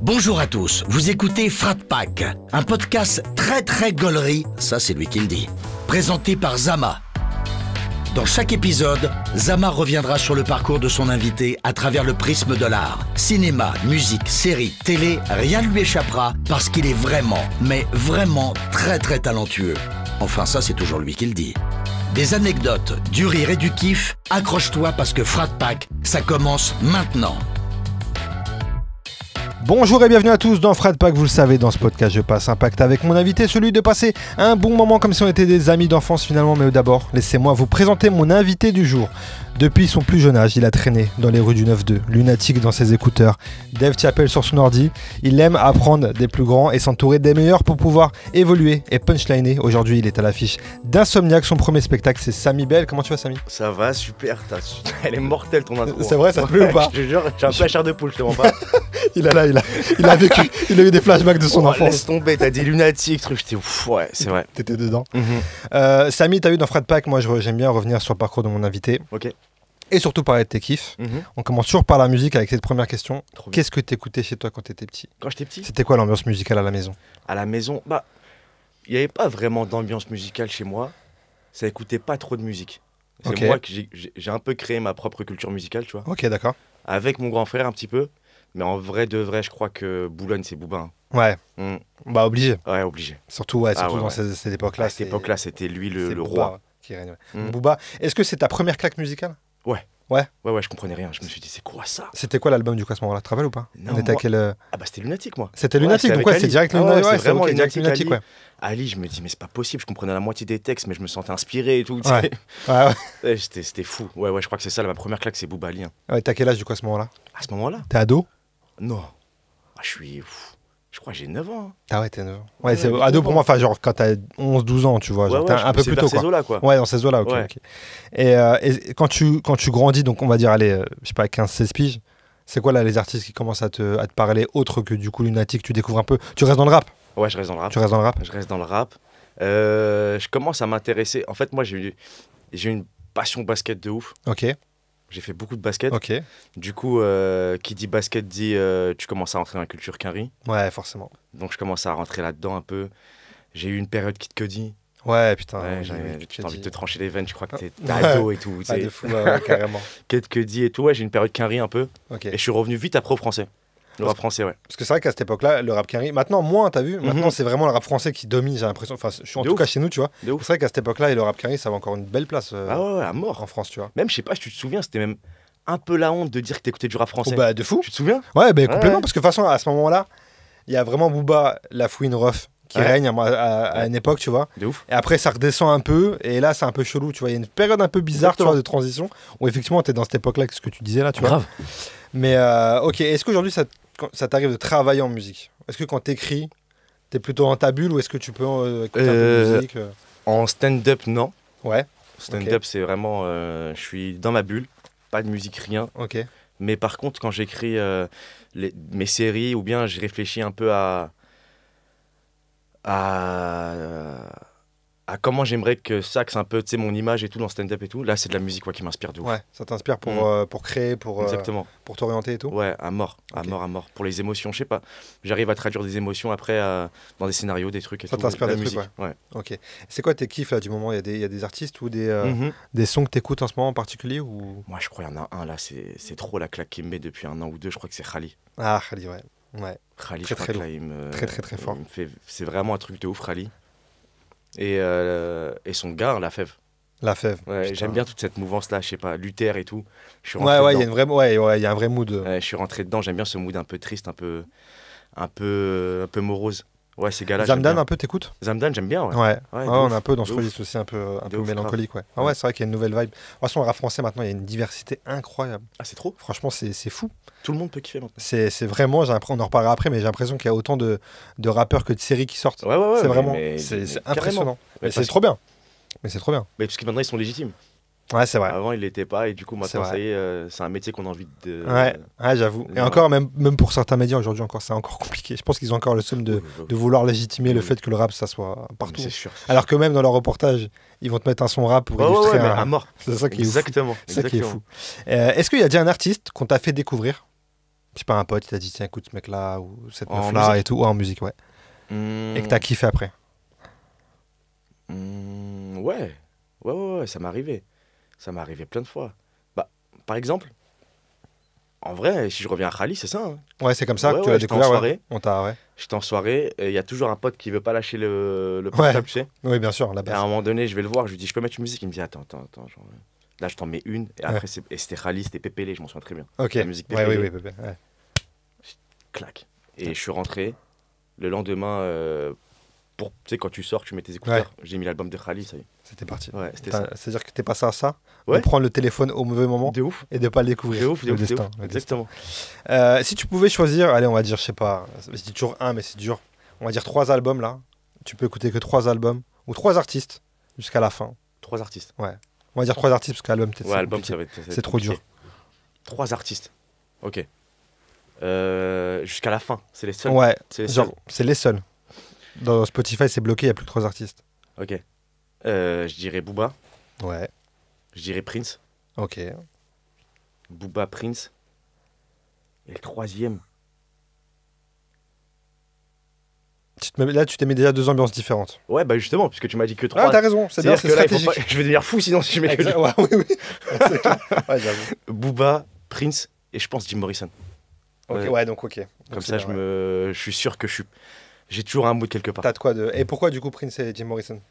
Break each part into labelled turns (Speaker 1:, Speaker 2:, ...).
Speaker 1: Bonjour à tous, vous écoutez Frat Pack, un podcast très gaulerie, ça c'est lui qui le dit, présenté par Zama. Dans chaque épisode, Zama reviendra sur le parcours de son invité à travers le prisme de l'art. Cinéma, musique, série, télé, rien ne lui échappera parce qu'il est vraiment, mais vraiment très talentueux. Enfin ça c'est toujours lui qui le dit. Des anecdotes, du rire et du kiff, accroche-toi parce que Frat Pack, ça commence maintenant.
Speaker 2: Bonjour et bienvenue à tous dans Frat Pack. Vous le savez, dans ce podcast je passe un pacte avec mon invité, celui de passer un bon moment comme si on était des amis d'enfance finalement. Mais d'abord, laissez-moi vous présenter mon invité du jour. Depuis son plus jeune âge, il a traîné dans les rues du 9-2, lunatique dans ses écouteurs, Dev Chappelle sur son ordi. Il aime apprendre des plus grands et s'entourer des meilleurs pour pouvoir évoluer et punchliner. Aujourd'hui, il est à l'affiche d'Insomniac. Son premier spectacle, c'est Samy Bell. Comment tu vas, Samy?
Speaker 3: Ça va, super. Elle est mortelle ton intro.
Speaker 2: C'est vrai, ça te plaît ou pas?
Speaker 3: Je te jure, j'ai un peu la chair de poule, je te mens pas.
Speaker 2: Il a vécu, il a eu des flashbacks de son enfance.
Speaker 3: Laisse tomber, t'as dit lunatique, truc, j'étais ouf, ouais, c'est vrai.
Speaker 2: T'étais dedans. Samy, t'as vu dans Frat Pack, moi j'aime bien revenir sur le parcours de mon invité.
Speaker 3: Ok.
Speaker 2: Et surtout parler de tes kiffs. On commence toujours par la musique avec cette première question. Qu'est-ce que t'écoutais chez toi quand t'étais petit?
Speaker 3: Quand j'étais petit?
Speaker 2: C'était quoi l'ambiance musicale à la maison?
Speaker 3: À la maison, bah, il n'y avait pas vraiment d'ambiance musicale chez moi. Ça écoutait pas trop de musique. C'est moi que j'ai un peu créé ma propre culture musicale, tu vois.
Speaker 2: Ok, d'accord.
Speaker 3: Avec mon grand frère un petit peu. Mais en vrai de vrai, je crois que Boulogne, c'est Booba.
Speaker 2: Ouais. Bah, obligé.
Speaker 3: Ouais, obligé.
Speaker 2: Surtout dans cette époque-là.
Speaker 3: À cette époque-là, c'était lui le
Speaker 2: Booba
Speaker 3: roi.
Speaker 2: Qui règne. Booba, est-ce que c'est ta première claque musicale?
Speaker 3: Ouais, je comprenais rien. Je me suis dit, c'est quoi ça?
Speaker 2: C'était quoi l'album du coup à ce moment-là? Tu te rappelles ou pas?
Speaker 3: Non,
Speaker 2: on était à quel...
Speaker 3: Ah bah c'était Lunatique, moi.
Speaker 2: C'était Lunatique, donc ouais, c'est direct Lunatique.
Speaker 3: C'est vraiment
Speaker 2: Lunatique, ouais.
Speaker 3: Ali, je me dis, mais c'est pas possible, je comprenais la moitié des textes, mais je me sentais inspiré et tout.
Speaker 2: Ouais.
Speaker 3: C'était fou. Ouais, je crois que c'est ça, ma première claque, c'est Booba Ali.
Speaker 2: Ouais, t'as quel âge du coup à ce moment-là?
Speaker 3: À ce moment-là?
Speaker 2: T'es ado?
Speaker 3: Non. Je crois que j'ai 9 ans.
Speaker 2: Ah ouais, t'es 9 ans. Ouais, c'est ado pour moi, enfin genre quand t'as 11-12 ans, tu vois, genre t'es un peu plus tôt quoi.
Speaker 3: Dans ces eaux-là, quoi.
Speaker 2: Ouais, dans ces eaux-là, ok. Et quand tu grandis, donc on va dire, allez, je sais pas, 15-16 piges, c'est quoi là les artistes qui commencent à te parler autre que du coup Lunatique, tu découvres un peu? Tu restes dans le rap?
Speaker 3: Ouais, je reste dans le rap.
Speaker 2: Tu restes dans le rap?
Speaker 3: Je reste dans le rap. Je commence à m'intéresser. En fait, moi, j'ai une passion basket de ouf.
Speaker 2: Ok.
Speaker 3: J'ai fait beaucoup de basket.
Speaker 2: Ok.
Speaker 3: Du coup, qui dit basket dit tu commences à rentrer dans la culture Quinry.
Speaker 2: Ouais, forcément.
Speaker 3: Donc je commence à rentrer là-dedans un peu. J'ai eu une période Kid Cudi.
Speaker 2: Ouais, putain.
Speaker 3: Ouais, j'avais envie de te trancher les veines, je crois que t'es ado et tout.
Speaker 2: Ah, de fou, ouais, carrément.
Speaker 3: Kid Cudi et tout, ouais, j'ai une période Quinry un peu.
Speaker 2: Ok.
Speaker 3: Et je suis revenu vite après au français. Le rap français, ouais.
Speaker 2: Parce que c'est vrai qu'à cette époque-là, le rap Quinry, maintenant moins, t'as vu? Maintenant, c'est vraiment le rap français qui domine, j'ai l'impression. Enfin, en tout cas chez nous, tu vois. C'est vrai qu'à cette époque-là, et le rap Quinry, ça avait encore une belle place
Speaker 3: à mort
Speaker 2: en France, tu vois.
Speaker 3: Même, je sais pas si tu te souviens, c'était même un peu la honte de dire que t'écoutais du rap français.
Speaker 2: Oh bah, de fou.
Speaker 3: Tu te souviens?
Speaker 2: Ouais, bah, complètement, parce que de toute façon, à ce moment-là, il y a vraiment Booba, La Fouine, Ruff qui règne à une époque, tu vois.
Speaker 3: De ouf.
Speaker 2: Et après, ça redescend un peu, et là, c'est un peu chelou, tu vois. Il y a une période un peu bizarre, tu vois, de transition, où effectivement, t'es dans cette époque-là, ce que tu disais là, tu vois.
Speaker 3: Grave.
Speaker 2: Mais ok, est-ce qu'aujourd'hui, ça t'arrive de travailler en musique? Est-ce que quand t'écris, t'es plutôt dans ta bulle, ou est-ce que tu peux écouter un peu de musique
Speaker 3: En stand-up, non.
Speaker 2: Ouais.
Speaker 3: Stand-up, c'est vraiment. Je suis dans ma bulle, pas de musique, rien.
Speaker 2: Ok.
Speaker 3: Mais par contre, quand j'écris mes séries, ou bien je réfléchis un peu à comment j'aimerais que ça, que c'est un peu, tu sais, mon image et tout dans stand-up et tout, là, c'est de la musique qui m'inspire de ouf.
Speaker 2: Ouais, ça t'inspire pour créer, pour t'orienter et tout.
Speaker 3: Ouais, à mort, à mort. Pour les émotions, je sais pas. J'arrive à traduire des émotions après dans des scénarios, des trucs et tout.
Speaker 2: Ça t'inspire des
Speaker 3: musique.
Speaker 2: trucs, ouais. Ok. C'est quoi tes kiffs là du moment? Il y a des artistes ou des sons que t'écoutes en ce moment en particulier ou...
Speaker 3: Moi, je crois qu'il y en a un là, c'est trop la claque qu'il me met depuis un an ou deux, je crois que c'est Khali.
Speaker 2: Ah, Khali, ouais.
Speaker 3: Khali,
Speaker 2: très,
Speaker 3: je crois
Speaker 2: très
Speaker 3: que là, il me...
Speaker 2: Très fort.
Speaker 3: C'est vraiment un truc de ouf, Khali. Et son gars, La Fève.
Speaker 2: La Fève.
Speaker 3: Ouais, j'aime bien toute cette mouvance-là, je sais pas, Luther et tout.
Speaker 2: Il y a un vrai mood.
Speaker 3: Je suis rentré dedans, j'aime bien ce mood un peu triste, un peu morose. Ouais, ces gars-là.
Speaker 2: Zamdan, un peu, t'écoutes?
Speaker 3: Zamdan, j'aime bien, ouais.
Speaker 2: Ouais, on est un peu dans ce registre aussi, un peu mélancolique, ouais. Ah ouais, c'est vrai qu'il y a une nouvelle vibe. De toute façon, le rap français, maintenant, il y a une diversité incroyable.
Speaker 3: Ah, c'est trop?
Speaker 2: Franchement, c'est fou.
Speaker 3: Tout le monde peut kiffer maintenant.
Speaker 2: C'est vraiment, on en reparlera après, mais j'ai l'impression qu'il y a autant de rappeurs que de séries qui sortent.
Speaker 3: Ouais.
Speaker 2: C'est vraiment, c'est impressionnant. Mais c'est trop bien. Mais
Speaker 3: parce que maintenant, ils sont légitimes.
Speaker 2: Ouais, c'est vrai.
Speaker 3: Avant, il l'était pas, et du coup, maintenant, ça y est, c'est un métier qu'on a envie de.
Speaker 2: Ouais, j'avoue. Et encore, même pour certains médias aujourd'hui, c'est encore compliqué. Je pense qu'ils ont encore le seum de vouloir légitimer le fait que le rap, ça soit partout.
Speaker 3: C'est sûr.
Speaker 2: Alors que même dans leur reportage, ils vont te mettre un son rap pour illustrer
Speaker 3: à mort.
Speaker 2: C'est ça qui est
Speaker 3: Exactement.
Speaker 2: fou. C'est ça qui est fou. Est-ce qu'il y a déjà un artiste qu'on t'a fait découvrir Je sais pas, un pote, il t'a dit, tiens, écoute ce mec-là, ou cette
Speaker 3: En
Speaker 2: meuf-là,
Speaker 3: musique
Speaker 2: et tout. Ouais, en musique, ouais. Et que t'as kiffé après.
Speaker 3: Ouais. Ouais, ça m'est arrivé. Ça m'est arrivé plein de fois. Bah, par exemple, en vrai, si je reviens à Khali, c'est ça. Hein.
Speaker 2: Ouais, c'est comme ça
Speaker 3: Ouais,
Speaker 2: que tu
Speaker 3: ouais,
Speaker 2: l'as
Speaker 3: j'étais en
Speaker 2: découvert, ouais.
Speaker 3: soirée.
Speaker 2: On t'a, ouais.
Speaker 3: J'étais en soirée, et il y a toujours un pote qui veut pas lâcher le portable, tu sais.
Speaker 2: Oui, bien sûr, la
Speaker 3: Et à
Speaker 2: base.
Speaker 3: un moment donné, je vais le voir, je lui dis, je peux mettre une musique? Il me dit, attends. Genre, là, je t'en mets une. Et après, et c'était Khali, c'était Pépélé, je m'en souviens très bien.
Speaker 2: Ok.
Speaker 3: La musique
Speaker 2: Ouais,
Speaker 3: Pépélé.
Speaker 2: oui. Ouais.
Speaker 3: Clac. Et je suis rentré. Le lendemain, tu sais, quand tu sors, tu mets tes écouteurs. J'ai mis l'album de Khali, ça y est.
Speaker 2: C'était parti.
Speaker 3: Ouais, c'était ça.
Speaker 2: C'est-à-dire que t'es passé à ça,
Speaker 3: Ouais.
Speaker 2: de prendre le téléphone au mauvais moment
Speaker 3: De ouf.
Speaker 2: et de pas le découvrir.
Speaker 3: De ouf,
Speaker 2: Le destin.
Speaker 3: Exactement.
Speaker 2: Si tu pouvais choisir, allez, on va dire, je sais pas, je dis toujours un, mais c'est dur. On va dire 3 albums là. Tu peux écouter que 3 albums ou 3 artistes jusqu'à la fin.
Speaker 3: 3 artistes.
Speaker 2: On va dire 3 artistes parce qu'album, peut-être.
Speaker 3: Ouais,
Speaker 2: c'est
Speaker 3: album,
Speaker 2: compliqué.
Speaker 3: ça va être
Speaker 2: C'est trop
Speaker 3: compliqué.
Speaker 2: dur.
Speaker 3: 3 artistes. Ok. Jusqu'à la fin, c'est les seuls.
Speaker 2: Ouais,
Speaker 3: C'est les
Speaker 2: genre,
Speaker 3: seuls.
Speaker 2: c'est les seuls. Dans Spotify, c'est bloqué, il n'y a plus que 3 artistes.
Speaker 3: Ok. Je dirais Booba.
Speaker 2: Ouais,
Speaker 3: Je dirais Prince.
Speaker 2: ok.
Speaker 3: Booba, Prince. Et le troisième.
Speaker 2: Là, tu t'es mis déjà 2 ambiances différentes.
Speaker 3: Ouais, bah justement, puisque tu m'as dit que
Speaker 2: Ah,
Speaker 3: 3.
Speaker 2: t'as raison, c'est bien, c'est
Speaker 3: que là, il faut
Speaker 2: stratégique.
Speaker 3: pas- je vais devenir fou sinon si je mets que
Speaker 2: Exact, ouais, oui. C'est clair. Ouais, j'avoue.
Speaker 3: Booba, Prince et je pense Jim Morrison.
Speaker 2: Ok, ouais, donc ok. Donc,
Speaker 3: Comme
Speaker 2: c'est
Speaker 3: ça,
Speaker 2: bien, ouais.
Speaker 3: je suis sûr que j'ai toujours un mood quelque part.
Speaker 2: T'as de quoi de. Et pourquoi du coup Prince et Jim Morrison?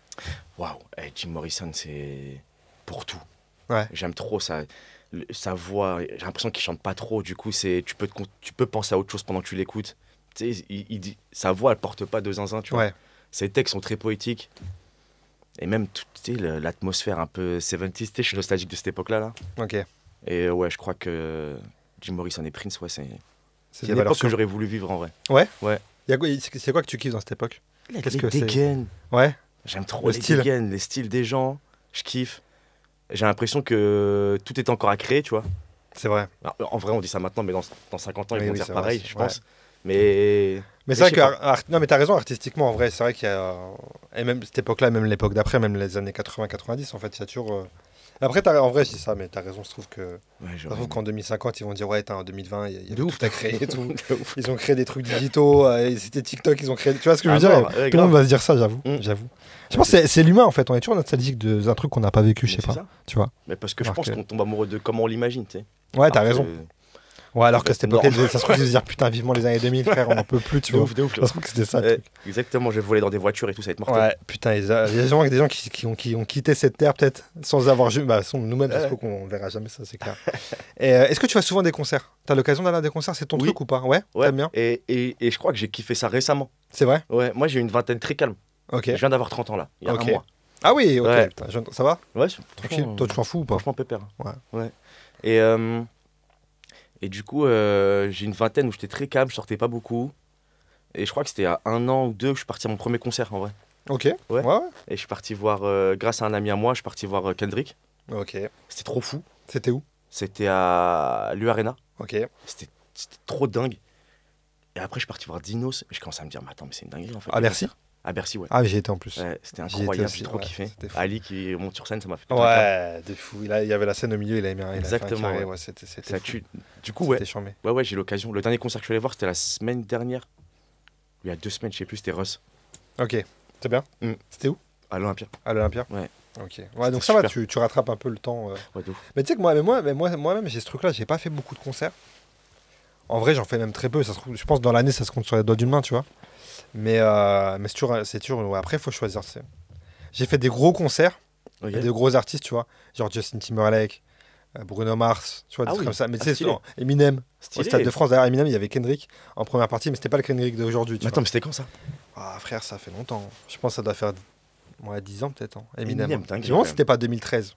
Speaker 3: Waouh, Jim Morrison, c'est pour tout.
Speaker 2: Ouais.
Speaker 3: J'aime trop sa voix. J'ai l'impression qu'il chante pas trop. Du coup, tu peux penser à autre chose pendant que tu l'écoutes. Tu sais, il dit, sa voix, elle porte pas de zinzin, tu vois.
Speaker 2: Ouais.
Speaker 3: Ses textes sont très poétiques. Et même, tu sais, l'atmosphère un peu 70s. Tu sais, je suis nostalgique de cette époque-là. Là.
Speaker 2: Ok.
Speaker 3: Et ouais, je crois que Jim Morrison et Prince, ouais, c'est
Speaker 2: C'est
Speaker 3: une
Speaker 2: des valeurs
Speaker 3: époque que j'aurais voulu vivre en vrai.
Speaker 2: C'est quoi que tu kiffes dans cette époque? Qu'est-ce
Speaker 3: Les
Speaker 2: que c'est?
Speaker 3: dégaines.
Speaker 2: Ouais.
Speaker 3: J'aime trop
Speaker 2: Le
Speaker 3: les
Speaker 2: style.
Speaker 3: dégaines, les styles des gens. Je kiffe. J'ai l'impression que tout est encore à créer, tu vois.
Speaker 2: C'est vrai.
Speaker 3: Alors, en vrai, on dit ça maintenant, mais dans 50 ans, ils
Speaker 2: Oui,
Speaker 3: vont
Speaker 2: oui,
Speaker 3: dire
Speaker 2: c'est vrai,
Speaker 3: pareil,
Speaker 2: c'est-
Speaker 3: je pense. Mais
Speaker 2: Mais c'est vrai
Speaker 3: je
Speaker 2: que
Speaker 3: sais
Speaker 2: non mais t'as raison, artistiquement en vrai c'est vrai qu'il y a et même cette époque-là, même l'époque d'après, même les années 80-90 en fait il y a toujours après en vrai je dis ça mais t'as raison, je trouve que
Speaker 3: ouais,
Speaker 2: je trouve qu'en 2050 ils vont dire ouais t'as en 2020 il y a
Speaker 3: De ouf.
Speaker 2: tout à créer et tout.
Speaker 3: De ouf.
Speaker 2: Ils ont créé des trucs digitaux, c'était TikTok, ils ont créé, tu vois ce que je veux dire,
Speaker 3: mort, ouais,
Speaker 2: tout le
Speaker 3: grave.
Speaker 2: monde va se dire ça, j'avoue.
Speaker 3: Mm.
Speaker 2: J'avoue. Je pense que c'est l'humain en fait, on est toujours nostalgique d'un truc qu'on n'a pas vécu, je sais
Speaker 3: Mais
Speaker 2: pas,
Speaker 3: c'est ça.
Speaker 2: tu vois.
Speaker 3: Mais parce que je
Speaker 2: Alors
Speaker 3: pense
Speaker 2: que-
Speaker 3: qu'on tombe amoureux de comment on l'imagine, tu sais.
Speaker 2: Ouais, t'as
Speaker 3: Alors
Speaker 2: raison.
Speaker 3: que-
Speaker 2: Ouais, alors que cette
Speaker 3: Non.
Speaker 2: époque, ça se trouve, ils se dire putain, vivement les années 2000, frère, on n'en peut plus, tu
Speaker 3: De
Speaker 2: vois.
Speaker 3: ouf, de ouf.
Speaker 2: Ça se trouve que c'était ça. le
Speaker 3: Ouais,
Speaker 2: truc.
Speaker 3: exactement, je vais voler dans des voitures et tout, ça va être mortel.
Speaker 2: Ouais, putain, il y a des gens qui ont quitté cette terre peut-être sans avoir vu. Bah, nous-mêmes, ça se trouve qu'on verra jamais ça, c'est clair. Et est-ce que tu vas souvent à des concerts? T'as l'occasion d'aller à des concerts, c'est ton
Speaker 3: Oui.
Speaker 2: truc ou pas? Ouais,
Speaker 3: Ouais.
Speaker 2: t'aimes bien?
Speaker 3: Et je crois que j'ai kiffé ça récemment.
Speaker 2: C'est vrai?
Speaker 3: Ouais, moi j'ai une vingtaine très calme.
Speaker 2: Ok.
Speaker 3: Je viens d'avoir 30 ans là, il y a
Speaker 2: Ok.
Speaker 3: un mois.
Speaker 2: Ah oui, ok.
Speaker 3: Ouais.
Speaker 2: Putain, ça va?
Speaker 3: Ouais,
Speaker 2: Tranquille.
Speaker 3: franchement,
Speaker 2: Toi, tu t'en fous ou pas?
Speaker 3: franchement pépère.
Speaker 2: Ouais.
Speaker 3: Et du coup, j'ai une vingtaine où j'étais très calme, je sortais pas beaucoup. Et je crois que c'était à 1 an ou 2 que je suis parti à mon premier concert en vrai.
Speaker 2: Ok.
Speaker 3: Ouais.
Speaker 2: Ouais.
Speaker 3: Et je suis parti voir, grâce à un ami à moi, je suis parti voir Kendrick.
Speaker 2: Ok.
Speaker 3: C'était trop fou.
Speaker 2: C'était où?
Speaker 3: C'était à l'U-Arena.
Speaker 2: Ok.
Speaker 3: C'était trop dingue. Et après, je suis parti voir Dinos. Et je commençais à me dire, mais attends, mais c'est une dinguerie en fait.
Speaker 2: À Bercy?
Speaker 3: À Bercy, ouais.
Speaker 2: Ah, mais j'y étais en plus.
Speaker 3: Ouais, c'était
Speaker 2: J'y étais
Speaker 3: incroyable,
Speaker 2: aussi,
Speaker 3: j'ai trop
Speaker 2: ouais,
Speaker 3: kiffé.
Speaker 2: c'était fou.
Speaker 3: Ali qui monte sur scène, ça m'a fait péter un câble.
Speaker 2: Ouais, de fou. Il y avait la scène au milieu, il avait mis un, il avait fait un
Speaker 3: Exactement,
Speaker 2: carré,
Speaker 3: ouais.
Speaker 2: ouais, c'était
Speaker 3: Ça
Speaker 2: fou.
Speaker 3: tue. Du coup, ouais.
Speaker 2: C'était charmé.
Speaker 3: Ouais, j'ai l'occasion. Le dernier concert que je suis allé voir, c'était la semaine dernière. Il y a 2 semaines, je sais plus, c'était Russ.
Speaker 2: Ok. C'est bien?
Speaker 3: Mm.
Speaker 2: C'était où?
Speaker 3: À l'Olympia.
Speaker 2: À l'Olympia?
Speaker 3: Ouais.
Speaker 2: Ok. Ouais, donc ça va,
Speaker 3: super.
Speaker 2: tu rattrapes un peu le temps.
Speaker 3: Ouais, de ouf.
Speaker 2: Mais tu sais que moi-même, j'ai ce truc-là, j'ai pas fait beaucoup de concerts. En vrai, j'en fais même très peu. Ça se trouve, je pense que dans l'année, ça se compte sur les doigts d'une main, tu vois. Mais c'est toujours. Ouais, après, il faut choisir. J'ai fait des gros concerts,
Speaker 3: Ok.
Speaker 2: et de gros artistes, tu vois. Genre Justin Timberlake, Bruno Mars, tu vois, des
Speaker 3: Ah
Speaker 2: trucs
Speaker 3: oui.
Speaker 2: comme ça. Mais tu
Speaker 3: Ah,
Speaker 2: sais,
Speaker 3: stylé.
Speaker 2: non, Eminem, au
Speaker 3: Stylé.
Speaker 2: Stade de France, derrière Eminem, il y avait Kendrick en première partie, mais c'était pas le Kendrick d'aujourd'hui. tu
Speaker 3: Mais
Speaker 2: vois.
Speaker 3: attends, mais c'était quand ça?
Speaker 2: Ah, frère, ça fait longtemps. Je pense que ça doit faire 10 ans peut-être. hein. Eminem.
Speaker 3: Eminem,
Speaker 2: Je
Speaker 3: dingue,
Speaker 2: me demande
Speaker 3: quand
Speaker 2: si c'était pas 2013.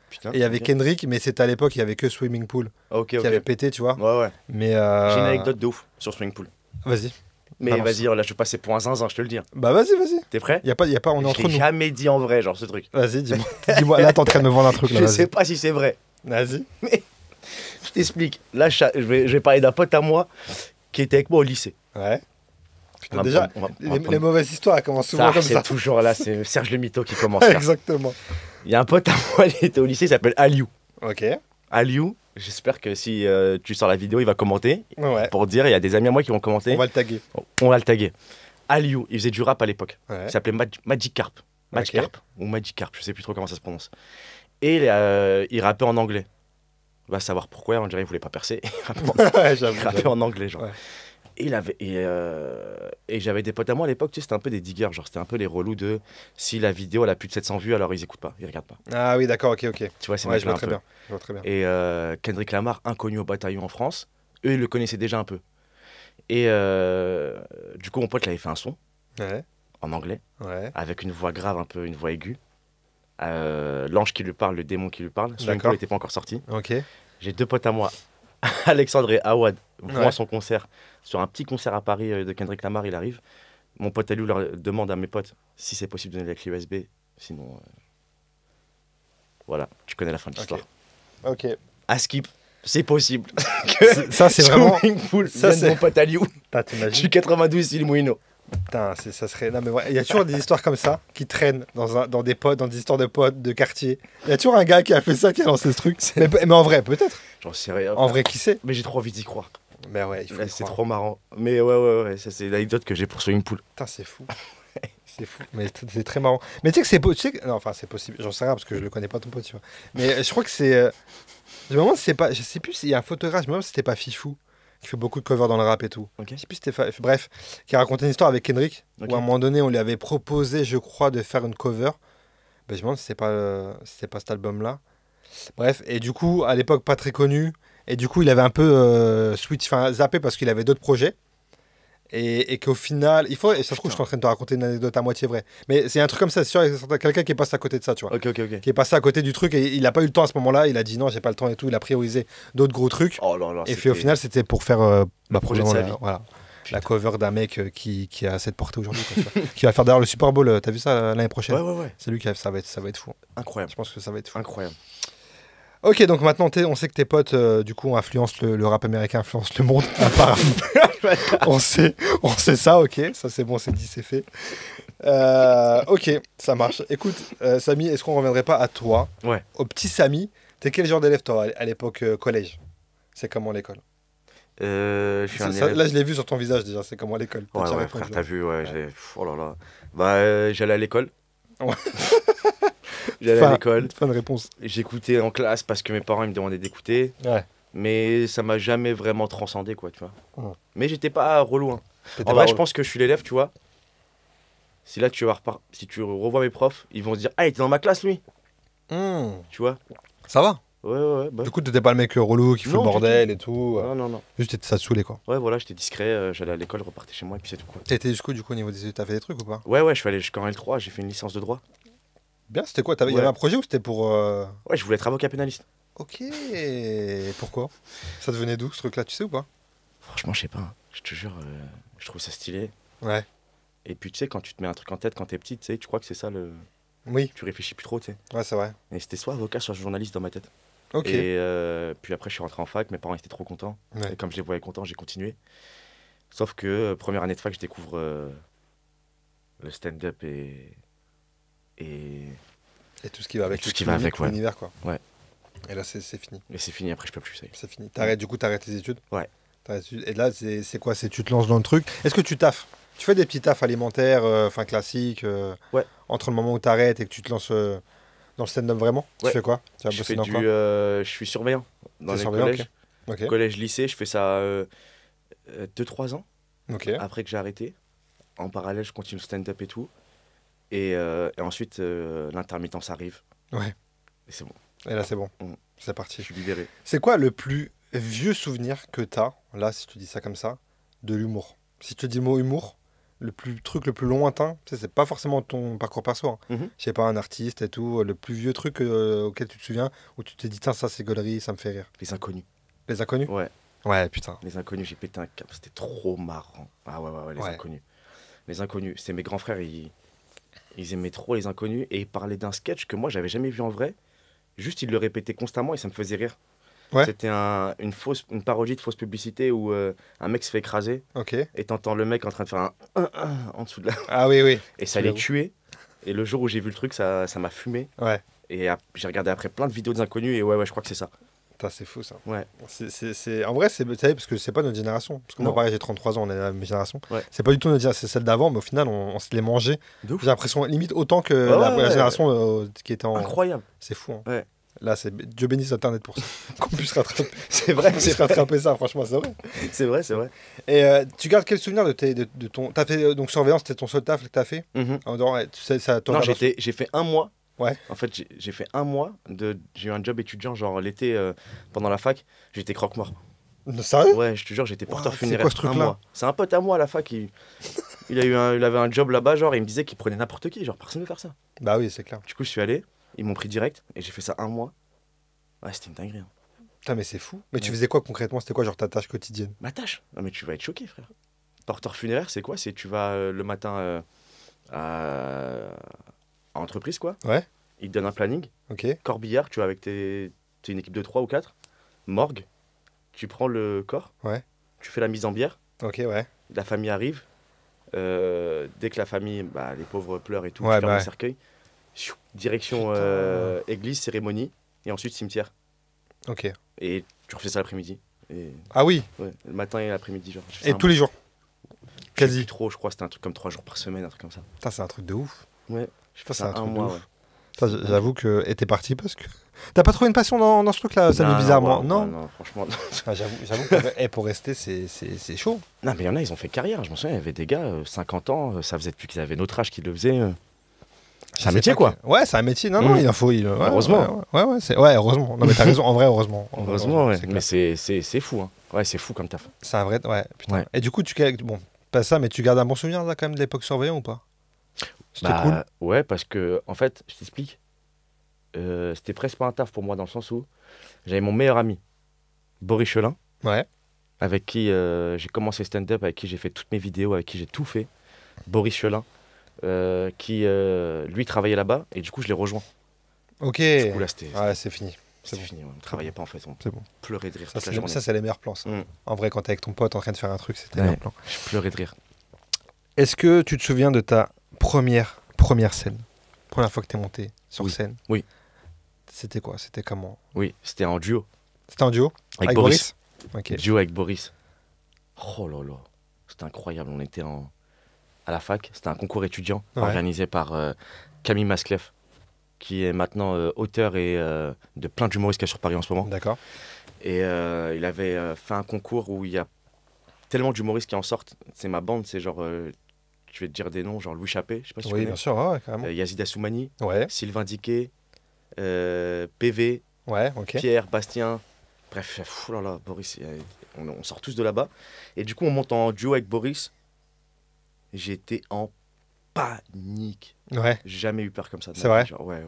Speaker 3: Putain.
Speaker 2: Et il y avait
Speaker 3: ok.
Speaker 2: Kendrick, mais c'était à l'époque, il y avait que Swimming Pool
Speaker 3: Ok,
Speaker 2: qui
Speaker 3: ok.
Speaker 2: avait pété, tu vois.
Speaker 3: Ouais, ouais.
Speaker 2: Mais
Speaker 3: J'ai une anecdote de ouf sur Swimming Pool.
Speaker 2: Vas-y.
Speaker 3: Mais
Speaker 2: Balance.
Speaker 3: vas-y, là, je vais passer pour un zinzin, je te le dis.
Speaker 2: Bah vas-y.
Speaker 3: T'es prêt?
Speaker 2: Y a pas, on est
Speaker 3: Je
Speaker 2: entre
Speaker 3: l'ai
Speaker 2: nous.
Speaker 3: jamais dit en vrai, genre ce truc.
Speaker 2: Vas-y, dis-moi. Dis-moi. Là, t'es en train de me vendre un truc. Là,
Speaker 3: Je
Speaker 2: vas-y.
Speaker 3: sais pas si c'est vrai.
Speaker 2: Vas-y.
Speaker 3: Je t'explique. Là, je vais parler d'un pote à moi qui était avec moi au lycée.
Speaker 2: Ouais.
Speaker 3: On
Speaker 2: Putain,
Speaker 3: va
Speaker 2: déjà,
Speaker 3: prendre- on va
Speaker 2: les
Speaker 3: prendre-
Speaker 2: mauvaises histoires, elles commencent souvent
Speaker 3: Ça,
Speaker 2: comme
Speaker 3: c'est
Speaker 2: ça.
Speaker 3: toujours là, c'est Serge le mytho qui commence. là.
Speaker 2: Exactement.
Speaker 3: Il y a un pote à moi, il était au lycée, il s'appelle Aliou.
Speaker 2: Ok.
Speaker 3: Aliou, J'espère que si tu sors la vidéo, il va commenter.
Speaker 2: Ouais.
Speaker 3: Pour dire, il y a des amis à moi qui vont commenter.
Speaker 2: On va le taguer.
Speaker 3: On va le taguer. Aliou, il faisait du rap à l'époque.
Speaker 2: Ouais.
Speaker 3: Il s'appelait Magikarp. Magikarp ou Magikarp, je sais plus trop comment ça se prononce. Et il rappait en anglais. Va savoir pourquoi, on dirait qu'il voulait pas percer.
Speaker 2: Ouais,
Speaker 3: Il rappait en anglais, genre.
Speaker 2: Ouais.
Speaker 3: Et j'avais des potes à moi à l'époque, tu sais, c'était un peu des diggers, genre c'était un peu les relous de si la vidéo elle a plus de 700 vues, alors ils écoutent pas, ils regardent pas.
Speaker 2: Ah oui, d'accord, ok.
Speaker 3: Tu vois, c'est
Speaker 2: Ouais, je vois très bien. Je vois très bien.
Speaker 3: Et Kendrick Lamar, inconnu au bataillon en France, eux ils le connaissaient déjà un peu. Et du coup, mon pote l'avait fait un son
Speaker 2: Ouais.
Speaker 3: en anglais,
Speaker 2: Ouais.
Speaker 3: avec une voix grave, un peu une voix aiguë. L'ange qui lui parle, le démon qui lui parle. Son
Speaker 2: D'accord.
Speaker 3: n'était pas encore sorti.
Speaker 2: Ok.
Speaker 3: J'ai 2 potes à moi, Alexandre et Awad, vont
Speaker 2: Ouais.
Speaker 3: à son concert. Sur un petit concert à Paris de Kendrick Lamar, il arrive. Mon pote Aliou leur demande à mes potes si c'est possible de donner la clé USB. Sinon, voilà, tu connais la fin de l'histoire.
Speaker 2: Ok.
Speaker 3: À Skip, c'est possible.
Speaker 2: Ça, c'est vraiment.
Speaker 3: Swimming pool,
Speaker 2: Ça,
Speaker 3: ça c'est
Speaker 2: c'est-
Speaker 3: mon pote Aliou.
Speaker 2: Putain,
Speaker 3: Je
Speaker 2: t'imagines.
Speaker 3: suis 92, il est Mouino.
Speaker 2: Putain, ça serait. Non, mais ouais, il y a toujours des histoires comme ça qui traînent dans des potes, dans des histoires de potes, de quartier. Il y a toujours un gars qui a fait ça, qui a lancé ce truc. Mais en vrai, peut-être.
Speaker 3: J'en sais rien.
Speaker 2: En vrai, qui sait.
Speaker 3: Mais j'ai trop envie d'y croire.
Speaker 2: Mais ouais, il faut
Speaker 3: Là,
Speaker 2: y
Speaker 3: c'est
Speaker 2: croire.
Speaker 3: trop marrant. Mais ouais, ça c'est l'anecdote que j'ai pour Swimming Pool.
Speaker 2: Putain, c'est fou. C'est fou. Mais c'est très marrant. Mais tu sais que c'est possible. Non, enfin, c'est possible. J'en sais rien parce que je le connais pas ton pote, tu vois. Mais je crois que c'est. Je me demande si c'est pas. Je sais plus s'il y a un photographe. Je me demande si c'était pas Fifou qui fait beaucoup de covers dans le rap et tout.
Speaker 3: Ok.
Speaker 2: Je sais plus si c'était. Bref, qui a raconté une histoire avec Kendrick
Speaker 3: Ok.
Speaker 2: où à un moment donné, on lui avait proposé, je crois, de faire une cover. Ben, je me demande si c'était pas cet album-là. Bref, et du coup, à l'époque, pas très connu. Et du coup, il avait un peu zappé parce qu'il avait d'autres projets. Et qu'au final, et ça se trouve, je suis en train de te raconter une anecdote à moitié vraie. Mais c'est un truc comme ça, c'est sûr, il y a quelqu'un qui est passé à côté de ça, tu vois.
Speaker 3: Ok.
Speaker 2: Qui est passé à côté du truc et il n'a pas eu le temps à ce moment-là. Il a dit non, j'ai pas le temps et tout. Il a priorisé d'autres gros trucs.
Speaker 3: Oh là là.
Speaker 2: Et puis au final, c'était pour faire
Speaker 3: le projet de sa vie.
Speaker 2: voilà,
Speaker 3: Putain.
Speaker 2: la cover d'un mec qui a cette portée aujourd'hui. Quoi, tu vois. Qui va faire d'ailleurs le Super Bowl. T'as vu ça l'année prochaine?
Speaker 3: Ouais.
Speaker 2: C'est lui qui a, ça va être fou.
Speaker 3: Incroyable.
Speaker 2: Je pense que ça va être fou.
Speaker 3: Incroyable.
Speaker 2: Ok, donc maintenant on sait que tes potes du coup influencent le rap américain, influencent le monde. Apparemment, on sait ça. Ok, ça c'est bon, c'est dit, c'est fait. Ok, ça marche. Écoute, Samy, est-ce qu'on reviendrait pas à toi,
Speaker 3: Ouais.
Speaker 2: au petit Samy? T'es quel genre d'élève toi à l'époque collège? C'est comment l'école?
Speaker 3: Je suis un
Speaker 2: Ça,
Speaker 3: élève.
Speaker 2: là, je l'ai vu sur ton visage déjà. C'est comment l'école? T'as
Speaker 3: Ouais,
Speaker 2: déjà
Speaker 3: ouais,
Speaker 2: répondu,
Speaker 3: frère, t'as vu, ouais,
Speaker 2: Ouais.
Speaker 3: oh là là. Bah, j'allais à l'école.
Speaker 2: Ouais.
Speaker 3: J'allais à l'école.
Speaker 2: Fin de réponse.
Speaker 3: J'écoutais en classe parce que mes parents ils me demandaient d'écouter.
Speaker 2: Ouais.
Speaker 3: Mais ça m'a jamais vraiment transcendé, quoi, tu vois.
Speaker 2: Ouais.
Speaker 3: Mais j'étais pas relou, hein.
Speaker 2: T'étais
Speaker 3: En
Speaker 2: pas
Speaker 3: vrai, je
Speaker 2: relou.
Speaker 3: pense que je suis l'élève, tu vois. Si là, si tu revois mes profs, ils vont se dire, ah, il était dans ma classe, lui. Tu vois.
Speaker 2: Ça va.
Speaker 3: Ouais. Bah.
Speaker 2: Du coup, t'étais pas le mec relou qui fout le
Speaker 3: Non, du
Speaker 2: bordel et tout.
Speaker 3: Non.
Speaker 2: Juste, ça te saoulait quoi.
Speaker 3: Ouais, voilà, j'étais discret, j'allais à l'école, repartais chez moi, et puis c'est tout, quoi.
Speaker 2: T'étais jusqu'où du coup au niveau des études? T'as fait des trucs ou pas?
Speaker 3: Ouais, je suis allé jusqu'en L3, j'ai fait une licence de droit.
Speaker 2: Bien, c'était quoi? Il y
Speaker 3: Ouais.
Speaker 2: avait un projet ou c'était pour.
Speaker 3: Ouais, je voulais être avocat pénaliste.
Speaker 2: Ok. Pourquoi? Ça devenait d'où ce truc-là, tu sais ou pas?
Speaker 3: Franchement, je sais pas, hein. Je te jure, je trouve ça stylé.
Speaker 2: Ouais.
Speaker 3: Et puis, tu sais, quand tu te mets un truc en tête quand t'es petit, tu sais, tu crois que c'est ça le.
Speaker 2: Oui,
Speaker 3: Tu réfléchis plus trop, tu sais.
Speaker 2: ouais, c'est vrai.
Speaker 3: Et c'était soit avocat, soit journaliste dans ma tête.
Speaker 2: Ok.
Speaker 3: Et puis après, je suis rentré en fac, mes parents étaient trop contents.
Speaker 2: Ouais.
Speaker 3: Et comme je les voyais contents, j'ai continué. Sauf que première année de fac, je découvre le stand-up et
Speaker 2: Et tout ce qui va avec.
Speaker 3: tout ce qui va avec, ouais.
Speaker 2: L'univers quoi.
Speaker 3: Ouais.
Speaker 2: Et là, c'est fini.
Speaker 3: c'est fini. Après, je peux plus, ça y est.
Speaker 2: C'est fini. Du coup, t'arrêtes les études?
Speaker 3: Ouais.
Speaker 2: Et là, c'est quoi? Tu te lances dans le truc. Est-ce que tu taffes? Tu fais des petits tafs alimentaires, enfin classiques,
Speaker 3: Ouais.
Speaker 2: entre le moment où t'arrêtes et que tu te lances dans le stand-up vraiment?
Speaker 3: Ouais.
Speaker 2: Tu fais quoi? Tu vas
Speaker 3: Je
Speaker 2: bosser
Speaker 3: fais
Speaker 2: dans quoi?
Speaker 3: je suis surveillant dans
Speaker 2: T'es
Speaker 3: les
Speaker 2: surveillant,
Speaker 3: collèges.
Speaker 2: Ok.
Speaker 3: Collège, lycée, je fais ça 2-3 ans.
Speaker 2: Ok.
Speaker 3: Après que j'ai arrêté. En parallèle, je continue le stand-up et tout. Et ensuite, l'intermittence arrive.
Speaker 2: Ouais.
Speaker 3: Et c'est bon,
Speaker 2: Et là, c'est bon.
Speaker 3: Mm.
Speaker 2: C'est parti.
Speaker 3: je suis libéré.
Speaker 2: C'est quoi le plus vieux souvenir que t'as, là, si tu dis ça comme ça, de l'humour? Si tu dis le mot humour, truc le plus lointain, tu sais, c'est pas forcément ton parcours perso. Hein.
Speaker 3: Mhm.
Speaker 2: Je sais pas, un artiste et tout, le plus vieux truc auquel tu te souviens, où tu t'es dit, tiens, ça c'est gaulerie, ça me fait rire.
Speaker 3: Les inconnus.
Speaker 2: Les inconnus?
Speaker 3: Ouais,
Speaker 2: Ouais, putain.
Speaker 3: les inconnus, j'ai pété un câble. C'était trop marrant. Ah ouais, les
Speaker 2: Ouais.
Speaker 3: inconnus. Les inconnus, c'était mes grands frères, ils aimaient trop les inconnus et ils parlaient d'un sketch que moi, j'avais jamais vu en vrai. Juste, ils le répétaient constamment et ça me faisait rire.
Speaker 2: Ouais.
Speaker 3: C'était une parodie de fausse publicité où un mec se fait écraser
Speaker 2: Ok.
Speaker 3: et t'entends le mec en train de faire un en dessous de la...
Speaker 2: Ah oui, oui.
Speaker 3: Et ça
Speaker 2: Tu
Speaker 3: les
Speaker 2: l'avoues.
Speaker 3: tuait. Et le jour où j'ai vu le truc, ça m'a fumé.
Speaker 2: Ouais.
Speaker 3: Et j'ai regardé après plein de vidéos des inconnus et ouais, je crois que c'est ça.
Speaker 2: Putain, c'est fou ça.
Speaker 3: Ouais.
Speaker 2: En vrai, c'est, vous savez, parce que c'est pas notre génération. Parce que moi,
Speaker 3: Non.
Speaker 2: pareil, j'ai 33 ans, on est la même génération.
Speaker 3: Ouais.
Speaker 2: C'est pas du tout notre génération, c'est celle d'avant, mais au final, on se les mangeait.
Speaker 3: De ouf.
Speaker 2: J'ai l'impression, limite, autant que
Speaker 3: Ouais,
Speaker 2: la
Speaker 3: ouais.
Speaker 2: génération qui était en.
Speaker 3: Incroyable.
Speaker 2: C'est fou. Hein.
Speaker 3: Ouais.
Speaker 2: Là, Dieu bénisse Internet pour ça. Qu'on puisse rattraper.
Speaker 3: C'est vrai,
Speaker 2: C'est rattraper ça, franchement, c'est vrai.
Speaker 3: c'est vrai, c'est vrai.
Speaker 2: Et tu gardes quel souvenir de ton. T'as fait donc surveillance, c'était ton seul taf que t'as fait
Speaker 3: Mhm.
Speaker 2: en dehors, ouais, tu sais, ça
Speaker 3: Non, j'ai fait un mois.
Speaker 2: Ouais.
Speaker 3: En fait, j'ai fait un mois j'ai eu un job étudiant, genre l'été, pendant la fac, j'étais croque-mort.
Speaker 2: Sérieux?
Speaker 3: Ouais, je te jure, j'étais porteur
Speaker 2: What, c'est
Speaker 3: funéraire.
Speaker 2: quoi ce truc-là?
Speaker 3: Un mois. C'est un pote à moi à la fac, il avait un job là-bas, genre, il me disait qu'il prenait n'importe qui, genre, personne ne veut faire ça.
Speaker 2: Bah oui, c'est clair.
Speaker 3: Du coup, je suis allé, ils m'ont pris direct, et j'ai fait ça un mois. Ouais, c'était une dinguerie. Hein.
Speaker 2: Putain, mais c'est fou. Mais tu
Speaker 3: Ouais.
Speaker 2: faisais quoi concrètement? C'était quoi, genre ta tâche quotidienne?
Speaker 3: Ma tâche. Non, mais tu vas être choqué, frère. Porteur funéraire, c'est quoi? C'est tu vas le matin à entreprise, quoi.
Speaker 2: Ouais.
Speaker 3: Ils te donnent un planning.
Speaker 2: Ok.
Speaker 3: Corbillard, tu vas avec t'es une équipe de 3 ou 4. Morgue, tu prends le corps.
Speaker 2: Ouais.
Speaker 3: Tu fais la mise en bière.
Speaker 2: Ok, ouais.
Speaker 3: La famille arrive. Dès que la famille, bah, les pauvres pleurent et tout,
Speaker 2: Ouais,
Speaker 3: tu fermes
Speaker 2: bah
Speaker 3: le cercueil. Direction église, cérémonie. Et ensuite cimetière.
Speaker 2: Ok.
Speaker 3: Et tu refais ça l'après-midi. Et,
Speaker 2: Ah oui.
Speaker 3: ouais, le matin et l'après-midi, genre. Je fais
Speaker 2: Et
Speaker 3: ça un
Speaker 2: tous les jours.
Speaker 3: Je sais
Speaker 2: Quasi.
Speaker 3: plus trop, je crois, c'était un truc comme 3 jours par semaine, un truc comme ça.
Speaker 2: Putain, c'est un truc de ouf.
Speaker 3: Ouais, je fais
Speaker 2: Ça, c'est
Speaker 3: ça
Speaker 2: un
Speaker 3: un
Speaker 2: truc de
Speaker 3: mois,
Speaker 2: ouf.
Speaker 3: ouais.
Speaker 2: Putain, j'avoue que. Et t'es parti parce que. T'as pas trouvé une passion dans ce truc-là, ça
Speaker 3: Non,
Speaker 2: met bizarrement.
Speaker 3: ouais,
Speaker 2: Non.
Speaker 3: non, franchement.
Speaker 2: Ah, j'avoue que pour rester, c'est chaud.
Speaker 3: Non, mais il y en a, ils ont fait carrière. Je me souviens, il y avait des gars, 50 ans, ça faisait depuis qu'ils avaient notre âge qu'ils le faisaient. C'est un
Speaker 2: Je sais
Speaker 3: métier,
Speaker 2: pas
Speaker 3: quoi.
Speaker 2: Ouais, c'est un métier. Non, non,
Speaker 3: Mmh.
Speaker 2: il en faut. Ouais,
Speaker 3: Heureusement.
Speaker 2: Ouais, heureusement. Non, mais t'as raison. En vrai, heureusement.
Speaker 3: Heureusement, ouais.
Speaker 2: c'est
Speaker 3: Mais
Speaker 2: clair.
Speaker 3: c'est fou, hein. Ouais, c'est fou comme taf.
Speaker 2: C'est un vrai. Ouais, putain.
Speaker 3: Ouais.
Speaker 2: Et du coup, bon, pas ça, mais tu gardes un bon souvenir là quand même de l'époque surveillant ou pas? C'était cool.
Speaker 3: Ouais, parce que, en fait, je t'explique. C'était presque pas un taf pour moi, dans le sens où j'avais mon meilleur ami, Boris Chelin,
Speaker 2: Ouais.
Speaker 3: avec qui j'ai commencé stand-up, avec qui j'ai fait toutes mes vidéos, avec qui j'ai tout fait. Boris Chelin, qui lui travaillait là-bas, et du coup, je l'ai rejoint.
Speaker 2: Ok.
Speaker 3: Du coup, là, c'était
Speaker 2: Ouais, c'est fini. C'est bon.
Speaker 3: fini. On ne travaillait pas, en fait. On
Speaker 2: C'est bon.
Speaker 3: pleurait de rire
Speaker 2: Ça,
Speaker 3: toute la journée.
Speaker 2: c'est les meilleurs plans. Ça.
Speaker 3: Mm.
Speaker 2: En vrai, quand t'es avec ton pote en train de faire un truc, c'était les
Speaker 3: Ouais.
Speaker 2: meilleurs plans.
Speaker 3: Je pleurais de rire.
Speaker 2: Est-ce que tu te souviens de ta première scène? Première fois que t'es monté sur
Speaker 3: Oui.
Speaker 2: scène?
Speaker 3: Oui.
Speaker 2: C'était quoi? C'était comment?
Speaker 3: Oui, c'était en duo.
Speaker 2: C'était en duo?
Speaker 3: Avec Boris.
Speaker 2: Ok.
Speaker 3: Duo avec Boris. Oh là là. C'était incroyable. On était à la fac. C'était un concours étudiant
Speaker 2: Ouais.
Speaker 3: organisé par Camille Masclef, qui est maintenant auteur et de plein d'humoristes qu'il y a sur Paris en ce moment.
Speaker 2: D'accord.
Speaker 3: Et il avait fait un concours où il y a tellement d'humoristes qui en sortent. C'est ma bande, c'est genre, je vais te dire des noms, genre Louis Chappé, je sais pas si tu
Speaker 2: Oui,
Speaker 3: connais.
Speaker 2: bien sûr, ouais, carrément.
Speaker 3: Yazid Assoumani,
Speaker 2: Ouais,
Speaker 3: Sylvain Diquet, PV,
Speaker 2: ouais, ok.
Speaker 3: Pierre, Bastien. Bref, fou là là, Boris, on sort tous de là-bas. Et du coup, on monte en duo avec Boris. J'étais en panique.
Speaker 2: Ouais,
Speaker 3: J'ai jamais eu peur comme ça. de
Speaker 2: C'est
Speaker 3: ma
Speaker 2: vrai
Speaker 3: vie, genre, ouais.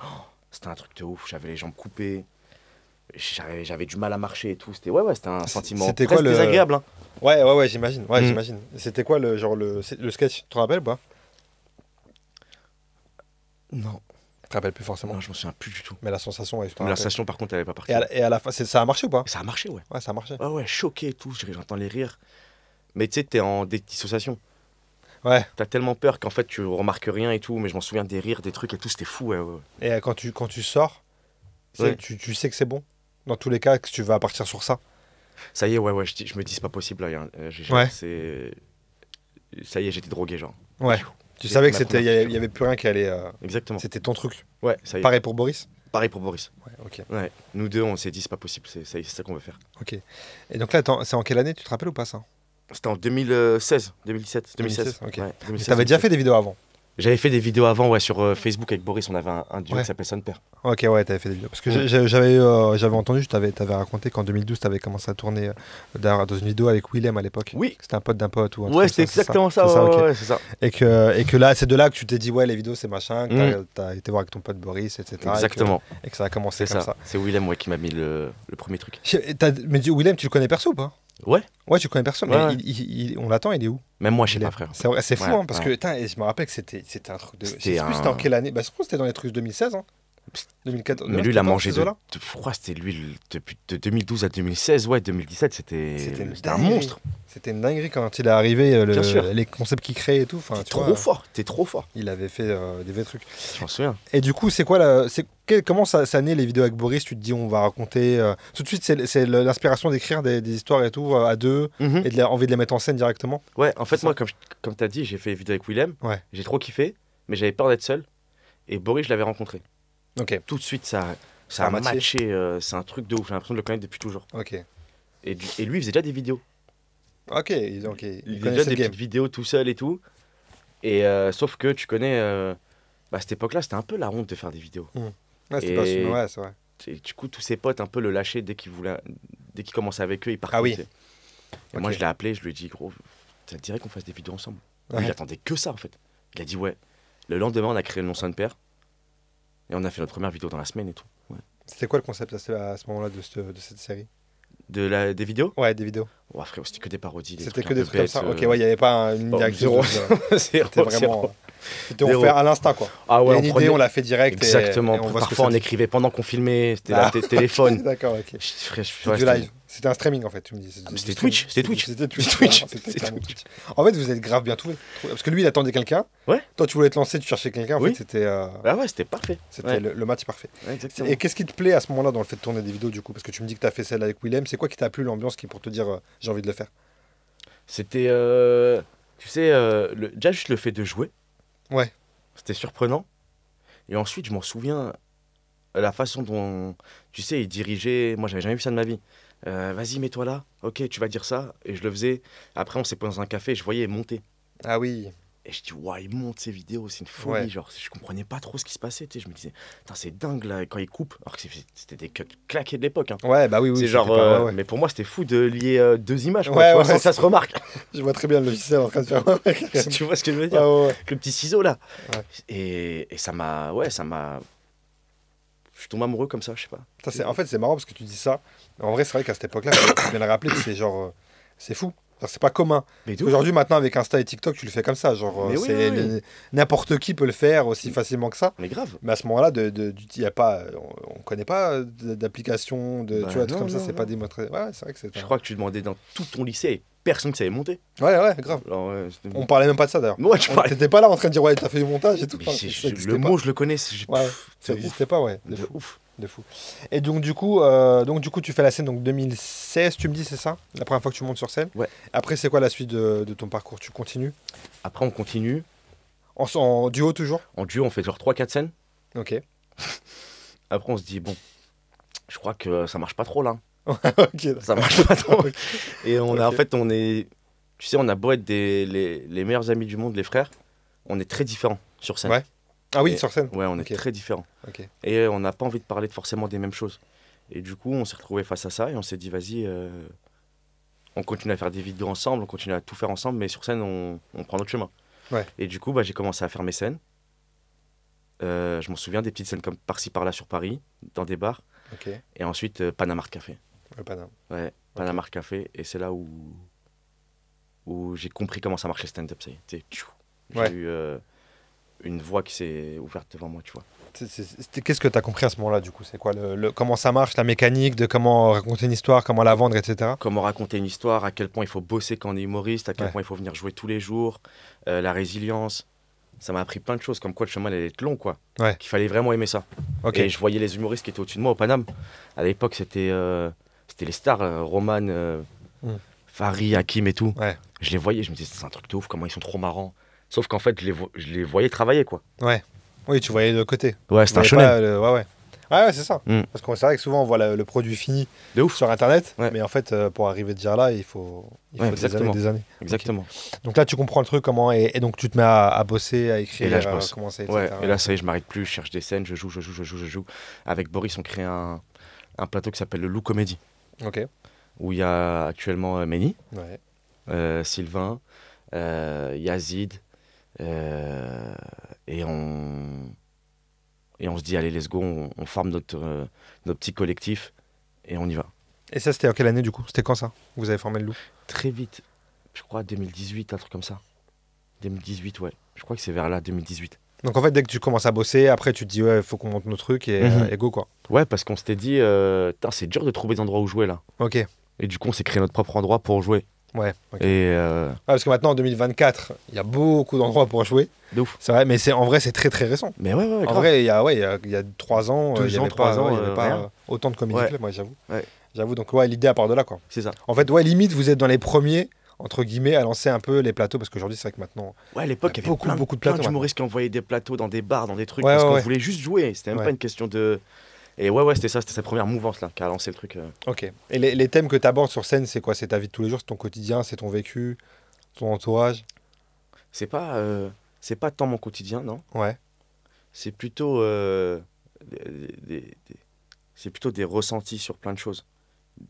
Speaker 3: Oh, c'était un truc de ouf. J'avais les jambes coupées. J'avais du mal à marcher et tout. C'était c'était un sentiment
Speaker 2: c'était
Speaker 3: presque
Speaker 2: quoi le-
Speaker 3: désagréable. Hein.
Speaker 2: ouais, j'imagine. Ouais,
Speaker 3: Mm.
Speaker 2: j'imagine. C'était quoi le sketch? Tu te rappelles ou pas?
Speaker 3: Non,
Speaker 2: Tu te rappelles plus forcément.
Speaker 3: non, je me souviens plus du tout.
Speaker 2: Mais la sensation, ouais, je te
Speaker 3: Mais la
Speaker 2: rappelle.
Speaker 3: station, par contre, elle avait pas parti.
Speaker 2: Et à la fin, ça a marché ou pas?
Speaker 3: Ça a marché, ouais.
Speaker 2: Ouais, ça a marché.
Speaker 3: Ouais, choqué et tout. J'entends les rires. Mais tu sais, t'es en dissociation.
Speaker 2: Ouais.
Speaker 3: T'as tellement peur qu'en fait, tu remarques rien et tout. Mais je m'en souviens des rires, des trucs et tout. C'était fou, ouais.
Speaker 2: Et quand tu sors,
Speaker 3: Ouais.
Speaker 2: tu sais que c'est bon. Dans tous les cas, que tu vas partir sur ça.
Speaker 3: Ça y est, ouais, je me dis, c'est pas possible. Là,
Speaker 2: Ouais.
Speaker 3: Ça y est, j'étais drogué, genre.
Speaker 2: Ouais. Tu
Speaker 3: C'est
Speaker 2: savais que
Speaker 3: ma
Speaker 2: c'était,
Speaker 3: première
Speaker 2: il y avait plus rien qui allait.
Speaker 3: Exactement.
Speaker 2: C'était ton truc.
Speaker 3: Ouais, ça y est.
Speaker 2: Pareil pour Boris.
Speaker 3: Pareil pour Boris.
Speaker 2: Ouais, ok.
Speaker 3: Ouais. Nous deux, on s'est dit, c'est pas possible. C'est ça qu'on veut faire.
Speaker 2: Ok. Et donc là, attends, c'est en quelle année, tu te rappelles ou pas ça?
Speaker 3: C'était en 2016, 2017, 2016.
Speaker 2: 2016, ok.
Speaker 3: Ouais, 2016,
Speaker 2: T'avais déjà
Speaker 3: 2017.
Speaker 2: fait des vidéos avant?
Speaker 3: J'avais fait des vidéos avant, ouais, sur Facebook avec Boris. On avait un duo
Speaker 2: Ouais.
Speaker 3: qui s'appelle Son Père.
Speaker 2: Ok, ouais, t'avais fait des vidéos. Parce que
Speaker 3: Mm.
Speaker 2: j'avais entendu, t'avais raconté qu'en 2012, t'avais commencé à tourner dans une vidéo avec Willem à l'époque.
Speaker 3: Oui.
Speaker 2: C'était un pote d'un pote ou un truc
Speaker 3: Ouais,
Speaker 2: comme
Speaker 3: c'était
Speaker 2: c'est
Speaker 3: exactement ça.
Speaker 2: C'est ça,
Speaker 3: ouais,
Speaker 2: ok.
Speaker 3: ouais, c'est ça.
Speaker 2: Et que là, c'est de là que tu t'es dit, ouais, les vidéos, c'est machin, que
Speaker 3: Mm.
Speaker 2: t'as été voir avec ton pote Boris, etc.
Speaker 3: Exactement.
Speaker 2: Et que ça a commencé
Speaker 3: C'est
Speaker 2: comme
Speaker 3: ça.
Speaker 2: ça.
Speaker 3: C'est Willem, ouais, qui m'a mis le premier truc.
Speaker 2: Mais Willem, tu le connais perso ou pas?
Speaker 3: Ouais.
Speaker 2: Ouais, tu le connais perso, mais
Speaker 3: Ouais.
Speaker 2: on l'attend, il est où?
Speaker 3: Même moi, je sais
Speaker 2: Il est-
Speaker 3: pas, frère.
Speaker 2: C'est vrai, c'est fou,
Speaker 3: Ouais,
Speaker 2: hein, parce
Speaker 3: ouais.
Speaker 2: que, putain, et je me rappelle que c'était un truc de. Je sais
Speaker 3: C'était
Speaker 2: plus c'était en quelle année. Bah, je pense que c'était dans les trucs 2016, hein. 2014.
Speaker 3: Mais lui, il a mangé
Speaker 2: de.
Speaker 3: Je crois que c'était lui depuis de 2012 à 2016. Ouais, 2017, c'était un monstre.
Speaker 2: C'était une dinguerie quand il est arrivé, les concepts qu'il crée et tout.
Speaker 3: T'es trop fort, t'es trop fort.
Speaker 2: Il avait fait des vrais trucs.
Speaker 3: Je m'en souviens.
Speaker 2: Et du coup, c'est quoi comment ça naît les vidéos avec Boris? Tu te dis, on va raconter. Tout de suite, c'est l'inspiration d'écrire des histoires et tout à deux et envie de les mettre en scène directement.
Speaker 3: Ouais, en fait, moi, comme tu as dit, j'ai fait les vidéos avec Willem.
Speaker 2: Ouais.
Speaker 3: J'ai trop kiffé, mais j'avais peur d'être seul. Et Boris, je l'avais rencontré.
Speaker 2: Ok.
Speaker 3: Tout de suite, ça a matché. C'est un truc de ouf. J'ai l'impression de le connaître depuis toujours.
Speaker 2: Ok.
Speaker 3: Et lui, il faisait déjà des vidéos.
Speaker 2: Ok.
Speaker 3: Il faisait déjà des petites vidéos tout seul et tout. Et sauf que tu connais. À cette époque-là, c'était un peu la honte de faire des vidéos.
Speaker 2: Ouais, c'était pas sûr. Ouais, c'est vrai.
Speaker 3: Et du coup, tous ses potes un peu le lâchaient dès qu'il commençait avec eux, il partait.
Speaker 2: Ah oui.
Speaker 3: Et moi, je l'ai appelé, je lui ai dit, gros, ça te dirait qu'on fasse des vidéos ensemble.
Speaker 2: Ouais.
Speaker 3: Il attendait que ça, en fait. Il a dit, ouais. Le lendemain, on a créé le nom Son-Père. Et on a fait notre première vidéo dans la semaine et tout. Ouais.
Speaker 2: C'était quoi le concept à ce moment-là de cette série?
Speaker 3: Des vidéos?
Speaker 2: Ouais, des vidéos.
Speaker 3: Ouais, frère, c'était que des parodies.
Speaker 2: C'était que des trucs comme ça. Ok, ouais, il n'y avait pas une
Speaker 3: direction.
Speaker 2: C'était vraiment. C'était on fait à l'instant, quoi.
Speaker 3: Ah ouais,
Speaker 2: il y a une idée, on l'a fait direct.
Speaker 3: Exactement.
Speaker 2: Et on voit
Speaker 3: parfois, on écrivait pendant qu'on filmait. C'était la téléphone.
Speaker 2: D'accord, ok.
Speaker 3: C'était
Speaker 2: du live. C'était un streaming, en fait, tu me dis.
Speaker 3: C'était Twitch. C'était Twitch.
Speaker 2: C'était Twitch. En fait, vous êtes grave bien trouvé. Parce que lui, il attendait quelqu'un.
Speaker 3: Ouais.
Speaker 2: Toi, tu voulais te lancer, tu cherchais quelqu'un. En fait, c'était.
Speaker 3: Ah ouais, c'était parfait.
Speaker 2: C'était le match parfait.
Speaker 3: Ouais, exactement.
Speaker 2: Et qu'est-ce qui te plaît à ce moment-là dans le fait de tourner des vidéos, du coup? Parce que tu me dis que tu as fait celle avec Willem. C'est quoi qui t'a plu, l'ambiance, qui pour te dire j'ai envie de le faire?
Speaker 3: C'était. Tu sais, déjà juste le fait de jouer.
Speaker 2: Ouais.
Speaker 3: C'était surprenant. Et ensuite, je m'en souviens, la façon dont, tu sais, il dirigeait. Moi, j'avais jamais vu ça de ma vie. Vas-y, mets-toi là. Ok, tu vas dire ça. Et je le faisais. Après, on s'est posé dans un café. Je voyais monter.
Speaker 2: Ah oui.
Speaker 3: Et je dis, ouais, il monte ses vidéos. C'est une folie.
Speaker 2: Ouais.
Speaker 3: Genre, je comprenais pas trop ce qui se passait. Tu sais, je me disais, c'est dingue là, quand il coupe. Alors que c'était des claqués de l'époque. Hein.
Speaker 2: Ouais, bah oui.
Speaker 3: C'est genre. Mais pour moi, c'était fou de lier deux images. Quoi,
Speaker 2: ouais,
Speaker 3: tu vois, sans que ça se remarque.
Speaker 2: Je vois très bien le logiciel en train de faire.
Speaker 3: Tu vois ce que je veux dire?
Speaker 2: Avec
Speaker 3: le petit ciseau là.
Speaker 2: Ouais.
Speaker 3: Et ça m'a. Ouais, ça m'a. Je suis tombé amoureux comme ça, je sais pas.
Speaker 2: En fait, c'est marrant parce que tu dis ça. En vrai, c'est vrai qu'à cette époque-là, je viens de rappeler que c'est genre. C'est fou. C'est pas commun. Aujourd'hui, maintenant, avec Insta et TikTok, tu le fais comme ça. Genre, n'importe qui peut le faire aussi facilement que ça.
Speaker 3: Mais grave.
Speaker 2: Mais à ce moment-là, y a pas, on connaît pas d'application, tu vois, tout comme ça, c'est pas démontré. Ouais, c'est vrai que c'est.
Speaker 3: Je crois que tu demandais dans tout ton lycée et personne ne savait monter.
Speaker 2: Ouais, grave.
Speaker 3: Alors,
Speaker 2: on parlait même pas de ça d'ailleurs.
Speaker 3: Ouais,
Speaker 2: t'étais pas là en train de dire, ouais, t'as fait du montage et tout.
Speaker 3: Le mot, je le connais.
Speaker 2: Ça n'existait pas, ouais.
Speaker 3: De ouf.
Speaker 2: De fou. Et donc du coup, tu fais la scène donc 2016, tu me dis, c'est ça? La première fois que tu montes sur scène?
Speaker 3: Ouais.
Speaker 2: Après, c'est quoi la suite de ton parcours? Tu continues?
Speaker 3: Après, on continue.
Speaker 2: En duo toujours?
Speaker 3: En duo, on fait genre 3-4 scènes.
Speaker 2: Ok.
Speaker 3: Après, on se dit, bon, je crois que ça marche pas trop là.
Speaker 2: Ok.
Speaker 3: Ça marche pas trop. Et en fait, on est. Tu sais, on a beau être les meilleurs amis du monde, les frères, on est très différents sur scène.
Speaker 2: Ouais. Ah oui, sur scène.
Speaker 3: Ouais, on est très différents.
Speaker 2: Okay.
Speaker 3: Et on n'a pas envie de parler forcément des mêmes choses. Et du coup, on s'est retrouvés face à ça et on s'est dit, vas-y, on continue à faire des vidéos ensemble, on continue à tout faire ensemble, mais sur scène, on prend notre chemin.
Speaker 2: Ouais.
Speaker 3: Et du coup, j'ai commencé à faire mes scènes. Je m'en souviens des petites scènes comme par-ci par-là sur Paris, dans des bars.
Speaker 2: Okay.
Speaker 3: Et ensuite, Panama Café.
Speaker 2: Panama.
Speaker 3: Ouais, Panama Café. Et c'est là où j'ai compris comment ça marchait le stand-up. J'ai eu une voie qui s'est ouverte devant moi, tu vois.
Speaker 2: Qu'est-ce que tu as compris à ce moment-là, du coup? C'est quoi comment ça marche, la mécanique de comment raconter une histoire, comment la vendre, etc.
Speaker 3: Comment raconter une histoire, à quel point il faut bosser quand on est humoriste, à quel point il faut venir jouer tous les jours, la résilience. Ça m'a appris plein de choses, comme quoi le chemin allait être long, quoi.
Speaker 2: Ouais.
Speaker 3: Qu'il fallait vraiment aimer ça.
Speaker 2: Okay.
Speaker 3: Et je voyais les humoristes qui étaient au-dessus de moi au Paname. À l'époque, c'était les stars, Roman, Farid, Hakim et tout.
Speaker 2: Ouais.
Speaker 3: Je les voyais, je me disais, c'est un truc de ouf, comment ils sont trop marrants. Sauf qu'en fait, je les voyais travailler, quoi.
Speaker 2: Ouais. Oui, tu voyais de côté.
Speaker 3: Ouais, c'était un shonen.
Speaker 2: Ouais, c'est ça. Parce que c'est vrai que souvent, on voit le produit fini
Speaker 3: de ouf
Speaker 2: sur Internet.
Speaker 3: Ouais.
Speaker 2: Mais en fait, pour arriver déjà là, il faut des années.
Speaker 3: Exactement.
Speaker 2: Okay. Donc là, tu comprends le truc, comment. Et donc, tu te mets à bosser, à écrire,
Speaker 3: et là, je bosse.
Speaker 2: commencer,
Speaker 3: etc. Ouais. Et là, ça y est, je m'arrête plus, je cherche des scènes, je joue. Avec Boris, on crée un plateau qui s'appelle le Loup Comédie.
Speaker 2: Ok.
Speaker 3: Où il y a actuellement Meni, Sylvain, Yazid. Et on se dit, allez, let's go, on forme notre petit collectif et on y va.
Speaker 2: Et ça, c'était en quelle année, du coup? C'était quand, ça? Vous avez formé le Loup?
Speaker 3: Très vite. Je crois 2018, un truc comme ça. 2018, ouais. Je crois que c'est vers là, 2018.
Speaker 2: Donc en fait, dès que tu commences à bosser, après tu te dis, ouais, il faut qu'on monte nos trucs et go quoi.
Speaker 3: Ouais, parce qu'on s'était dit, putain, c'est dur de trouver des endroits où jouer là.
Speaker 2: Ok.
Speaker 3: Et du coup, on s'est créé notre propre endroit pour jouer.
Speaker 2: Ouais. Ok.
Speaker 3: Et
Speaker 2: Ouais, parce que maintenant en 2024, il y a beaucoup d'endroits pour jouer.
Speaker 3: de ouf.
Speaker 2: C'est vrai, mais en vrai, c'est très très récent.
Speaker 3: Mais ouais,
Speaker 2: En
Speaker 3: grave.
Speaker 2: vrai, il y a 3 ans,
Speaker 3: 2
Speaker 2: il n'y
Speaker 3: ans,
Speaker 2: avait
Speaker 3: 3
Speaker 2: pas,
Speaker 3: ans,
Speaker 2: ouais, il y avait pas
Speaker 3: rien.
Speaker 2: autant de comédie
Speaker 3: Ouais.
Speaker 2: club, moi j'avoue.
Speaker 3: Ouais.
Speaker 2: J'avoue, donc ouais, l'idée à part de là quoi.
Speaker 3: C'est ça.
Speaker 2: En fait, ouais, limite, vous êtes dans les premiers, entre guillemets, à lancer un peu les plateaux, parce qu'aujourd'hui, c'est vrai que maintenant.
Speaker 3: Ouais, à l'époque,
Speaker 2: Il y
Speaker 3: il y
Speaker 2: a
Speaker 3: avait
Speaker 2: beaucoup de
Speaker 3: plein
Speaker 2: plateaux,
Speaker 3: d'humoristes qui envoyaient des plateaux dans des bars, dans des trucs,
Speaker 2: Ouais,
Speaker 3: parce
Speaker 2: ouais,
Speaker 3: qu'on
Speaker 2: ouais.
Speaker 3: voulait juste jouer. C'était même
Speaker 2: Ouais.
Speaker 3: pas une question de. Et ouais, c'était ça, c'était sa première mouvance là, qui a lancé le truc.
Speaker 2: Ok. Et les thèmes que tu abordes sur scène, c'est quoi? C'est ta vie de tous les jours, c'est ton quotidien, c'est ton vécu, ton entourage?
Speaker 3: C'est pas tant mon quotidien, non.
Speaker 2: Ouais.
Speaker 3: C'est plutôt, c'est plutôt des ressentis sur plein de choses.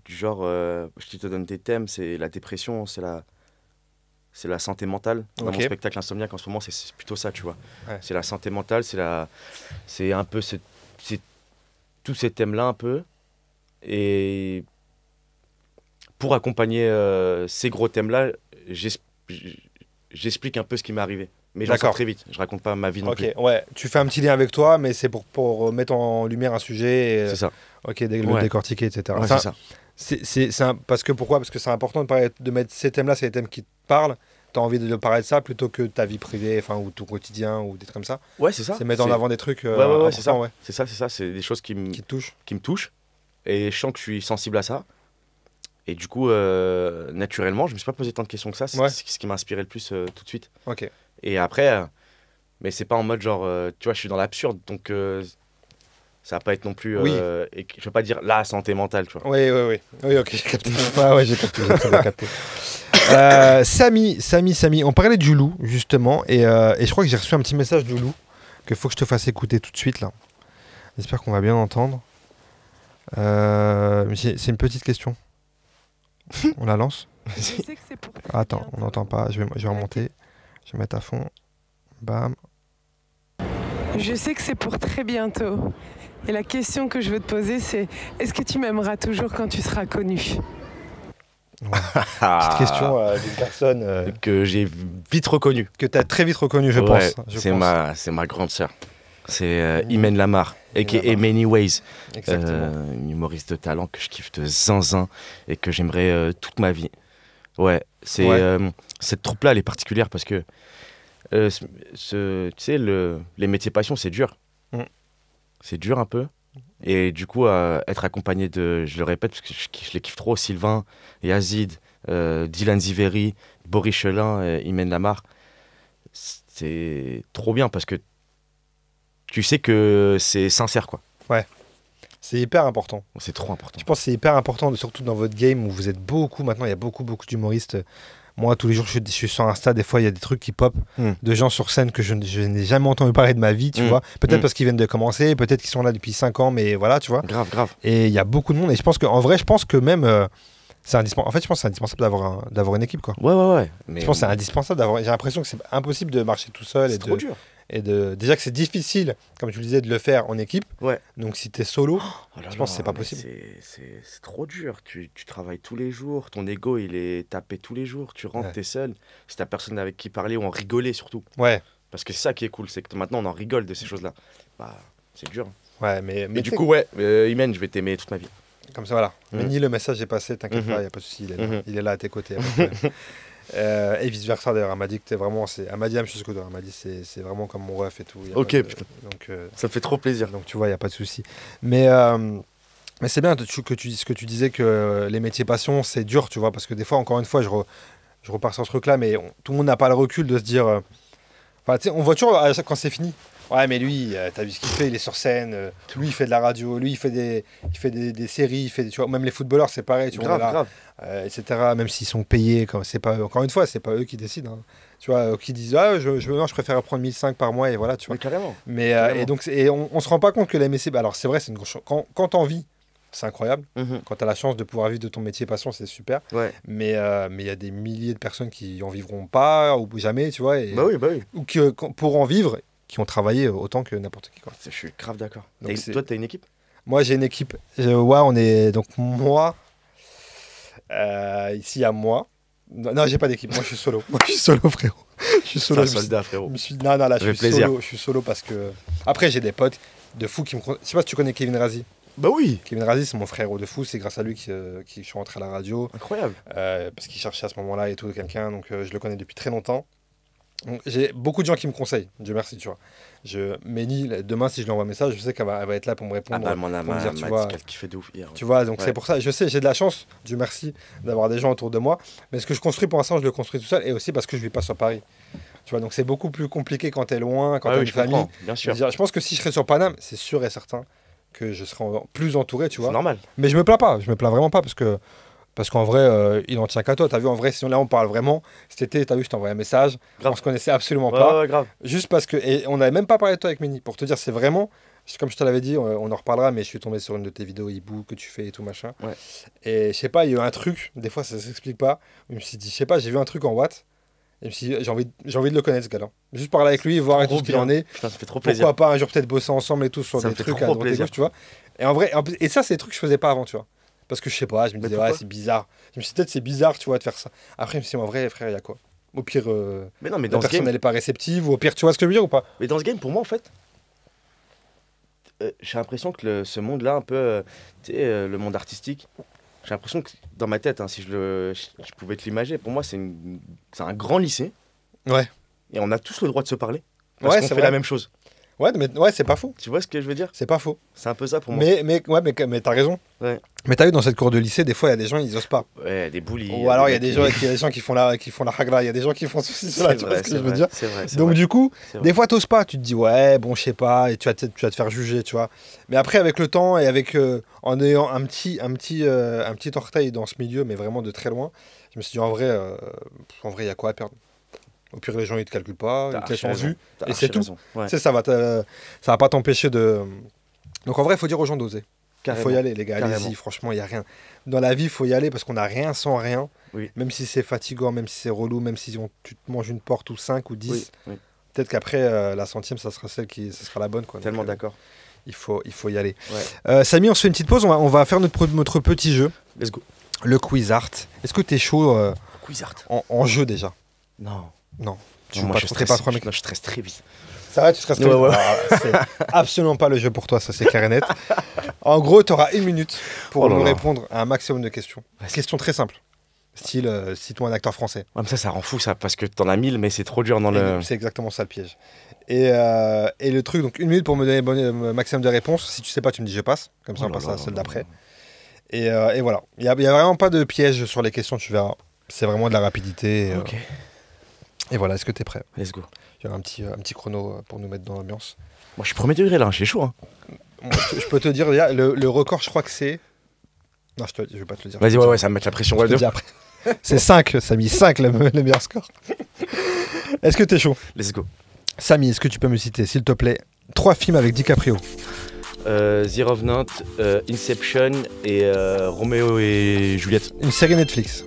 Speaker 3: Du genre, je te donne des thèmes, c'est la dépression, c'est la santé mentale. Dans
Speaker 2: Ok.
Speaker 3: mon spectacle Insomniaque, en ce moment, c'est plutôt ça, tu vois.
Speaker 2: Ouais.
Speaker 3: C'est la santé mentale, c'est un peu c'est tous ces thèmes-là un peu. Et pour accompagner ces gros thèmes-là, j'explique un peu ce qui m'est arrivé. Mais j'en
Speaker 2: D'accord.
Speaker 3: sors très vite. Je raconte pas ma vie non
Speaker 2: Ok,
Speaker 3: plus.
Speaker 2: ouais. Tu fais un petit lien avec toi, mais c'est pour mettre en lumière un sujet, et,
Speaker 3: C'est ça.
Speaker 2: ok, le
Speaker 3: Ouais.
Speaker 2: décortiquer, etc.
Speaker 3: Ouais,
Speaker 2: Ça,
Speaker 3: c'est ça.
Speaker 2: parce que pourquoi? Parce que c'est important de mettre ces thèmes-là, c'est les thèmes qui te parlent. Tu as envie de parler de ça plutôt que ta vie privée, enfin, ou ton quotidien, ou des trucs comme ça.
Speaker 3: Ouais, c'est ça.
Speaker 2: C'est mettre en avant des trucs
Speaker 3: ouais, c'est ça.
Speaker 2: importants, ouais,
Speaker 3: C'est ça. C'est des choses qui me
Speaker 2: qui te touchent.
Speaker 3: touchent. Et je sens que je suis sensible à ça. Et du coup, naturellement, je me suis pas posé tant de questions que ça. C'est
Speaker 2: Ouais.
Speaker 3: ce qui m'a inspiré le plus tout de suite.
Speaker 2: Ok.
Speaker 3: Et après, mais c'est pas en mode genre, tu vois, je suis dans l'absurde. Donc, ça va pas être non plus.
Speaker 2: Oui.
Speaker 3: Et je veux pas dire la santé mentale, tu vois.
Speaker 2: Oui, ok, j'ai capté. Ouais, j'ai capté, j'ai très bien capté. Samy, on parlait du loup, justement, et je crois que j'ai reçu un petit message du loup qu'il faut que je te fasse écouter tout de suite, là. J'espère qu'on va bien entendre. C'est une petite question. On la lance?
Speaker 4: Je sais que c'est pour très
Speaker 2: Attends,
Speaker 4: bientôt.
Speaker 2: on n'entend pas, je vais remonter. Je vais mettre à fond. Bam.
Speaker 4: Je sais que c'est pour très bientôt. Et la question que je veux te poser, c'est est-ce que tu m'aimeras toujours quand tu seras connu?
Speaker 2: Petite question d'une personne
Speaker 3: Que j'ai vite reconnu.
Speaker 2: que tu as très vite reconnue, je
Speaker 3: Ouais,
Speaker 2: pense.
Speaker 3: c'est ma grande sœur. C'est Imen Lamar,
Speaker 2: Imen
Speaker 3: a.k.a.
Speaker 2: Lamar.
Speaker 3: Many Ways.
Speaker 2: Exactement.
Speaker 3: Une humoriste de talent que je kiffe de zinzin et que j'aimerais toute ma vie. Ouais, cette troupe-là, elle est particulière parce que, tu sais, les métiers passion, c'est dur.
Speaker 2: Mm.
Speaker 3: C'est dur un peu. Et du coup, être accompagné de, je le répète parce que je les kiffe trop, Sylvain, Yazid, Dylan Ziveri, Boris Chelin, Imen Lamar, c'est trop bien parce que tu sais que c'est sincère, quoi.
Speaker 2: C'est hyper important.
Speaker 3: C'est trop important.
Speaker 2: Je pense que c'est hyper important, surtout dans votre game où vous êtes beaucoup, maintenant il y a beaucoup d'humoristes. Moi, tous les jours, je suis sur Insta, des fois, il y a des trucs qui pop de gens sur scène que je n'ai jamais entendu parler de ma vie, tu vois. Peut-être parce qu'ils viennent de commencer, peut-être qu'ils sont là depuis 5 ans, mais voilà, tu vois.
Speaker 3: Grave.
Speaker 2: Et il y a beaucoup de monde. Et je pense qu'en vrai, je pense que même, c'est indispensable. En fait, je pense que c'est indispensable d'avoir une équipe, quoi.
Speaker 3: Ouais. Mais
Speaker 2: Je pense que c'est indispensable d'avoir. J'ai l'impression que c'est impossible de marcher tout seul.
Speaker 3: c'est trop dur.
Speaker 2: Déjà que c'est difficile, comme tu le disais, de le faire en équipe.
Speaker 3: Ouais.
Speaker 2: Donc si t'es solo,
Speaker 3: Oh là
Speaker 2: je pense
Speaker 3: là,
Speaker 2: que c'est pas
Speaker 3: mais
Speaker 2: possible.
Speaker 3: C'est trop dur. Tu travailles tous les jours. Ton ego, il est tapé tous les jours. Tu rentres,
Speaker 2: Ouais.
Speaker 3: t'es seul. Si t'as personne avec qui parler ou en rigoler surtout.
Speaker 2: Ouais.
Speaker 3: Parce que c'est ça qui est cool, c'est que maintenant on en rigole de ces choses-là. Bah, c'est dur.
Speaker 2: Ouais, mais
Speaker 3: Et du
Speaker 2: tu sais,
Speaker 3: coup, ouais, Imen, je vais t'aimer toute ma vie.
Speaker 2: comme ça, voilà.
Speaker 3: Mhm.
Speaker 2: Mais ni le message est passé, t'inquiète
Speaker 3: Mhm.
Speaker 2: pas, il n'y a pas de souci, il est là.
Speaker 3: Mhm.
Speaker 2: Il est là à tes côtés. y a pas de problème. Et vice versa d'ailleurs, elle m'a dit que t'es vraiment. Elle m'a dit la même chose que toi. Elle m'a dit c'est vraiment comme mon ref et tout. Y a
Speaker 3: Ok,
Speaker 2: pas de-
Speaker 3: putain.
Speaker 2: Donc,
Speaker 3: Ça me fait trop plaisir.
Speaker 2: donc tu vois, il n'y a pas de souci. Mais c'est bien ce que tu disais que les métiers passion, c'est dur, tu vois, parce que des fois, encore une fois, je repars sur ce truc-là, mais tout le monde n'a pas le recul de se dire. Enfin, tu sais, on voit toujours quand c'est fini. Ouais, mais lui, t'as vu ce qu'il fait, il est sur scène. Lui, il fait de la radio. Lui, il fait des séries. Il fait tu vois, même les footballeurs, c'est pareil. Tu vois,
Speaker 3: Grave.
Speaker 2: etc. Même s'ils sont payés, c'est pas, encore une fois, c'est pas eux qui décident. Hein. Tu vois, qui disent je préfère prendre 1005 par mois et voilà, tu vois.
Speaker 3: Mais carrément.
Speaker 2: Mais
Speaker 3: Carrément.
Speaker 2: et donc on se rend pas compte que la MSC, alors c'est vrai, c'est une grosse quand t'en vis, c'est incroyable.
Speaker 3: Mhm.
Speaker 2: Quand t'as la chance de pouvoir vivre de ton métier passion, c'est super.
Speaker 3: Ouais.
Speaker 2: Mais il y a des milliers de personnes qui en vivront pas ou jamais, tu vois,
Speaker 3: Bah oui.
Speaker 2: ou qui pour en vivre, qui ont travaillé autant que n'importe qui, quoi.
Speaker 3: Je suis grave d'accord.
Speaker 2: Donc
Speaker 3: Et
Speaker 2: c'est-
Speaker 3: toi, t'as une équipe?
Speaker 2: Moi, j'ai une équipe. On est donc moi. Ici, à moi. Non, j'ai pas d'équipe. Moi, je suis solo. Moi, je suis solo, frérot. Je suis
Speaker 3: C'est
Speaker 2: solo.
Speaker 3: un
Speaker 2: Je me suis-
Speaker 3: soldat, frérot.
Speaker 2: je me suis dit, non, là,
Speaker 3: Ça fait plaisir.
Speaker 2: je suis solo parce que. Après, j'ai des potes de fous qui me. Je sais pas si tu connais Kevin Razi.
Speaker 3: Bah oui,
Speaker 2: Kevin Razi, c'est mon frérot de fou. C'est grâce à lui que je suis rentré à la radio.
Speaker 3: incroyable.
Speaker 2: Parce qu'il cherchait à ce moment-là et tout quelqu'un. Donc, je le connais depuis très longtemps. Donc, j'ai beaucoup de gens qui me conseillent. Dieu merci, tu vois. Méni, demain, si je lui envoie un message, je sais elle va être là pour me répondre.
Speaker 3: Ah bah, mon
Speaker 2: pour me dire,
Speaker 3: m'a
Speaker 2: tu
Speaker 3: dit
Speaker 2: vois,
Speaker 3: qu'elle kiffait de ouf hier.
Speaker 2: Tu vois, donc
Speaker 3: Ouais.
Speaker 2: c'est pour ça. Je sais, j'ai de la chance, Dieu merci, d'avoir des gens autour de moi. Mais ce que je construis pour l'instant, je le construis tout seul. Et aussi parce que je vis pas sur Paris. Tu vois, donc c'est beaucoup plus compliqué quand t'es loin, quand
Speaker 3: Ah
Speaker 2: t'as
Speaker 3: oui,
Speaker 2: une
Speaker 3: je
Speaker 2: famille.
Speaker 3: comprends, bien sûr.
Speaker 2: Je pense que si je serais sur Paname, c'est sûr et certain que je serais plus entouré, tu
Speaker 3: C'est
Speaker 2: vois.
Speaker 3: normal.
Speaker 2: Mais je me plains pas, je me plains vraiment pas parce qu'en vrai, il en tient qu'à toi. T'as vu, en vrai, si là on parle vraiment, cet été, t'as vu, je t'ai envoyé un message,
Speaker 3: Grave.
Speaker 2: on se connaissait absolument pas,
Speaker 3: Ouais, grave.
Speaker 2: juste parce que, et on n'avait même pas parlé de toi avec Méni, pour te dire, c'est vraiment, comme je te l'avais dit, on en reparlera, mais je suis tombé sur une de tes vidéos hibou que tu fais et tout machin.
Speaker 3: Ouais.
Speaker 2: Et je sais pas, il y a eu un truc, des fois ça s'explique pas, je me suis dit, je sais pas, j'ai vu un truc en Watt, et je me suis dit, j'ai envie de le connaître ce gars-là. Juste parler avec lui, voir et tout
Speaker 3: Trop
Speaker 2: ce qu'il
Speaker 3: bien.
Speaker 2: en est.
Speaker 3: Putain, ça fait trop plaisir.
Speaker 2: Pourquoi pas un jour peut-être bosser ensemble et tout sur
Speaker 3: Ça
Speaker 2: des
Speaker 3: me fait
Speaker 2: trucs
Speaker 3: trop
Speaker 2: à droite et
Speaker 3: plaisir.
Speaker 2: gauche, tu vois. Et en vrai, et ça, c'est des trucs que je faisais pas avant, tu vois. Parce que je sais pas, je me
Speaker 3: Mais
Speaker 2: disais,
Speaker 3: pourquoi
Speaker 2: ouais, c'est bizarre. Je me suis dit, peut-être c'est bizarre, tu vois, de faire ça. Après, je me suis dit, en vrai, frère, il y a quoi? Au pire,
Speaker 3: Mais non, mais
Speaker 2: la
Speaker 3: dans ce
Speaker 2: personne,
Speaker 3: game,
Speaker 2: elle est pas réceptive, ou au pire, tu vois ce que je veux dire ou pas?
Speaker 3: mais dans ce game, pour moi, en fait, j'ai l'impression que ce monde-là, un peu, tu sais, le monde artistique, j'ai l'impression que dans ma tête, hein, si je pouvais te l'imager, pour moi, c'est un grand lycée.
Speaker 2: Ouais.
Speaker 3: Et on a tous le droit de se parler. Parce
Speaker 2: Ouais,
Speaker 3: qu'on
Speaker 2: c'est
Speaker 3: fait
Speaker 2: vrai.
Speaker 3: la même chose.
Speaker 2: Ouais, mais ouais, c'est pas faux.
Speaker 3: Tu vois ce que je veux dire?
Speaker 2: C'est pas faux.
Speaker 3: C'est un peu ça pour moi.
Speaker 2: Mais t'as raison.
Speaker 3: Ouais.
Speaker 2: Mais t'as vu, dans cette cour de lycée, des fois, il y a des gens, ils osent pas.
Speaker 3: Ouais, des bullies.
Speaker 2: Ou alors, il y a
Speaker 3: mecs
Speaker 2: des gens qui font la hagla, il y a des gens qui font ceci, cela, tu vois ce que je veux dire?
Speaker 3: C'est vrai, c'est
Speaker 2: Donc
Speaker 3: vrai.
Speaker 2: du coup,
Speaker 3: C'est vrai.
Speaker 2: des fois t'oses pas, tu te dis ouais bon je sais pas et tu vas te faire juger, tu vois. Mais après avec le temps et avec en ayant un petit orteil dans ce milieu, mais vraiment de très loin, je me suis dit en vrai il y a quoi à perdre. Au pire les gens ils te calculent pas,
Speaker 3: T'as
Speaker 2: ils te laissent
Speaker 3: archi
Speaker 2: en
Speaker 3: raison.
Speaker 2: vue
Speaker 3: T'as
Speaker 2: et
Speaker 3: archi
Speaker 2: c'est tout.
Speaker 3: raison. Ouais,
Speaker 2: Tu sais ça va pas t'empêcher de. Donc en vrai il faut dire aux gens d'oser. Il faut
Speaker 3: carrément.
Speaker 2: y aller les gars,
Speaker 3: Carrément.
Speaker 2: allez-y, franchement il y a rien. Dans la vie il faut y aller parce qu'on n'a rien sans rien.
Speaker 3: Oui.
Speaker 2: Même si c'est fatigant, même si c'est relou, même si tu te manges une porte ou 5 ou 10.
Speaker 3: Oui, oui.
Speaker 2: Peut-être qu'après, la centième, ça sera ça sera la bonne. Quoi.
Speaker 3: Tellement
Speaker 2: Donc,
Speaker 3: d'accord.
Speaker 2: il faut y aller.
Speaker 3: Ouais.
Speaker 2: Samy, on se fait une petite pause. On va faire notre petit jeu,
Speaker 3: Let's go.
Speaker 2: le quiz art. Est-ce que tu es chaud
Speaker 3: Quiz art.
Speaker 2: en jeu déjà?
Speaker 3: Non.
Speaker 2: Non. Tu
Speaker 3: Non,
Speaker 2: veux
Speaker 3: moi,
Speaker 2: pas
Speaker 3: je
Speaker 2: te
Speaker 3: stresse.
Speaker 2: pas trop, mec.
Speaker 3: Non, je stresse très vite.
Speaker 2: Ça va, tu seras
Speaker 3: Ouais, ouais.
Speaker 2: C'est absolument pas le jeu pour toi, ça c'est clair et net. En gros, tu auras 1 minute pour
Speaker 3: Oh là
Speaker 2: nous
Speaker 3: là.
Speaker 2: répondre à un maximum de questions. Question très simple. Style, cite-moi un acteur français.
Speaker 3: Ouais, mais ça rend fou, ça, parce que t'en as 1000, mais c'est trop dur dans le.
Speaker 2: C'est exactement ça le piège. Et le truc, donc 1 minute pour me donner le maximum de réponses. Si tu sais pas, tu me dis je passe. Comme ça,
Speaker 3: Oh
Speaker 2: on
Speaker 3: là
Speaker 2: passe
Speaker 3: là
Speaker 2: à celle
Speaker 3: là
Speaker 2: d'après. Et voilà. Il y a vraiment pas de piège sur les questions, tu verras. C'est vraiment de la rapidité.
Speaker 3: Ok.
Speaker 2: Et voilà, est-ce que tu es prêt?
Speaker 3: Let's go.
Speaker 2: Il y a un petit chrono pour nous mettre dans l'ambiance.
Speaker 3: Moi, je suis premier degré là, j'ai chaud. Hein.
Speaker 2: Moi, je peux te dire, le record, je crois que c'est. Non, je vais pas te le dire.
Speaker 3: Vas-y, ouais, ça va me mettre la pression.
Speaker 2: Je te le dis après. C'est 5, Samy, 5 le meilleur score. Est-ce que tu es chaud?
Speaker 3: Let's go.
Speaker 2: Samy, est-ce que tu peux me citer, s'il te plaît, 3 films avec DiCaprio?
Speaker 3: The Revenant, Inception et Roméo et Juliette.
Speaker 2: Une série Netflix?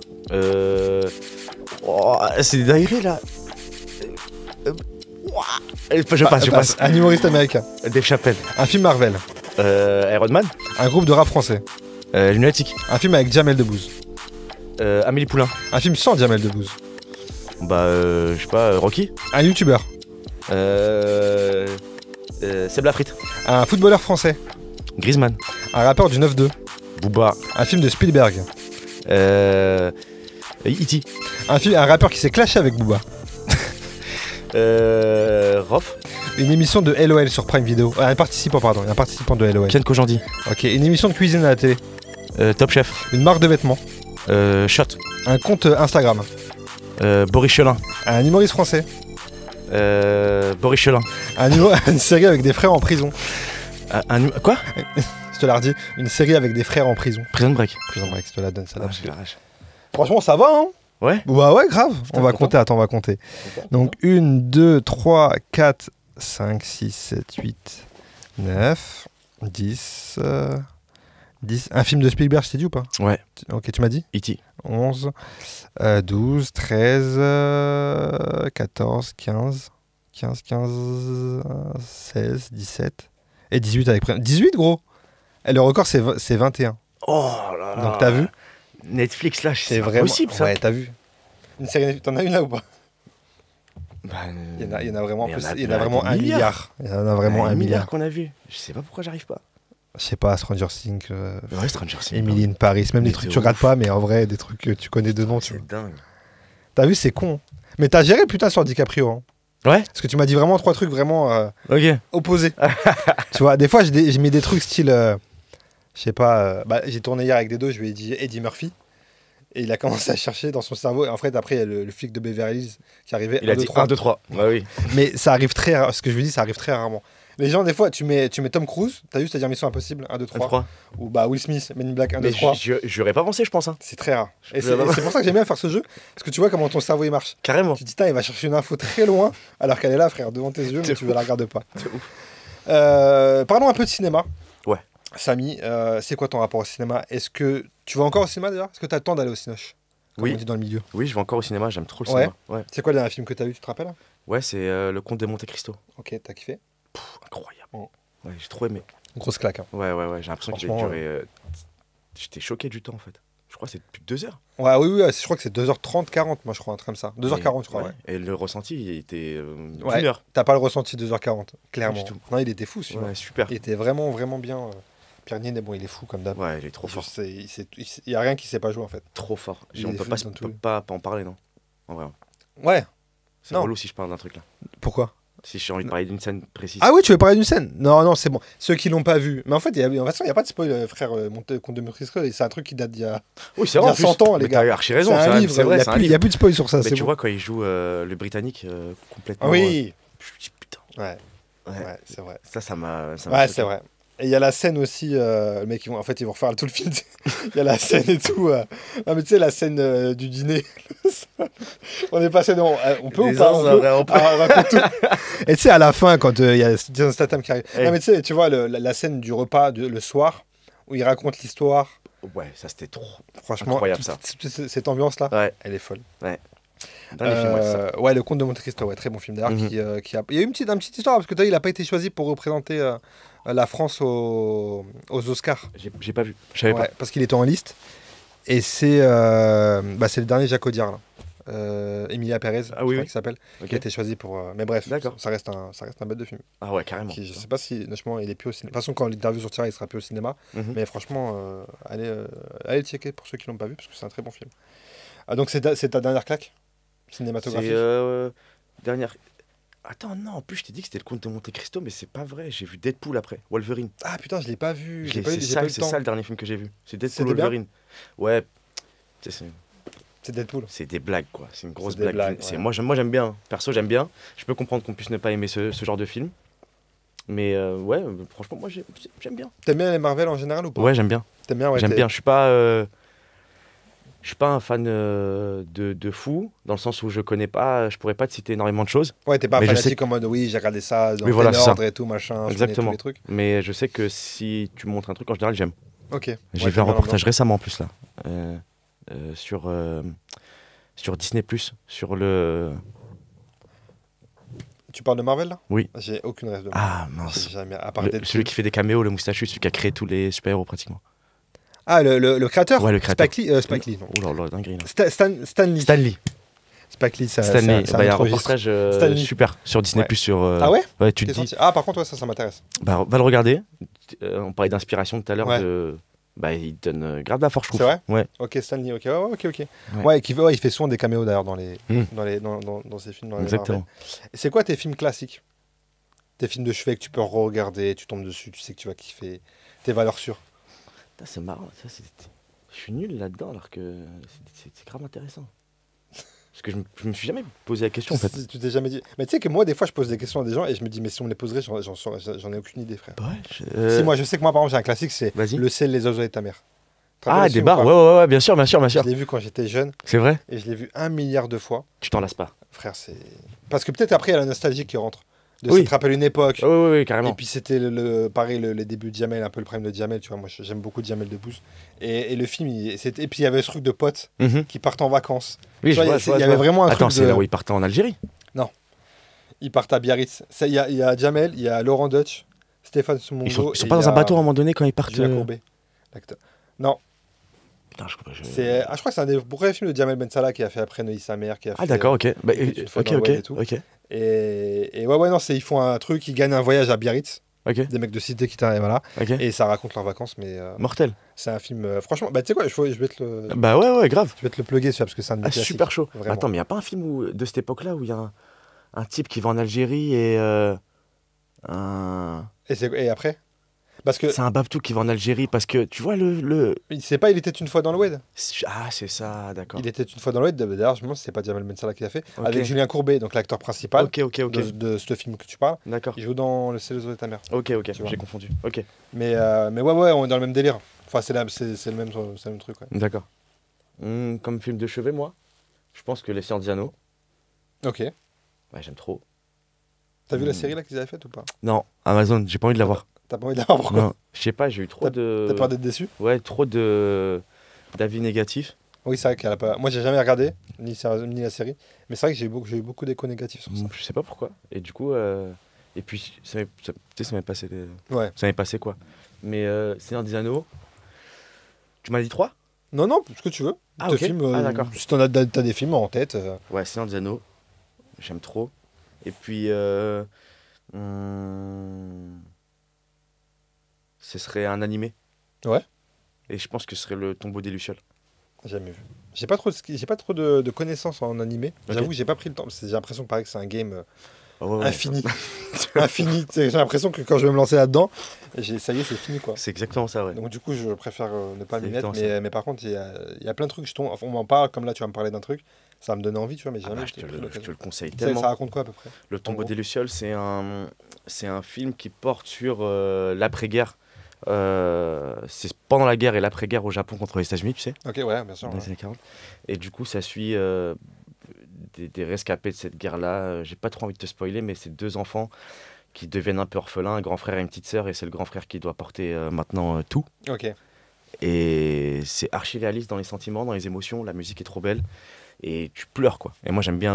Speaker 3: Oh, c'est des dingueries là. Je passe.
Speaker 2: Un humoriste américain?
Speaker 3: Dave Chappelle.
Speaker 2: Un film Marvel?
Speaker 3: Iron Man.
Speaker 2: Un groupe de rap français?
Speaker 3: Lunatic.
Speaker 2: Un film avec Jamel Debbouze?
Speaker 3: Amélie Poulain.
Speaker 2: Un film sans Jamel Debbouze?
Speaker 3: Bah, je sais pas, Rocky.
Speaker 2: Un youtubeur?
Speaker 3: Seb Lafrite.
Speaker 2: Un footballeur français?
Speaker 3: Griezmann.
Speaker 2: Un rappeur du 9-2?
Speaker 3: Booba.
Speaker 2: Un film de Spielberg?
Speaker 3: E.T.
Speaker 2: Un rappeur qui s'est clashé avec Booba?
Speaker 3: Rof.
Speaker 2: Une émission de LOL sur Prime Video? Un participant de LOL.
Speaker 3: Ken Kojandi.
Speaker 2: Ok, une émission de cuisine à la télé?
Speaker 3: Top Chef.
Speaker 2: Une marque de vêtements?
Speaker 3: Shot.
Speaker 2: Un compte Instagram?
Speaker 3: Boris Chelin.
Speaker 2: Un humoriste français?
Speaker 3: Boris Chelin.
Speaker 2: Une série avec des frères en prison?
Speaker 3: Quoi?
Speaker 2: Je te la redis, une série avec des frères en prison.
Speaker 3: Prison Break.
Speaker 2: Prison Break, je te la donne, ça.
Speaker 3: Ah, je l'arrache.
Speaker 2: Franchement, ça va, hein?
Speaker 3: Ouais.
Speaker 2: Bah ouais, grave. On va
Speaker 3: content.
Speaker 2: compter, attends, on va compter. Donc 1, 2, 3, 4, 5, 6, 7, 8, 9, 10, 10. Un film de Spielberg, je t'ai dit ou pas?
Speaker 3: Ouais.
Speaker 2: Ok, tu m'as dit?
Speaker 3: E.T.
Speaker 2: 11, 12, 13, 14, 15, 16, 17 et 18 avec... 18, gros! Et le record, c'est 21.
Speaker 3: Oh là là.
Speaker 2: Donc t'as vu?
Speaker 3: Netflix là,
Speaker 2: C'est
Speaker 3: c'est
Speaker 2: vraiment
Speaker 3: possible ça.
Speaker 2: Ouais, t'as vu. Une série, t'en as une là ou pas?
Speaker 3: Bah,
Speaker 2: Il y en a vraiment,
Speaker 3: mais
Speaker 2: plus,
Speaker 3: il
Speaker 2: il y en a vraiment
Speaker 3: des
Speaker 2: un milliard. Il y en a vraiment un milliard.
Speaker 3: qu'on a vu. Je sais pas pourquoi j'arrive pas.
Speaker 2: Je sais pas, Stranger Things,
Speaker 3: Ouais, Stranger Things.
Speaker 2: Emily in Paris, même
Speaker 3: Mais
Speaker 2: des trucs que
Speaker 3: de
Speaker 2: tu regardes
Speaker 3: ouf.
Speaker 2: pas, mais en vrai, des trucs que tu connais de nom. Tu vois.
Speaker 3: C'est dingue.
Speaker 2: T'as vu, c'est con. Mais t'as géré putain sur DiCaprio. Hein.
Speaker 3: Ouais.
Speaker 2: Parce que tu m'as dit vraiment 3 trucs vraiment
Speaker 3: Ok.
Speaker 2: opposés. Tu vois, des fois, je mets des trucs style. Je sais pas, j'ai tourné hier avec Dedo, je lui ai dit Eddie Murphy. Et il a commencé à chercher dans son cerveau. Et en fait, après, il y a le flic de Beverly Hills qui arrivait.
Speaker 3: Il a dit 1, 2, 3. Bah oui.
Speaker 2: Mais ça arrive très rare. Ce que je lui dis, ça arrive très rarement. Les gens, des fois, tu mets Tom Cruise, t'as vu, c'est-à-dire Mission Impossible, 1, 2, 3.
Speaker 3: 3.
Speaker 2: Ou Will Smith, Men in Black, 1, 2,
Speaker 3: Mais
Speaker 2: 3.
Speaker 3: j'aurais pas pensé, je pense. Hein.
Speaker 2: C'est très rare. Et
Speaker 3: Je vais
Speaker 2: c'est pour ça que j'aime bien faire ce jeu. Parce que tu vois comment ton cerveau il marche.
Speaker 3: Carrément.
Speaker 2: Tu te dis, il va chercher une info très loin, alors qu'elle est là, frère, devant tes yeux, mais
Speaker 3: C'est
Speaker 2: tu ne la regardes pas.
Speaker 3: C'est ouf.
Speaker 2: Parlons un peu de cinéma.
Speaker 3: Ouais.
Speaker 2: Samy, c'est quoi ton rapport au cinéma? Est-ce que tu vas encore au cinéma d'ailleurs? Est-ce que tu as le temps d'aller au cinoche? Comme on dit dans le milieu.
Speaker 3: Oui, je vais encore au cinéma, j'aime trop le
Speaker 2: Ouais.
Speaker 3: cinéma. Ouais,
Speaker 2: C'est quoi le dernier film que tu as vu, tu te rappelles?
Speaker 3: ouais c'est Le Comte de Monte Cristo.
Speaker 2: Ok, t'as kiffé?
Speaker 3: Incroyable.
Speaker 2: Oh.
Speaker 3: Ouais, j'ai trop aimé.
Speaker 2: Grosse claque. Hein.
Speaker 3: Ouais, j'ai l'impression qu'il a
Speaker 2: Franchement,
Speaker 3: duré. J'étais choqué du temps en fait. Je crois que c'est plus de 2 heures.
Speaker 2: Ouais, oui, je crois que c'est 2h30, 40, moi je crois, un truc comme ça. 2h40, je crois, ouais.
Speaker 3: Et le ressenti, il était
Speaker 2: Ouais.
Speaker 3: d'une heure.
Speaker 2: T'as pas le ressenti 2h40, clairement.
Speaker 3: Pas du tout.
Speaker 2: Non, il était fou celui-là.
Speaker 3: Ouais, super.
Speaker 2: Il était vraiment, vraiment bien. Pierre Ninet, bon, il est fou comme d'hab.
Speaker 3: Ouais, il est trop fort.
Speaker 2: Il y a rien qui sait pas jouer en fait.
Speaker 3: Trop fort.
Speaker 2: Il
Speaker 3: On
Speaker 2: est
Speaker 3: peut
Speaker 2: fou
Speaker 3: pas,
Speaker 2: dans
Speaker 3: on
Speaker 2: tout.
Speaker 3: peut pas en parler, non. En vrai.
Speaker 2: Ouais,
Speaker 3: C'est
Speaker 2: Non.
Speaker 3: relou si je parle d'un truc là.
Speaker 2: pourquoi?
Speaker 3: Si j'ai envie de parler d'une scène précise.
Speaker 2: Ah oui, tu veux parler d'une scène? Non, c'est bon. Ceux qui l'ont pas vu. Mais en fait, de toute façon, il n'y a pas de spoil, frère. Comte de Monte Cristo, c'est un truc qui date d'il y a.
Speaker 3: Oui, c'est
Speaker 2: il y
Speaker 3: vrai.
Speaker 2: a
Speaker 3: en plus.
Speaker 2: 100 ans, les
Speaker 3: Mais
Speaker 2: gars.
Speaker 3: T'as archi raison.
Speaker 2: C'est un
Speaker 3: C'est
Speaker 2: livre,
Speaker 3: c'est vrai, c'est un
Speaker 2: il n'y
Speaker 3: livre.
Speaker 2: a plus de spoil sur ça.
Speaker 3: Mais
Speaker 2: C'est
Speaker 3: tu
Speaker 2: bon.
Speaker 3: vois, quand il joue le Britannique complètement.
Speaker 2: Oui,
Speaker 3: Je me dis putain.
Speaker 2: ouais,
Speaker 3: Ouais.
Speaker 2: c'est vrai.
Speaker 3: Ça m'a.
Speaker 2: Ouais,
Speaker 3: choqué.
Speaker 2: c'est vrai. Et il y a la scène aussi, le mec, ils vont refaire tout le film. Il y a la scène et tout. Non, mais tu sais, la scène du dîner. On est passé dans. On peut ou
Speaker 3: Les
Speaker 2: pas?
Speaker 3: ans, on peut.
Speaker 2: On raconte tout. Et tu sais, à la fin, quand il y a Jason Statham qui arrive.
Speaker 3: Hey.
Speaker 2: Non, mais tu vois, la scène du repas le soir, où il raconte l'histoire.
Speaker 3: Ouais, ça c'était trop.
Speaker 2: Franchement,
Speaker 3: Incroyable, ça.
Speaker 2: Cette ambiance-là,
Speaker 3: Ouais.
Speaker 2: elle est folle.
Speaker 3: Dans les films, ouais, c'est ça.
Speaker 2: Ouais, Le Comte de Monte Cristo, ouais, très bon film d'ailleurs.
Speaker 3: Mhm.
Speaker 2: Il y a eu une petite histoire, parce que tu vois, il n'a pas été choisi pour représenter la France aux Oscars.
Speaker 3: J'ai pas vu. Je savais
Speaker 2: Ouais, parce qu'il était en liste. Et c'est le dernier Jacques Audiard, là. Emilia Pérez,
Speaker 3: Ah oui, oui.
Speaker 2: qui s'appelle,
Speaker 3: pas.
Speaker 2: qui a été choisi pour. Mais bref,
Speaker 3: D'accord.
Speaker 2: ça reste un bête de film.
Speaker 3: Ah ouais, carrément.
Speaker 2: Je sais pas si, franchement, il est plus au cinéma. De toute façon, quand l'interview sortira, il sera plus au cinéma.
Speaker 3: Mhm.
Speaker 2: Mais franchement, allez le checker pour ceux qui l'ont pas vu, parce que c'est un très bon film. Ah, donc c'est ta dernière claque cinématographique?
Speaker 3: C'est dernière. Attends, non, en plus je t'ai dit que c'était le Comte de Monte Cristo, mais c'est pas vrai. J'ai vu Deadpool après, Wolverine.
Speaker 2: Ah putain, je l'ai pas vu.
Speaker 3: Je
Speaker 2: J'ai
Speaker 3: l'ai-
Speaker 2: pas eu
Speaker 3: C'est
Speaker 2: j'ai pas eu le
Speaker 3: c'est
Speaker 2: temps.
Speaker 3: ça le dernier film que j'ai vu. C'est Deadpool
Speaker 2: C'était bien
Speaker 3: Wolverine. Ouais, tu sais,
Speaker 2: C'est Deadpool.
Speaker 3: c'est des blagues quoi. C'est une grosse
Speaker 2: C'est des
Speaker 3: blague.
Speaker 2: blagues, ouais.
Speaker 3: Moi j'aime bien. Perso, j'aime bien. Je peux comprendre qu'on puisse ne pas aimer ce genre de film. Mais ouais, franchement, moi j'aime bien.
Speaker 2: T'aimes bien les Marvel en général ou pas?
Speaker 3: Ouais, j'aime bien.
Speaker 2: T'aimes bien, ouais.
Speaker 3: J'aime bien. Je suis pas un fan de fou, dans le sens où je pourrais pas te citer énormément de choses.
Speaker 2: Ouais, t'es pas
Speaker 3: Mais je
Speaker 2: fanatique en mode oui, j'ai regardé ça dans
Speaker 3: Oui, voilà,
Speaker 2: tel
Speaker 3: c'est ça.
Speaker 2: ordre et tout, machin. je connais
Speaker 3: Exactement.
Speaker 2: tous les trucs.
Speaker 3: Mais je sais que si tu me montres un truc, en général, j'aime.
Speaker 2: Ok.
Speaker 3: J'ai
Speaker 2: Ouais,
Speaker 3: vu un
Speaker 2: t'aimes bien
Speaker 3: reportage récemment en plus là, sur Disney+, sur le...
Speaker 2: l'ambiance. Tu parles de Marvel là?
Speaker 3: Oui.
Speaker 2: J'ai aucune rêve de
Speaker 3: Ah
Speaker 2: J'ai
Speaker 3: mince.
Speaker 2: jamais. À part
Speaker 3: Le-
Speaker 2: Deadpool.
Speaker 3: celui qui fait des caméos, le moustachu, celui qui a créé tous les super-héros pratiquement.
Speaker 2: Ah, le créateur?
Speaker 3: Ouais, le créateur.
Speaker 2: Spike Lee. Non.
Speaker 3: Oh là là, dinguerie là.
Speaker 2: Stan Lee.
Speaker 3: Stanley.
Speaker 2: Spike Lee, ça.
Speaker 3: Stanley.
Speaker 2: c'est
Speaker 3: Bah, il y a un
Speaker 2: autre registre.
Speaker 3: reportage
Speaker 2: Stanley.
Speaker 3: super sur Disney+,
Speaker 2: Ouais.
Speaker 3: sur...
Speaker 2: Ah ouais?
Speaker 3: Ouais, tu
Speaker 2: Qui est
Speaker 3: te dis...
Speaker 2: sorti. Ah, par contre, ouais, ça m'intéresse.
Speaker 3: Bah, va le regarder. On parlait d'inspiration tout à l'heure.
Speaker 2: Ouais.
Speaker 3: Bah, il donne grave la force, je trouve.
Speaker 2: C'est vrai?
Speaker 3: Ouais.
Speaker 2: Ok, Stan Lee, ok. Ok.
Speaker 3: Ouais.
Speaker 2: Ouais, il fait souvent des caméos d'ailleurs dans
Speaker 3: Mm.
Speaker 2: dans ses films. Dans les
Speaker 3: Exactement.
Speaker 2: Marvel. Et c'est quoi tes films classiques? Tes films de chevet que tu peux re-regarder, tu tombes dessus, tu sais que tu vas kiffer. Tes valeurs sûres.
Speaker 3: Putain, c'est marrant. Je suis nul là-dedans, alors que c'est grave intéressant. Parce que je me suis jamais posé la question, en fait.
Speaker 2: Tu t'es jamais dit. Mais tu sais que moi, des fois, je pose des questions à des gens et je me dis, mais si on me les poserait, j'en ai aucune idée, frère.
Speaker 3: Ouais,
Speaker 2: Si, moi, je sais que moi, par exemple, j'ai un classique, c'est
Speaker 3: Vas-y.
Speaker 2: Le ciel, les oiseaux et ta mère. Tu te
Speaker 3: Ah,
Speaker 2: rappelles aussi
Speaker 3: des
Speaker 2: ou
Speaker 3: bars,
Speaker 2: pas?
Speaker 3: ouais, bien sûr.
Speaker 2: Je l'ai vu quand j'étais jeune
Speaker 3: C'est vrai.
Speaker 2: et je l'ai vu 1 milliard de fois.
Speaker 3: Tu t'en lasses pas.
Speaker 2: Frère, c'est. Parce que peut-être après, il y a la nostalgie qui rentre. De
Speaker 3: Oui.
Speaker 2: ça te rappelle une époque.
Speaker 3: Oui,
Speaker 2: Et
Speaker 3: carrément.
Speaker 2: puis c'était pareil, les débuts de Jamel, un peu le prime de Jamel, tu vois. Moi, j'aime beaucoup Jamel Debbouze. Et le film, et puis il y avait ce truc de potes
Speaker 3: Mhm.
Speaker 2: qui partent en vacances.
Speaker 3: Oui,
Speaker 2: Tu vois,
Speaker 3: je vois.
Speaker 2: il y avait vraiment un
Speaker 3: Attends,
Speaker 2: truc
Speaker 3: c'est
Speaker 2: de.
Speaker 3: là où ils partent en Algérie.
Speaker 2: Ils partent à Biarritz. Il y a Jamel, il y a Laurent Deutsch, Stéphane Soumongo.
Speaker 3: Ils sont pas dans un bateau à un moment donné quand ils partent.
Speaker 2: Julien Courbet, l'acteur. Non.
Speaker 3: Putain, je
Speaker 2: Je crois que c'est un des premiers films de Jamel Ben Salah qui a fait après Neuilly sa mère, qui a
Speaker 3: Ah,
Speaker 2: fait.
Speaker 3: d'accord, ok. Bah,
Speaker 2: Une fois
Speaker 3: ok,
Speaker 2: dans le
Speaker 3: ok.
Speaker 2: web et tout.
Speaker 3: Ok.
Speaker 2: Et ouais, non, ils font un truc, ils gagnent un voyage à Biarritz,
Speaker 3: Ok.
Speaker 2: des mecs de cité qui t'arrivent là,
Speaker 3: Ok.
Speaker 2: et ça raconte leurs vacances, mais
Speaker 3: Mortel.
Speaker 2: c'est un film. Franchement, bah tu sais quoi, je vais te le.
Speaker 3: Bah ouais, grave.
Speaker 2: Je vais te le plugger celui-là parce que c'est un de mes
Speaker 3: Ah,
Speaker 2: classiques,
Speaker 3: super chaud.
Speaker 2: vraiment.
Speaker 3: Attends, mais il a pas un film de cette époque-là où il y a un type qui va en Algérie et un...
Speaker 2: Et après Parce que
Speaker 3: C'est un Babtou qui va en Algérie parce que tu vois le...
Speaker 2: c'est pas Il était une fois dans le Wed.
Speaker 3: Ah, c'est ça, d'accord.
Speaker 2: Il était une fois dans le Wed. D'ailleurs, je me demande si c'est pas Jamel Ben Salah qui l'a fait,
Speaker 3: Ok.
Speaker 2: avec Julien Courbet, donc l'acteur principal
Speaker 3: Ok.
Speaker 2: de ce film que tu parles.
Speaker 3: D'accord.
Speaker 2: Il joue dans Le C'est les os de ta mère.
Speaker 3: Ok,
Speaker 2: Tu vois.
Speaker 3: j'ai confondu. Ok,
Speaker 2: Mais ouais, on est dans le même délire. Enfin, c'est le même truc. Ouais.
Speaker 3: d'accord. Comme film de chevet, moi, je pense que Les Seigneurs des Anneaux.
Speaker 2: Ok.
Speaker 3: Ouais, j'aime trop.
Speaker 2: T'as vu la série là qu'ils avaient faite ou pas?
Speaker 3: Non, Amazon, j'ai pas envie de la voir.
Speaker 2: T'as pas envie d'avoir pourquoi?
Speaker 3: Non, je sais pas, j'ai eu trop de...
Speaker 2: T'as peur d'être déçu?
Speaker 3: Ouais, trop d'avis négatifs.
Speaker 2: Oui, c'est vrai qu'elle a pas. Moi, j'ai jamais regardé ni la série, mais c'est vrai que j'ai eu beaucoup d'échos négatifs sur ça.
Speaker 3: Je sais pas pourquoi. Et du coup, et puis, tu sais, ça m'est passé,
Speaker 2: Ouais.
Speaker 3: ça m'est passé quoi. Mais Seigneur des Anneaux, tu m'as dit 3?
Speaker 2: Non, ce que tu veux.
Speaker 3: Ah,
Speaker 2: Tes
Speaker 3: ok.
Speaker 2: films,
Speaker 3: Ah, d'accord.
Speaker 2: si t'as des films en tête.
Speaker 3: Ouais, Seigneur des Anneaux, j'aime trop. Et puis, ce serait un animé.
Speaker 2: Ouais.
Speaker 3: Et je pense que ce serait le Tombeau des Lucioles.
Speaker 2: Jamais vu. J'ai pas trop de connaissances en animé.
Speaker 3: Ok.
Speaker 2: J'avoue que j'ai pas pris le temps. J'ai l'impression pareil que c'est un game
Speaker 3: Ah ouais, ouais.
Speaker 2: infini. Infini. Tu sais, j'ai l'impression que quand je vais me lancer là-dedans, ça y est, c'est fini quoi.
Speaker 3: C'est exactement ça, ouais.
Speaker 2: Donc du coup, je préfère ne pas
Speaker 3: C'est
Speaker 2: m'y mettre.
Speaker 3: exactement
Speaker 2: Mais par contre, il y a plein de trucs. On m'en parle, comme là, tu vas me parler d'un truc. Ça va me donne envie, tu vois, mais
Speaker 3: Ah
Speaker 2: jamais
Speaker 3: bah,
Speaker 2: j'ai
Speaker 3: je
Speaker 2: pris
Speaker 3: te
Speaker 2: l'occasion.
Speaker 3: le conseille
Speaker 2: Ça
Speaker 3: tellement.
Speaker 2: raconte quoi à peu près?
Speaker 3: Le Tombeau
Speaker 2: gros.
Speaker 3: des Lucioles, c'est un film qui porte sur l'après-guerre. C'est pendant la guerre et l'après-guerre au Japon contre les États-Unis, tu sais,
Speaker 2: Ok, ouais, bien sûr.
Speaker 3: dans les
Speaker 2: Ouais.
Speaker 3: années 40. Et du coup, ça suit des rescapés de cette guerre-là. J'ai pas trop envie de te spoiler, mais c'est deux enfants qui deviennent un peu orphelins, un grand frère et une petite sœur, et c'est le grand frère qui doit porter maintenant tout.
Speaker 2: Ok.
Speaker 3: Et c'est archi réaliste dans les sentiments, dans les émotions. La musique est trop belle et tu pleures quoi. Et moi j'aime bien.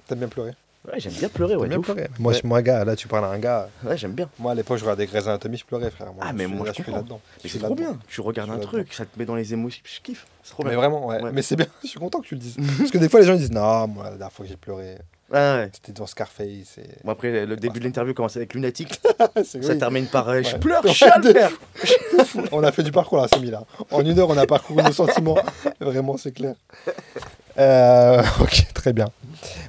Speaker 2: T'aimes bien pleurer?
Speaker 3: Ouais, j'aime bien pleurer, ouais.
Speaker 2: T'aimes bien
Speaker 3: de ouf.
Speaker 2: pleurer? Moi,
Speaker 3: Ouais.
Speaker 2: je suis moi, gars. Là, tu parles à un gars.
Speaker 3: Ouais, j'aime bien.
Speaker 2: Moi, à l'époque, je regardais Grey's Anatomy, je pleurais, frère.
Speaker 3: Ah, mais moi, je
Speaker 2: suis
Speaker 3: comprends.
Speaker 2: là-dedans. Je
Speaker 3: Mais
Speaker 2: suis
Speaker 3: c'est trop
Speaker 2: là-dedans.
Speaker 3: bien. Tu regardes
Speaker 2: Je
Speaker 3: un
Speaker 2: suis
Speaker 3: truc, ça te met dans les émotions. Je kiffe. C'est trop
Speaker 2: Mais
Speaker 3: bien.
Speaker 2: vraiment, ouais.
Speaker 3: Ouais.
Speaker 2: Mais c'est bien, je suis content que tu le dises. Parce que des fois, les gens ils disent non, moi, la dernière fois que j'ai pleuré,
Speaker 3: Ah, ouais.
Speaker 2: c'était dans Scarface. Et...
Speaker 3: Bon, après, le début de l'interview commence avec lunatique.
Speaker 2: C'est
Speaker 3: Ça
Speaker 2: oui.
Speaker 3: termine par je
Speaker 2: Ouais.
Speaker 3: pleure,
Speaker 2: Ouais,
Speaker 3: chiale,
Speaker 2: de
Speaker 3: frère.
Speaker 2: On a fait du parcours là, Samy, là. En 1 heure, on a parcouru nos sentiments. Vraiment, c'est clair. Ok, très bien.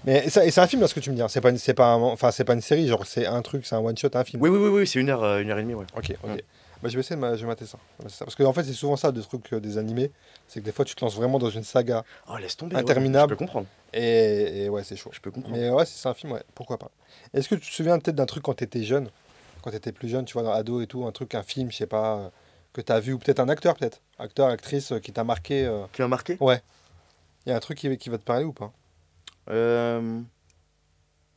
Speaker 2: Mais c'est un film, là, ce que tu me dis. Hein. C'est pas une série, genre c'est un truc, c'est un one shot, un film.
Speaker 3: Oui, c'est 1 heure et demie, ouais.
Speaker 2: Ok.
Speaker 3: Ouais.
Speaker 2: Bah, je vais essayer je vais mater ça. Parce que en fait, c'est souvent ça, des trucs, des animés. C'est que des fois, tu te lances vraiment dans une saga.
Speaker 3: Oh, laisse tomber.
Speaker 2: Interminable.
Speaker 3: Ouais, je peux comprendre.
Speaker 2: Et ouais, c'est chaud.
Speaker 3: Je peux comprendre.
Speaker 2: Mais ouais, si c'est un film, ouais, pourquoi pas. Est-ce que tu te souviens peut-être d'un truc quand t'étais jeune, quand t'étais plus jeune, tu vois, dans ado et tout, un film, je sais pas, que t'as vu, ou peut-être un acteur, acteur, actrice, qui t'a marqué.
Speaker 3: Qui m'a marqué?
Speaker 2: Ouais. Il y a un truc qui va te parler ou pas?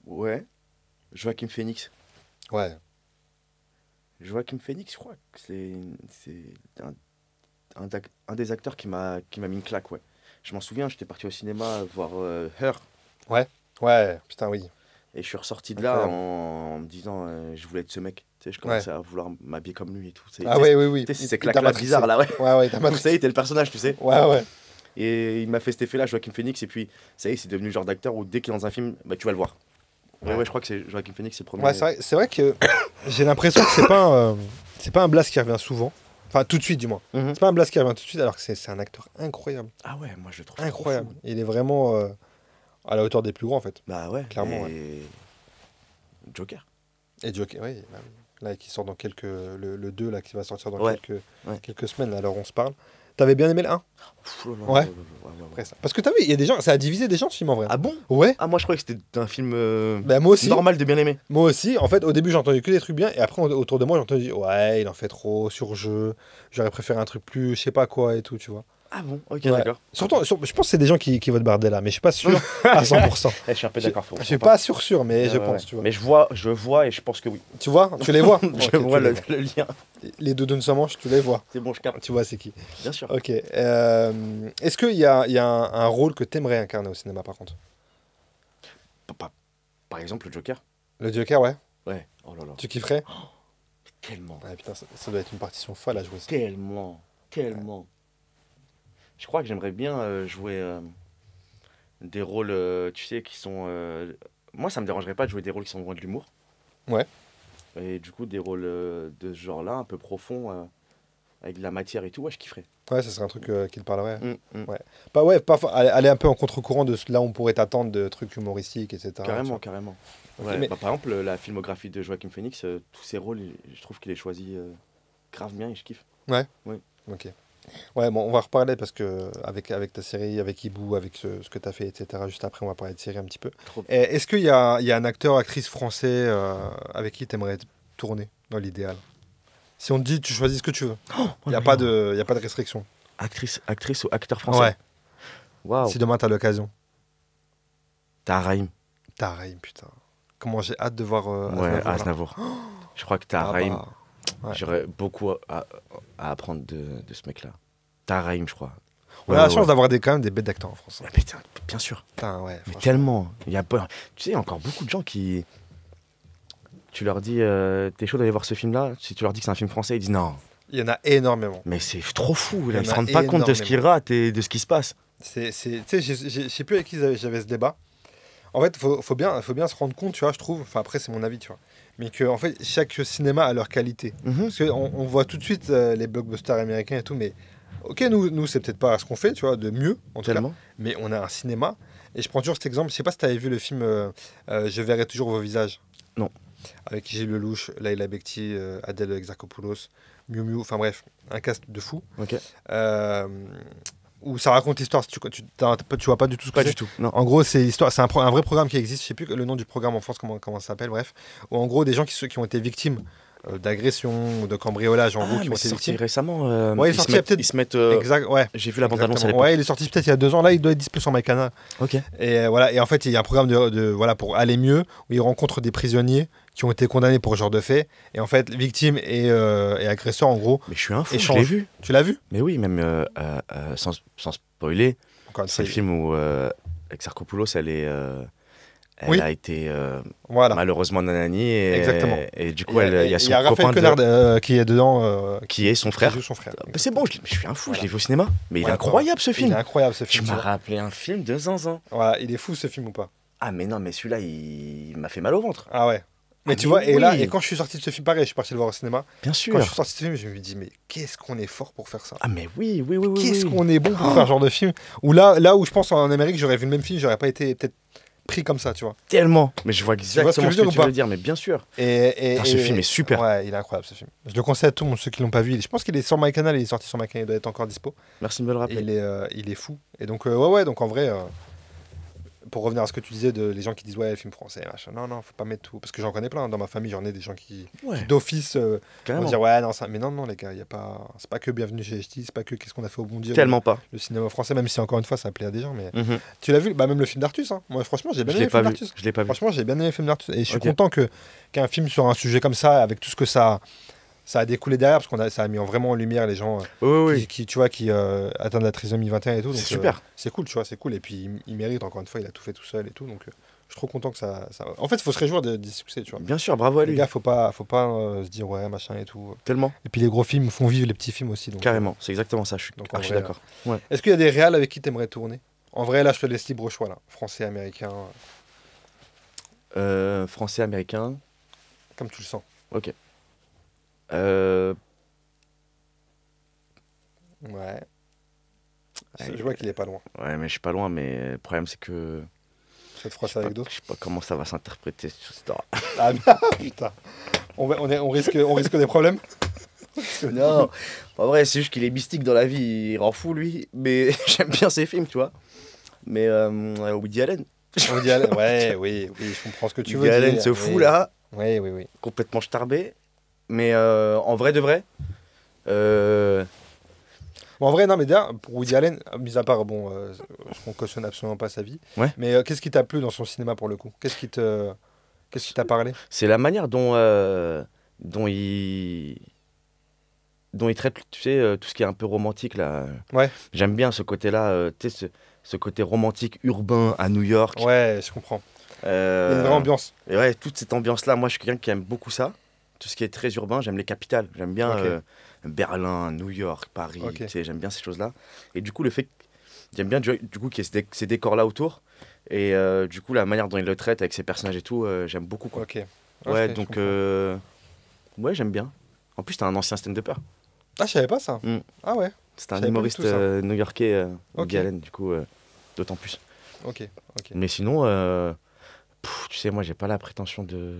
Speaker 3: Ouais. Joachim Phoenix.
Speaker 2: Ouais.
Speaker 3: Joachim Phoenix, je crois que c'est un des acteurs qui m'a mis une claque, ouais. Je m'en souviens, j'étais parti au cinéma voir Her
Speaker 2: Ouais, putain, oui.
Speaker 3: et je suis ressorti de là
Speaker 2: Incroyable.
Speaker 3: en me disant je voulais être ce mec. Tu sais, je commençais à vouloir m'habiller comme lui et tout.
Speaker 2: Ah ouais, oui.
Speaker 3: Tu sais, c'est
Speaker 2: Il t'a
Speaker 3: claque-là
Speaker 2: matrixé.
Speaker 3: bizarre là, ouais.
Speaker 2: Ouais, t'as
Speaker 3: Ça y est,
Speaker 2: matrixé.
Speaker 3: t'es le personnage, tu sais.
Speaker 2: Ouais.
Speaker 3: Et il m'a fait cet effet-là, Joachim Phoenix, et puis ça y est, c'est devenu le genre d'acteur où dès qu'il est dans un film, bah, tu vas le voir. Ouais, je crois que c'est Joachim Phoenix, c'est le premier.
Speaker 2: Ouais, c'est vrai que j'ai l'impression que c'est pas un blast qui revient souvent. Enfin, tout de suite, du moins.
Speaker 3: Mhm.
Speaker 2: C'est pas un blast qui revient tout de suite, alors que c'est un acteur incroyable.
Speaker 3: Ah ouais, moi je le trouve trop
Speaker 2: Incroyable.
Speaker 3: fou.
Speaker 2: Il est vraiment à la hauteur des plus grands, en fait.
Speaker 3: Bah ouais,
Speaker 2: Clairement,
Speaker 3: et... Joker.
Speaker 2: Et Joker, oui. Bah oui. Là, qui sort dans le 2, là, qui va sortir dans
Speaker 3: Ouais,
Speaker 2: quelques semaines, là, alors on se parle. T'avais bien aimé le 1
Speaker 3: Pff, oh là là,
Speaker 2: Ouais.
Speaker 3: ouais.
Speaker 2: après ça? Parce que t'as vu, il y a des gens, ça a divisé des gens, ce film, en vrai.
Speaker 3: Ah bon?
Speaker 2: Ouais.
Speaker 3: Ah, moi je croyais que c'était un film
Speaker 2: Bah, moi aussi.
Speaker 3: normal de bien aimer.
Speaker 2: Moi aussi, en fait, au début, j'ai entendu que des trucs bien, et après, autour de moi, j'ai entendu, ouais, il en fait trop, surjeu, j'aurais préféré un truc plus, je sais pas quoi et tout, tu vois.
Speaker 3: Ah bon? Ok,
Speaker 2: Ouais.
Speaker 3: d'accord.
Speaker 2: Surtout, je pense que c'est des gens qui votent Bardella, mais je suis pas sûr à 100%.
Speaker 3: Je suis un peu d'accord.
Speaker 2: Je suis pas sûr, mais je
Speaker 3: Ouais,
Speaker 2: pense,
Speaker 3: ouais.
Speaker 2: tu vois.
Speaker 3: Mais je vois et je pense que oui.
Speaker 2: Tu vois, tu les vois.
Speaker 3: Je
Speaker 2: Ok, tu
Speaker 3: vois
Speaker 2: les
Speaker 3: le lien.
Speaker 2: Les deux de manche, tu les vois.
Speaker 3: C'est bon, je capte.
Speaker 2: Tu vois, c'est qui.
Speaker 3: Bien sûr.
Speaker 2: Ok. Est-ce qu'il y a un rôle que t'aimerais incarner au cinéma, par contre?
Speaker 3: Par exemple, le Joker.
Speaker 2: Le Joker, ouais.
Speaker 3: Ouais. Oh là là.
Speaker 2: Tu kifferais?
Speaker 3: Tellement.
Speaker 2: Ouais, putain, ça doit être une partition folle à jouer, ça.
Speaker 3: Tellement. Je crois que j'aimerais bien jouer des rôles, tu sais, qui sont... Moi, ça me dérangerait pas de jouer des rôles qui sont loin de l'humour.
Speaker 2: Ouais.
Speaker 3: Et du coup, des rôles de ce genre-là, un peu profonds, avec de la matière et tout, ouais, je kifferais.
Speaker 2: Ouais, ça serait un truc qui te parlerait.
Speaker 3: Ouais.
Speaker 2: Aller un peu en contre-courant de là où on pourrait t'attendre de trucs humoristiques, etc.
Speaker 3: Carrément,
Speaker 2: tu
Speaker 3: carrément.
Speaker 2: Ok,
Speaker 3: Ouais,
Speaker 2: mais-
Speaker 3: bah, par exemple, la filmographie de Joaquin Phoenix, tous ses rôles, je trouve qu'il est choisi grave bien et je kiffe.
Speaker 2: vois. Ok. Ouais, bon, on va reparler parce que avec ta série, avec Hibou, avec ce que tu as fait, etc. Juste après, on va parler de série un petit peu.
Speaker 3: Trop
Speaker 2: Et est-ce qu'il y a un acteur, actrice français avec qui tu aimerais tourner dans l'idéal? Si on te dit, tu choisis ce que tu veux. Il n'y a, pas de restriction.
Speaker 3: Actrice ou acteur français.
Speaker 2: Ouais.
Speaker 3: Waouh.
Speaker 2: Si demain tu as l'occasion.
Speaker 3: T'as Raïm.
Speaker 2: T'as Raïm, putain. Comment j'ai hâte de voir
Speaker 3: Ouais,
Speaker 2: Aznavour, là.
Speaker 3: Aznavour. Je crois que t'as
Speaker 2: Ah
Speaker 3: Raïm.
Speaker 2: bah, ouais.
Speaker 3: J'aurais beaucoup à apprendre de ce mec-là. T'as Raïm, je crois.
Speaker 2: On a la chance d'avoir quand même des bêtes d'acteurs en France.
Speaker 3: Ouais, mais bien sûr.
Speaker 2: Putain, ouais.
Speaker 3: Mais
Speaker 2: franchement.
Speaker 3: tellement. Il y a pas... Tu sais, il y a encore beaucoup de gens qui... Tu leur dis, t'es chaud d'aller voir ce film-là. Si tu leur dis que c'est un film français, ils disent non.
Speaker 2: Il y en a énormément.
Speaker 3: Mais c'est trop fou.
Speaker 2: Il y
Speaker 3: Là,
Speaker 2: en
Speaker 3: ils se
Speaker 2: a
Speaker 3: rendent pas compte de ce qu'ils
Speaker 2: énormément.
Speaker 3: ratent et de ce qui se passe.
Speaker 2: Tu sais, je sais plus avec qui j'avais ce débat. En fait, faut bien se rendre compte, tu vois, je trouve. Enfin, après, c'est mon avis, tu vois. Mais que, en fait, chaque cinéma a leur qualité. Parce qu'on voit tout de suite les blockbusters américains et tout, mais ok, nous c'est peut-être pas ce qu'on fait, tu vois, de mieux, en tout cas.
Speaker 3: Tellement.
Speaker 2: Mais on a un cinéma. Et je prends toujours cet exemple. Je sais pas si tu avais vu le film Je verrai toujours vos visages.
Speaker 3: Non.
Speaker 2: Avec Gilles Lelouch, Laila Bekti, Adèle Exarchopoulos, Miu Miu, enfin bref, un cast de fou.
Speaker 3: Ok.
Speaker 2: Où ça raconte l'histoire. Tu vois pas du tout ce que
Speaker 3: Pas
Speaker 2: c'est.
Speaker 3: du tout. Non.
Speaker 2: En gros, c'est l'histoire. C'est un vrai programme qui existe. Je sais plus le nom du programme en France, comment ça s'appelle. Bref, où en gros, des gens qui ont été victimes d'agression ou de cambriolage, en gros, qui ont
Speaker 3: mais
Speaker 2: été
Speaker 3: c'est sorti
Speaker 2: victimes.
Speaker 3: récemment.
Speaker 2: Ouais, il est sorti il y a peut-être-
Speaker 3: Ils se mettent.
Speaker 2: Exact. Ouais.
Speaker 3: J'ai vu la bande-annonce à
Speaker 2: Exactement.
Speaker 3: l'époque.
Speaker 2: Ouais, il est sorti peut-être il y a 2 ans. Là, il doit être disponible sur MyCanal.
Speaker 3: Ok.
Speaker 2: Et voilà. Et en fait, il y a un programme voilà, pour aller mieux, où ils rencontrent des prisonniers qui ont été condamnés pour ce genre de fait. Et en fait, victimes et agresseurs, en gros.
Speaker 3: Mais je suis un fou, je
Speaker 2: Échange.
Speaker 3: l'ai vu.
Speaker 2: Tu l'as vu?
Speaker 3: Mais oui, même sans spoiler,
Speaker 2: Encore une
Speaker 3: c'est
Speaker 2: fois,
Speaker 3: le film où Exarchopoulos, elle
Speaker 2: Oui.
Speaker 3: a été
Speaker 2: Voilà.
Speaker 3: malheureusement nanani.
Speaker 2: Exactement.
Speaker 3: Et du coup, il y a son
Speaker 2: il y a
Speaker 3: copain
Speaker 2: Raphaël Quenard qui est dedans.
Speaker 3: qui est son
Speaker 2: Qui
Speaker 3: frère.
Speaker 2: joue son frère.
Speaker 3: Mais c'est bon, je suis un fou,
Speaker 2: Voilà.
Speaker 3: je l'ai vu au cinéma. Mais il
Speaker 2: Ouais,
Speaker 3: est incroyable ce
Speaker 2: Il
Speaker 3: film.
Speaker 2: est incroyable ce
Speaker 3: Tu
Speaker 2: film.
Speaker 3: m'as
Speaker 2: tu vois.
Speaker 3: rappelé un film de zinzin.
Speaker 2: Voilà, il est fou ce film ou pas?
Speaker 3: Ah mais non, mais celui-là, il m'a fait mal au ventre.
Speaker 2: Ah ouais. Mais
Speaker 3: Ah,
Speaker 2: tu
Speaker 3: mais
Speaker 2: vois, et là,
Speaker 3: oui.
Speaker 2: et quand je suis sorti de ce film, pareil, je suis parti le voir au cinéma.
Speaker 3: Bien
Speaker 2: Quand
Speaker 3: sûr.
Speaker 2: je suis sorti de ce film, je me dis, mais qu'est-ce qu'on est fort pour faire ça?
Speaker 3: Ah mais oui.
Speaker 2: Qu'est-ce qu'on est bon pour faire ce genre de film? Ou là où je pense en Amérique, j'aurais vu le même film, j'aurais pas été peut-être pris comme ça, tu vois.
Speaker 3: Tellement. Mais je vois
Speaker 2: vois ce que
Speaker 3: exactement
Speaker 2: je
Speaker 3: ce
Speaker 2: veux
Speaker 3: que
Speaker 2: dire
Speaker 3: tu
Speaker 2: ou pas
Speaker 3: veux dire, mais bien sûr.
Speaker 2: Et
Speaker 3: Putain, ce film est super.
Speaker 2: Ouais, il est incroyable ce film. Je le conseille à tout le monde, ceux qui l'ont pas vu. Je pense qu'il est sur MyCanal, il est sorti sur MyCanal, il doit être encore dispo.
Speaker 3: Merci de me le
Speaker 2: Et
Speaker 3: rappeler.
Speaker 2: il est fou. Et donc, ouais, donc en vrai, pour revenir à ce que tu disais de les gens qui disent, ouais, film français, machin. Non, faut pas mettre tout. Parce que j'en connais plein. Dans ma famille, j'en ai des gens qui
Speaker 3: Ouais,
Speaker 2: d'office vont
Speaker 3: carrément.
Speaker 2: dire, ouais, non, ça. Mais non, les gars, y a pas... c'est pas que Bienvenue chez Ch'ti, c'est pas que Qu'est-ce qu'on a fait au bon Dieu.
Speaker 3: Tellement pas.
Speaker 2: Le cinéma français, même si encore une fois, ça plaît à des gens. Mais
Speaker 3: Mhm.
Speaker 2: tu l'as vu, bah, même le film d'Artus. Hein. Moi, franchement, j'ai bien
Speaker 3: Je
Speaker 2: aimé
Speaker 3: l'ai
Speaker 2: le
Speaker 3: pas
Speaker 2: film
Speaker 3: vu.
Speaker 2: d'Artus.
Speaker 3: Je l'ai pas vu.
Speaker 2: Franchement, j'ai bien aimé le film d'Artus. Et je suis
Speaker 3: Ok.
Speaker 2: content qu'un film sur un sujet comme ça, avec tout ce que ça a découlé derrière, parce ça a mis vraiment en lumière les gens
Speaker 3: Oui.
Speaker 2: tu vois, qui atteignent la trisomie 21 et tout. Donc,
Speaker 3: C'est super.
Speaker 2: c'est cool, tu vois, c'est cool. Et puis, il mérite, encore une fois, il a tout fait tout seul et tout. Donc, je suis trop content que ça... En fait, il faut se réjouir du succès, tu vois.
Speaker 3: Bien sûr, bravo à
Speaker 2: Les
Speaker 3: lui.
Speaker 2: gars, faut pas se dire, ouais, machin et tout.
Speaker 3: Tellement.
Speaker 2: Et puis, les gros films font vivre les petits films aussi. Donc,
Speaker 3: Carrément. C'est exactement ça. Je suis
Speaker 2: Donc, en
Speaker 3: archi
Speaker 2: vrai,
Speaker 3: d'accord.
Speaker 2: Est-ce qu'il y a des réals avec qui tu aimerais tourner? En vrai, là, je te laisse libre choix, là. Français, américain,
Speaker 3: Français, américain.
Speaker 2: comme tu le sens.
Speaker 3: Ok.
Speaker 2: Ouais.
Speaker 3: Ouais.
Speaker 2: Je vois qu'il est pas loin.
Speaker 3: Ouais, mais je suis pas loin, mais le problème, c'est que.
Speaker 2: Je te froisse
Speaker 3: Je sais
Speaker 2: avec
Speaker 3: pas-
Speaker 2: d'autres.
Speaker 3: Je sais pas comment ça va s'interpréter sur cette histoire.
Speaker 2: Ah, putain. On risque des problèmes?
Speaker 3: Non, en vrai, c'est juste qu'il est mystique dans la vie, il rend fou lui, mais j'aime bien ses films, tu vois. Mais Woody Allen.
Speaker 2: Woody Allen, ouais, oui, je comprends ce que tu veux
Speaker 3: Woody Allen,
Speaker 2: dire.
Speaker 3: ce fou
Speaker 2: Oui.
Speaker 3: là,
Speaker 2: Oui.
Speaker 3: complètement starbé. Mais en vrai de vrai,
Speaker 2: Bon, en vrai, non, mais d'ailleurs, pour Woody Allen, mis à part, bon, on cautionne absolument pas sa vie.
Speaker 3: Ouais.
Speaker 2: Mais qu'est-ce qui t'a plu dans son cinéma pour le coup? Qu'est-ce qui t'a parlé?
Speaker 3: c'est la manière dont il traite, tu sais, tout ce qui est un peu romantique là.
Speaker 2: Ouais.
Speaker 3: J'aime bien ce côté-là, tu sais, ce côté romantique urbain à New York.
Speaker 2: Ouais, je comprends. Il y a une vraie ambiance.
Speaker 3: Et ouais, toute cette ambiance-là, moi je suis quelqu'un qui aime beaucoup ça. Tout ce qui est très urbain, j'aime les capitales. J'aime bien
Speaker 2: Ok.
Speaker 3: Berlin, New York, Paris,
Speaker 2: Ok.
Speaker 3: tu sais, j'aime bien ces choses-là. Et du coup, le fait que j'aime bien du coup qu'il y ait ces décors-là autour. Et du coup, la manière dont il le traite avec ses personnages et tout, j'aime beaucoup, quoi.
Speaker 2: Ok.
Speaker 3: Ouais,
Speaker 2: Ok, je
Speaker 3: donc,
Speaker 2: comprends.
Speaker 3: ouais, j'aime bien. En plus, t'es un ancien stand-upper.
Speaker 2: Ah, je savais pas ça.
Speaker 3: Mm.
Speaker 2: Ah ouais.
Speaker 3: C'était un
Speaker 2: Je savais pas du
Speaker 3: humoriste
Speaker 2: tout ça.
Speaker 3: new-yorkais,
Speaker 2: Ok.
Speaker 3: Woody Allen, du coup, d'autant plus.
Speaker 2: Ok. Ok.
Speaker 3: Mais sinon, tu sais, moi, j'ai pas la prétention de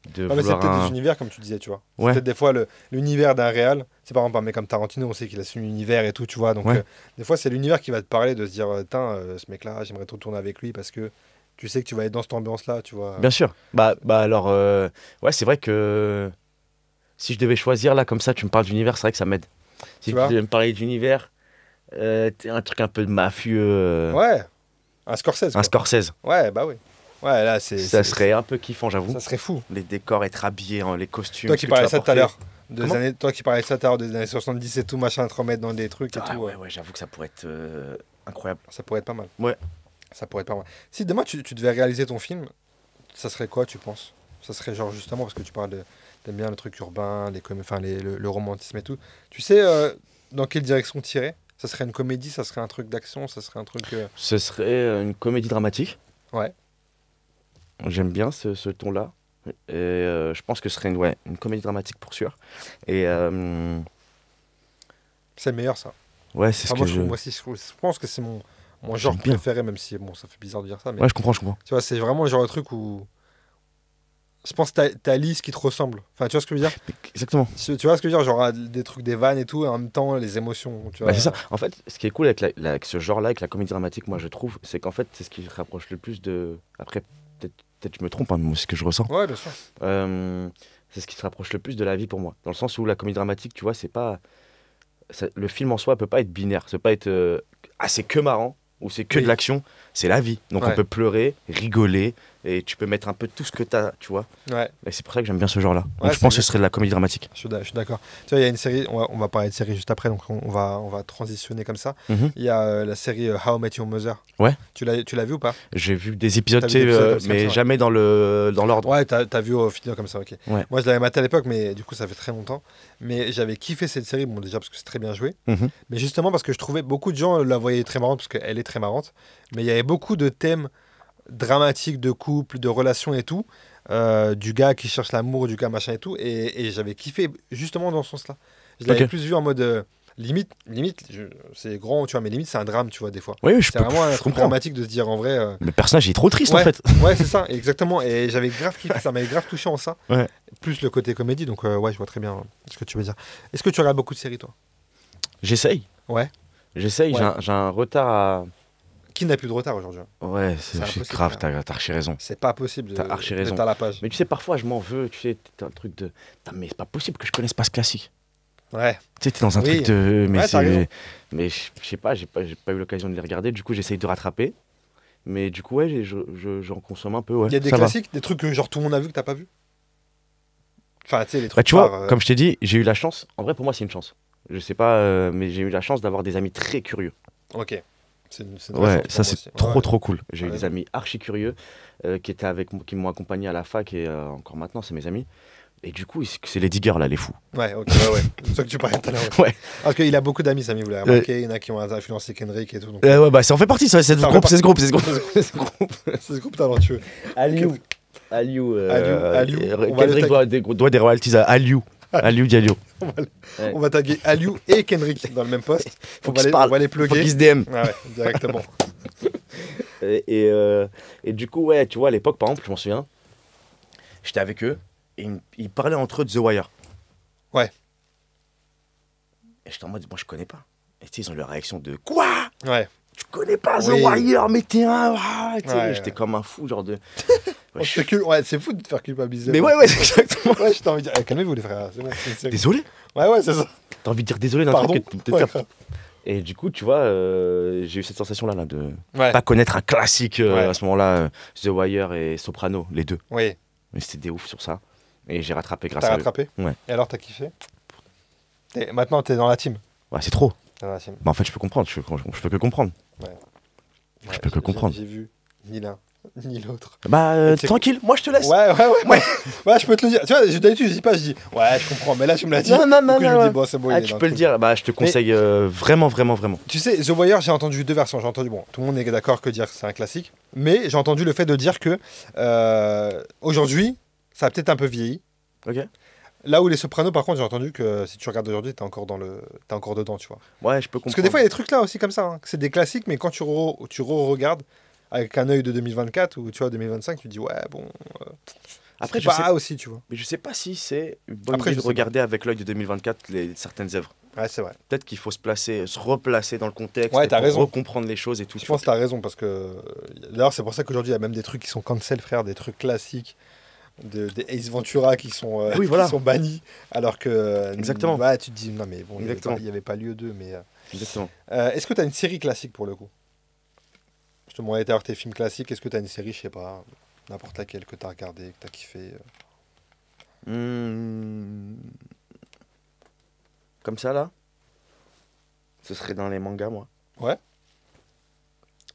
Speaker 2: Ah, mais c'est
Speaker 3: vouloir
Speaker 2: peut-être
Speaker 3: un...
Speaker 2: des univers, comme tu disais, tu vois. C'est
Speaker 3: Ouais.
Speaker 2: peut-être des fois l'univers d'un réal. C'est par exemple un mec comme Tarantino, on sait qu'il a son univers et tout, tu vois. Donc,
Speaker 3: Ouais.
Speaker 2: des fois, c'est l'univers qui va te parler de se dire, tiens, ce mec-là, j'aimerais trop tourner avec lui parce que tu sais que tu vas être dans cette ambiance-là, tu vois.
Speaker 3: Bien sûr. Bah alors, ouais, c'est vrai que si je devais choisir là, comme ça, tu me parles d'univers, c'est vrai que ça m'aide. Si
Speaker 2: Tu vois
Speaker 3: tu devais me parler d'univers, t'es un truc un peu de mafieux,
Speaker 2: Ouais. Un Scorsese.
Speaker 3: un
Speaker 2: Quoi.
Speaker 3: Scorsese.
Speaker 2: Ouais, bah oui. Ouais, là,
Speaker 3: Ça serait un peu kiffant, j'avoue.
Speaker 2: Ça serait fou.
Speaker 3: Les décors, être habillé, hein, les costumes.
Speaker 2: Toi
Speaker 3: ce
Speaker 2: qui
Speaker 3: que tu
Speaker 2: parlais
Speaker 3: vas
Speaker 2: ça tout à
Speaker 3: porter.
Speaker 2: l'heure.
Speaker 3: Comment
Speaker 2: Toi qui parlais de ça tout à l'heure des années 70 et tout, machin, te remettre dans des trucs et
Speaker 3: Ah
Speaker 2: tout.
Speaker 3: ouais, ouais, j'avoue que ça pourrait être incroyable.
Speaker 2: Ça pourrait être pas mal.
Speaker 3: Ouais.
Speaker 2: Ça pourrait être pas mal. Si demain tu devais réaliser ton film, ça serait quoi, tu penses? Ça serait genre justement parce que tu parles de. T'aimes bien le truc urbain, enfin, le romantisme et tout. Tu sais dans quelle direction tirer? Ça serait une comédie, ça serait un truc d'action, ça serait un truc.
Speaker 3: Ce serait une comédie dramatique.
Speaker 2: Ouais.
Speaker 3: J'aime bien ce ton-là. Et je pense que ce serait une comédie dramatique pour sûr. Et
Speaker 2: C'est le meilleur ça.
Speaker 3: ouais, c'est
Speaker 2: Enfin,
Speaker 3: ce
Speaker 2: moi,
Speaker 3: que
Speaker 2: je pense que c'est mon genre
Speaker 3: J'aime bien.
Speaker 2: préféré, même si bon, ça fait bizarre de dire ça, mais
Speaker 3: Ouais, je comprends, je comprends.
Speaker 2: tu vois, c'est vraiment le genre de truc où. Je pense que t'as Lise qui te ressemble. Enfin, tu vois ce que je veux dire?
Speaker 3: Exactement.
Speaker 2: Tu vois ce que je veux dire? Genre des trucs, des vannes et tout, et en même temps les émotions. Tu vois.
Speaker 3: Bah, c'est ça. En fait, ce qui est cool avec, avec ce genre-là, avec la comédie dramatique, moi je trouve, c'est qu'en fait, c'est ce qui se rapproche le plus de. Après, peut-être je me trompe, hein, mais moi, c'est ce que je ressens.
Speaker 2: Ouais, bien sûr.
Speaker 3: C'est ce qui se rapproche le plus de la vie pour moi. Dans le sens où la comédie dramatique, tu vois, c'est pas. Le film en soi peut pas être binaire. Ça peut pas être. Ah, c'est que marrant, ou c'est que
Speaker 2: Oui.
Speaker 3: de l'action. C'est la vie. Donc
Speaker 2: Ouais.
Speaker 3: on peut pleurer, rigoler, et tu peux mettre un peu tout ce que t'as, tu vois.
Speaker 2: Ouais,
Speaker 3: Et c'est pour ça que j'aime bien ce genre-là. Donc
Speaker 2: Ouais,
Speaker 3: je pense
Speaker 2: c'est
Speaker 3: que ce serait de la comédie dramatique.
Speaker 2: je suis d'accord. Tu vois, il y a une série, on va parler de série juste après, donc on va transitionner comme ça.
Speaker 3: Mhm.
Speaker 2: Il y a la série How I Met Your Mother.
Speaker 3: Ouais.
Speaker 2: Tu l'as vu ou pas?
Speaker 3: J'ai vu des épisodes,
Speaker 2: T'as
Speaker 3: tu
Speaker 2: vu
Speaker 3: sais,
Speaker 2: des épisodes comme ça,
Speaker 3: mais
Speaker 2: ouais.
Speaker 3: jamais dans l'ordre.
Speaker 2: Ouais, t'as vu au final comme ça, ok.
Speaker 3: Ouais.
Speaker 2: Moi, je l'avais maté à l'époque, mais du coup, ça fait très longtemps. Mais j'avais kiffé cette série, bon, déjà parce que c'est très bien joué,
Speaker 3: Mhm.
Speaker 2: mais justement parce que je trouvais beaucoup de gens la voyaient très marrante, parce qu'elle est très marrante, mais il y avait beaucoup de thèmes dramatiques de couple, de relations et tout, du gars qui cherche l'amour, du gars machin et tout, et j'avais kiffé justement dans ce sens-là. Je l'avais
Speaker 3: Ok.
Speaker 2: plus vu en mode limite, c'est grand, tu vois, mais limite c'est un drame, tu vois, des fois.
Speaker 3: Oui, oui,
Speaker 2: C'est vraiment un
Speaker 3: je
Speaker 2: truc
Speaker 3: comprends.
Speaker 2: dramatique de se dire en vrai.
Speaker 3: Le personnage il est trop triste
Speaker 2: Ouais.
Speaker 3: en fait.
Speaker 2: Ouais, c'est ça, exactement. Et j'avais grave kiffé, ça m'avait grave touché en ça.
Speaker 3: Ouais.
Speaker 2: Plus le côté comédie, donc ouais, je vois très bien ce que tu veux dire. Est-ce que tu regardes beaucoup de séries, toi?
Speaker 3: J'essaye.
Speaker 2: Ouais.
Speaker 3: J'essaye,
Speaker 2: Ouais.
Speaker 3: j'ai un retard à.
Speaker 2: Qui n'a plus de retard aujourd'hui?
Speaker 3: Ouais,
Speaker 2: C'est
Speaker 3: c'est
Speaker 2: impossible,
Speaker 3: grave,
Speaker 2: frère.
Speaker 3: t'as archi raison.
Speaker 2: C'est pas possible
Speaker 3: T'as archi raison.
Speaker 2: d'être à la page.
Speaker 3: Mais tu sais, parfois je m'en veux, tu sais, t'as un truc de. Putain, mais c'est pas possible que je connaisse pas ce classique.
Speaker 2: Ouais.
Speaker 3: Tu sais, t'es dans un
Speaker 2: Oui.
Speaker 3: truc de. Mais
Speaker 2: Ouais, t'as raison.
Speaker 3: Mais je sais pas, j'ai pas eu l'occasion de les regarder, du coup j'essaye de rattraper. Mais du coup, ouais, j'en consomme un peu, ouais.
Speaker 2: Il y a des
Speaker 3: ça va.
Speaker 2: classiques, des trucs que genre tout le monde a vu que t'as pas vu? Enfin, tu sais, les trucs.
Speaker 3: Bah, tu vois,
Speaker 2: phares,
Speaker 3: comme je t'ai dit, j'ai eu la chance. En vrai, pour moi, c'est une chance. Je sais pas, mais j'ai eu la chance d'avoir des amis très curieux.
Speaker 2: Ok. C'est une vraie
Speaker 3: Ouais,
Speaker 2: chance pour
Speaker 3: ça
Speaker 2: moi
Speaker 3: c'est
Speaker 2: aussi.
Speaker 3: trop
Speaker 2: Ouais.
Speaker 3: trop cool. J'ai eu
Speaker 2: Ouais.
Speaker 3: des amis archi curieux qui étaient avec moi, qui m'ont accompagné à la fac et encore maintenant, c'est mes amis. Et du coup, c'est les diggers là, les fous.
Speaker 2: Ouais, ok, ouais. C'est ça que tu parlais tout à l'heure. Ouais.
Speaker 3: Ouais.
Speaker 2: Parce qu'il a beaucoup d'amis, Samy, vous l'avez remarqué. Il y en a qui ont influencé Kendrick et tout. Donc,
Speaker 3: Ouais, bah ça en fait partie, ça, c'est ce
Speaker 2: Ça en
Speaker 3: groupe,
Speaker 2: fait
Speaker 3: c'est ce groupe, c'est ce groupe. C'est ce groupe.
Speaker 2: c'est ce groupe talentueux.
Speaker 3: Aliou.
Speaker 2: Aliou, on va
Speaker 3: Kendrick
Speaker 2: le
Speaker 3: doit des royalties à Aliou. Aliou Diallo. Ouais.
Speaker 2: On va taguer Aliou et Kendrick dans le même poste.
Speaker 3: Faut
Speaker 2: On
Speaker 3: qu'ils se
Speaker 2: on
Speaker 3: parlent.
Speaker 2: va les
Speaker 3: Faut
Speaker 2: plugger.
Speaker 3: qu'ils se DM.
Speaker 2: Ouais, ouais, directement.
Speaker 3: Et du coup, ouais, tu vois, à l'époque, par exemple, je m'en souviens, j'étais avec eux et ils parlaient entre eux de The Wire.
Speaker 2: Ouais.
Speaker 3: Et j'étais en mode, moi, je connais pas. Et tu sais, ils ont leur réaction de quoi?
Speaker 2: Ouais.
Speaker 3: Tu connais pas The
Speaker 2: Oui.
Speaker 3: Wire, mais t'es un. Ah, tu sais,
Speaker 2: Ouais,
Speaker 3: j'étais
Speaker 2: ouais.
Speaker 3: comme un fou, genre de.
Speaker 2: On se fait ouais, c'est fou de te faire culpabiliser.
Speaker 3: Mais ouais, c'est exactement.
Speaker 2: Ouais, je t'ai envie de dire, eh, calmez-vous les frères, c'est bon, c'est une série.
Speaker 3: Désolé.
Speaker 2: Ouais, ouais, c'est ça.
Speaker 3: T'as envie de dire désolé d'un
Speaker 2: Pardon.
Speaker 3: truc que
Speaker 2: Ouais,
Speaker 3: Et du coup, tu vois, j'ai eu cette sensation-là là, de
Speaker 2: ouais.
Speaker 3: pas connaître un classique
Speaker 2: Ouais.
Speaker 3: à ce moment-là, The Wire et Soprano, les deux.
Speaker 2: Oui,
Speaker 3: Mais c'était des ouf sur ça. Et j'ai rattrapé grâce
Speaker 2: t'as
Speaker 3: à eux.
Speaker 2: rattrapé.
Speaker 3: Ouais.
Speaker 2: Et alors, t'as kiffé? Maintenant, t'es dans la team.
Speaker 3: Ouais, c'est trop.
Speaker 2: T'es dans la team.
Speaker 3: Bah, en fait, je peux comprendre. Je peux que comprendre. Je peux que comprendre.
Speaker 2: J'ai vu ni l'un ni l'autre.
Speaker 3: Bah,
Speaker 2: C'est-
Speaker 3: tranquille, moi je te laisse.
Speaker 2: Ouais, je peux te le dire. Tu vois, d'habitude, je dis pas, je dis, ouais, je comprends. Mais là, tu me l'as dit.
Speaker 3: Non, non, non,
Speaker 2: Du coup, je
Speaker 3: non,
Speaker 2: me dis,
Speaker 3: ouais.
Speaker 2: bon, c'est bon.
Speaker 3: Ah,
Speaker 2: il est
Speaker 3: tu
Speaker 2: dans
Speaker 3: peux le
Speaker 2: truc.
Speaker 3: dire. Bah, je te conseille vraiment, vraiment, vraiment.
Speaker 2: Tu sais, The Wire, j'ai entendu deux versions. J'ai entendu, bon, tout le monde est d'accord que dire que c'est un classique. Mais j'ai entendu le fait de dire que aujourd'hui, ça a peut-être un peu vieilli.
Speaker 3: Ok.
Speaker 2: Là où Les Sopranos, par contre, j'ai entendu que si tu regardes aujourd'hui, t'es encore dedans, tu vois.
Speaker 3: Ouais, je peux comprendre.
Speaker 2: Parce que des fois, il y a des trucs là aussi comme ça, hein, que c'est des classiques, mais quand tu re-regardes avec un œil de 2024 ou tu vois 2025, tu te dis ouais, bon.
Speaker 3: Après,
Speaker 2: c'est
Speaker 3: je
Speaker 2: pas
Speaker 3: sais,
Speaker 2: aussi, tu vois.
Speaker 3: mais je sais pas si c'est une bonne
Speaker 2: Après,
Speaker 3: idée
Speaker 2: je
Speaker 3: de
Speaker 2: sais
Speaker 3: regarder avec l'œil de 2024 certaines œuvres.
Speaker 2: Ouais, c'est vrai.
Speaker 3: Peut-être qu'il faut se replacer dans le contexte,
Speaker 2: Ouais,
Speaker 3: et
Speaker 2: t'as
Speaker 3: pour
Speaker 2: raison.
Speaker 3: recomprendre les choses et tout.
Speaker 2: Je
Speaker 3: tu
Speaker 2: pense que
Speaker 3: vois.
Speaker 2: t'as raison parce que d'ailleurs, c'est pour ça qu'aujourd'hui, il y a même des trucs qui sont cancel, frère, des trucs classiques. Des Ace Ventura qui sont,
Speaker 3: Oui, voilà.
Speaker 2: qui sont bannis alors que
Speaker 3: Exactement.
Speaker 2: ouais, tu te dis non mais bon
Speaker 3: Exactement.
Speaker 2: il n'y avait pas lieu d'eux mais
Speaker 3: Exactement.
Speaker 2: est-ce que tu as une série classique pour le coup? Je te demandais tout à l'heure tes films classiques, est-ce que tu as une série, je sais pas, n'importe laquelle que tu as regardé, que tu as kiffé
Speaker 3: Comme ça, là, ce serait dans les mangas, moi.
Speaker 2: Ouais.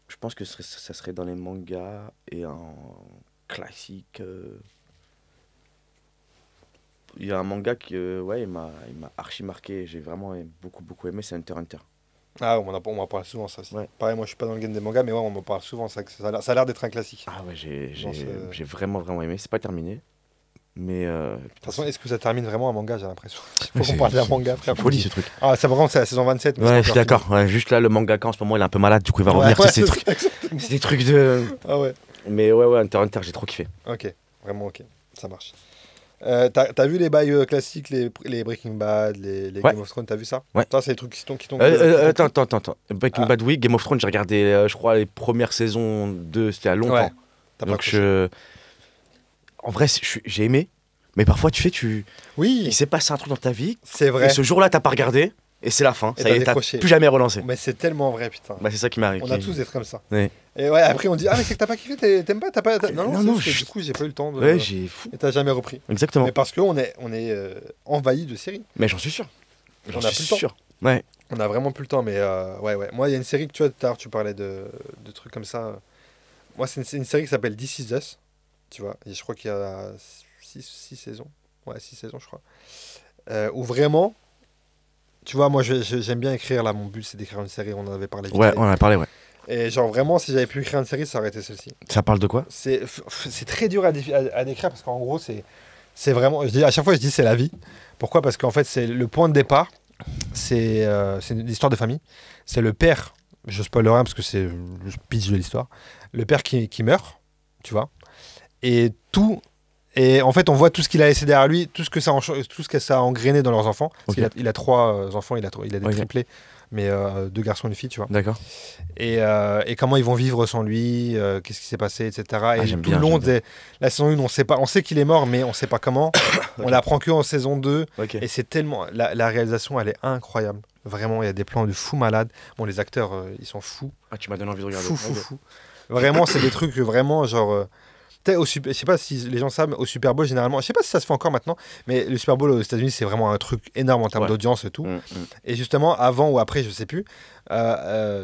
Speaker 3: Je pense que ça serait dans les mangas et en classique. Il y a un manga qui, ouais, il m'a archi marqué. J'ai vraiment beaucoup aimé, c'est Hunter x Hunter.
Speaker 2: Ah, on m'en parle souvent ça aussi.
Speaker 3: Ouais.
Speaker 2: Pareil, moi je suis pas dans le game des mangas mais ouais, on m'en parle souvent, ça a l'air d'être un classique.
Speaker 3: Ah ouais,
Speaker 2: Dans ce-
Speaker 3: j'ai vraiment aimé. C'est pas terminé, mais
Speaker 2: De toute façon, est-ce que ça termine vraiment un manga, j'ai l'impression. Il faut
Speaker 3: Ouais,
Speaker 2: qu'on
Speaker 3: c'est-
Speaker 2: parle d'un manga, frère.
Speaker 3: folie ce truc.
Speaker 2: Ah, c'est vraiment, c'est la saison 27. mais c'est
Speaker 3: Ouais,
Speaker 2: pas
Speaker 3: je suis
Speaker 2: encore
Speaker 3: d'accord. Ouais, juste là, le mangaka en ce moment, il est un peu malade, du coup, il va
Speaker 2: fini.
Speaker 3: revenir.
Speaker 2: Ouais,
Speaker 3: C'est
Speaker 2: ouais,
Speaker 3: c'est des trucs de.
Speaker 2: Ah ouais,
Speaker 3: Mais ouais, Hunter x Hunter, j'ai trop kiffé.
Speaker 2: ok, vraiment ok, ça marche. T'as vu les bails classiques, les Breaking Bad, les
Speaker 3: Ouais.
Speaker 2: Game of Thrones, t'as vu ça?
Speaker 3: Ouais.
Speaker 2: Ça, c'est les trucs qui t'ont.
Speaker 3: Attends. Breaking
Speaker 2: Ah.
Speaker 3: Bad, oui. Game of Thrones, j'ai regardé, je crois, les premières saisons c'était à longtemps.
Speaker 2: Ouais. T'as pas
Speaker 3: Donc,
Speaker 2: accroché.
Speaker 3: en vrai, j'ai aimé. Mais parfois, tu sais,
Speaker 2: Oui,
Speaker 3: il s'est passé un truc dans ta vie.
Speaker 2: c'est vrai.
Speaker 3: Et ce jour-là, t'as pas regardé. Et c'est la fin.
Speaker 2: Et
Speaker 3: Ça y
Speaker 2: t'as
Speaker 3: est, t'as
Speaker 2: décroché.
Speaker 3: plus jamais relancé.
Speaker 2: Mais c'est tellement vrai, putain.
Speaker 3: Bah, c'est ça qui m'arrive.
Speaker 2: On a tous des trucs comme ça.
Speaker 3: Ouais.
Speaker 2: Et ouais, après on dit ah mais c'est que t'as pas kiffé, t'aimes pas, t'as pas.
Speaker 3: Non,
Speaker 2: c'est
Speaker 3: non,
Speaker 2: juste que
Speaker 3: je-
Speaker 2: du coup j'ai pas eu le temps de.
Speaker 3: Ouais, j'ai fou.
Speaker 2: Et t'as jamais repris.
Speaker 3: Exactement.
Speaker 2: Mais parce qu'on est envahi de séries.
Speaker 3: Mais j'en suis sûr.
Speaker 2: On
Speaker 3: J'en
Speaker 2: a
Speaker 3: suis
Speaker 2: plus le temps.
Speaker 3: sûr. Ouais.
Speaker 2: On a vraiment plus le temps, mais ouais. Moi, il y a une série que tu vois, tout à l'heure, tu parlais de trucs comme ça. Moi, c'est une série qui s'appelle This Is Us, tu vois. Et je crois qu'il y a 6 saisons. Ouais, 6 saisons, je crois. Où vraiment, tu vois, moi, j'aime bien écrire, là, mon but, c'est d'écrire une série, on en avait parlé vite
Speaker 3: Ouais,
Speaker 2: fait.
Speaker 3: on en a parlé, ouais.
Speaker 2: Et genre, vraiment, si j'avais pu écrire une série, ça aurait été celle-ci.
Speaker 3: Ça parle de quoi?
Speaker 2: C'est très dur à décrire, parce qu'en gros, c'est vraiment... à chaque fois, je dis c'est la vie. Pourquoi? Parce qu'en fait, c'est le point de départ. C'est une histoire de famille. C'est le père, je spoil rien parce que c'est le pitch de l'histoire, le père qui meurt, tu vois. Et en fait, on voit tout ce qu'il a laissé derrière lui, tout ce que ça a engrainé dans leurs enfants. Parce
Speaker 3: Ok.
Speaker 2: qu'il a 3 enfants, il a des
Speaker 3: Ok.
Speaker 2: triplés, mais 2 garçons et une fille, tu vois.
Speaker 3: D'accord.
Speaker 2: Et comment ils vont vivre sans lui, qu'est-ce qui s'est passé, etc. Et
Speaker 3: j'aime
Speaker 2: tout
Speaker 3: bien,
Speaker 2: le long
Speaker 3: j'aime
Speaker 2: de la saison 1, on sait qu'il est mort, mais on sait pas comment. On l'apprend que en saison 2.
Speaker 3: Ok.
Speaker 2: Et c'est tellement. La réalisation, elle est incroyable. Vraiment, il y a des plans de fous malades. Bon, les acteurs, ils sont fous.
Speaker 3: Ah, tu m'as donné envie de regarder.
Speaker 2: Fou. Vraiment, c'est des trucs vraiment genre. Je sais pas si les gens savent, au Super Bowl, généralement, je sais pas si ça se fait encore maintenant, mais le Super Bowl aux États-Unis, c'est vraiment un truc énorme en termes
Speaker 3: Ouais.
Speaker 2: d'audience et tout.
Speaker 3: Mm.
Speaker 2: Et justement, avant ou après, je sais plus,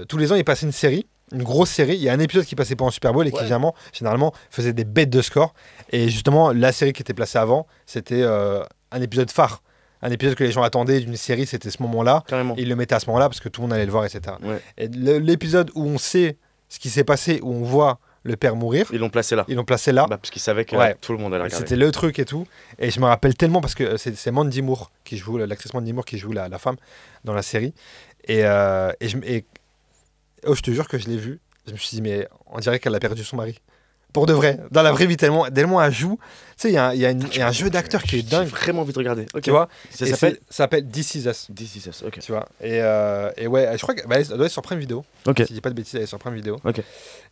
Speaker 2: tous les ans, il passait une série, une grosse série. Il y a un épisode qui passait pas en Super Bowl et qui
Speaker 3: Ouais.
Speaker 2: généralement faisait des bêtes de score. Et justement, la série qui était placée avant, c'était un épisode phare. Un épisode que les gens attendaient d'une série, c'était ce moment-là.
Speaker 3: Carrément.
Speaker 2: Et ils le mettaient à ce moment-là parce que tout le monde allait le voir, etc.
Speaker 3: Ouais.
Speaker 2: Et l'épisode où on sait ce qui s'est passé, où on voit le père mourir,
Speaker 3: Ils l'ont placé là.
Speaker 2: ils l'ont placé là.
Speaker 3: Bah, parce qu'ils savaient que
Speaker 2: Ouais.
Speaker 3: tout le monde allait regarder.
Speaker 2: C'était le truc et tout. Et je me rappelle tellement parce que c'est Mandy Moore qui joue, l'actrice Mandy Moore qui joue la femme dans la série. Oh, je te jure que je l'ai vue. Je me suis dit, mais on dirait qu'elle a perdu son mari. Pour de vrai. Dans la vraie vie, tellement elle joue. Tu sais, il y a un jeu d'acteur qui est dingue.
Speaker 3: J'ai vraiment envie de regarder. Ok.
Speaker 2: Tu vois.
Speaker 3: Ça
Speaker 2: Et
Speaker 3: s'appelle
Speaker 2: ça s'appelle This Is Us.
Speaker 3: This Is Us. Ok.
Speaker 2: Tu vois. Et ouais, je crois qu'elle doit être sur Prime Vidéo.
Speaker 3: Ok.
Speaker 2: Si je dis pas de bêtises, elle est sur Prime Vidéo.
Speaker 3: Ok.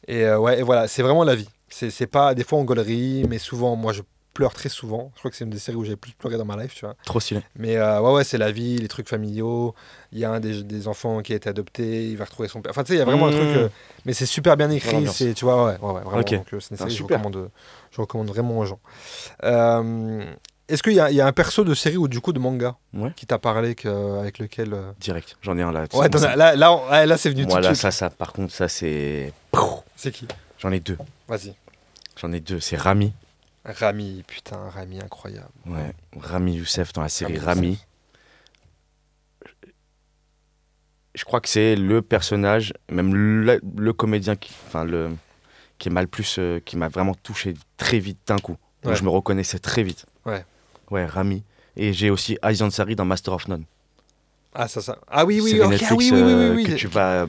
Speaker 2: Et ouais, et voilà, c'est vraiment la vie. C'est pas des fois en gaulerie, mais souvent, moi je pleure très souvent. Je crois que c'est une des séries où j'ai le plus pleuré dans ma life, tu vois.
Speaker 3: Trop stylé.
Speaker 2: Mais ouais, c'est la vie, les trucs familiaux. Il y a un des enfants qui a été adopté, il va retrouver son père. Enfin, tu sais, il y a vraiment un truc. Mais c'est super bien écrit.
Speaker 3: l'ambiance.
Speaker 2: C'est, tu vois, ouais, vraiment.
Speaker 3: Ok.
Speaker 2: Donc, c'est une série que
Speaker 3: super.
Speaker 2: je recommande vraiment aux gens. Est-ce qu'il y a un perso de série ou du coup de manga
Speaker 3: Ouais.
Speaker 2: qui t'a parlé avec lequel.
Speaker 3: Direct. J'en ai un là.
Speaker 2: Ouais, là c'est venu tout
Speaker 3: Moi
Speaker 2: de
Speaker 3: là,
Speaker 2: suite.
Speaker 3: ça, par contre, ça c'est.
Speaker 2: C'est qui?
Speaker 3: J'en ai deux.
Speaker 2: Vas-y.
Speaker 3: J'en ai deux. C'est Rami.
Speaker 2: Rami, putain, Rami, incroyable.
Speaker 3: Ouais. Rami Youssef dans la série
Speaker 2: Rami
Speaker 3: Rami. Je crois que c'est le personnage, même le comédien qui m'a le plus, qui m'a vraiment touché très vite d'un coup. Donc
Speaker 2: Ouais.
Speaker 3: je me reconnaissais très vite.
Speaker 2: Ouais.
Speaker 3: Ouais, Rami. Et j'ai aussi Aziz Ansari dans Master of None.
Speaker 2: Ah, ça. Ah oui, oui,
Speaker 3: Série
Speaker 2: ok,
Speaker 3: Netflix,
Speaker 2: ah, oui, oui, oui, oui, oui.
Speaker 3: que tu vas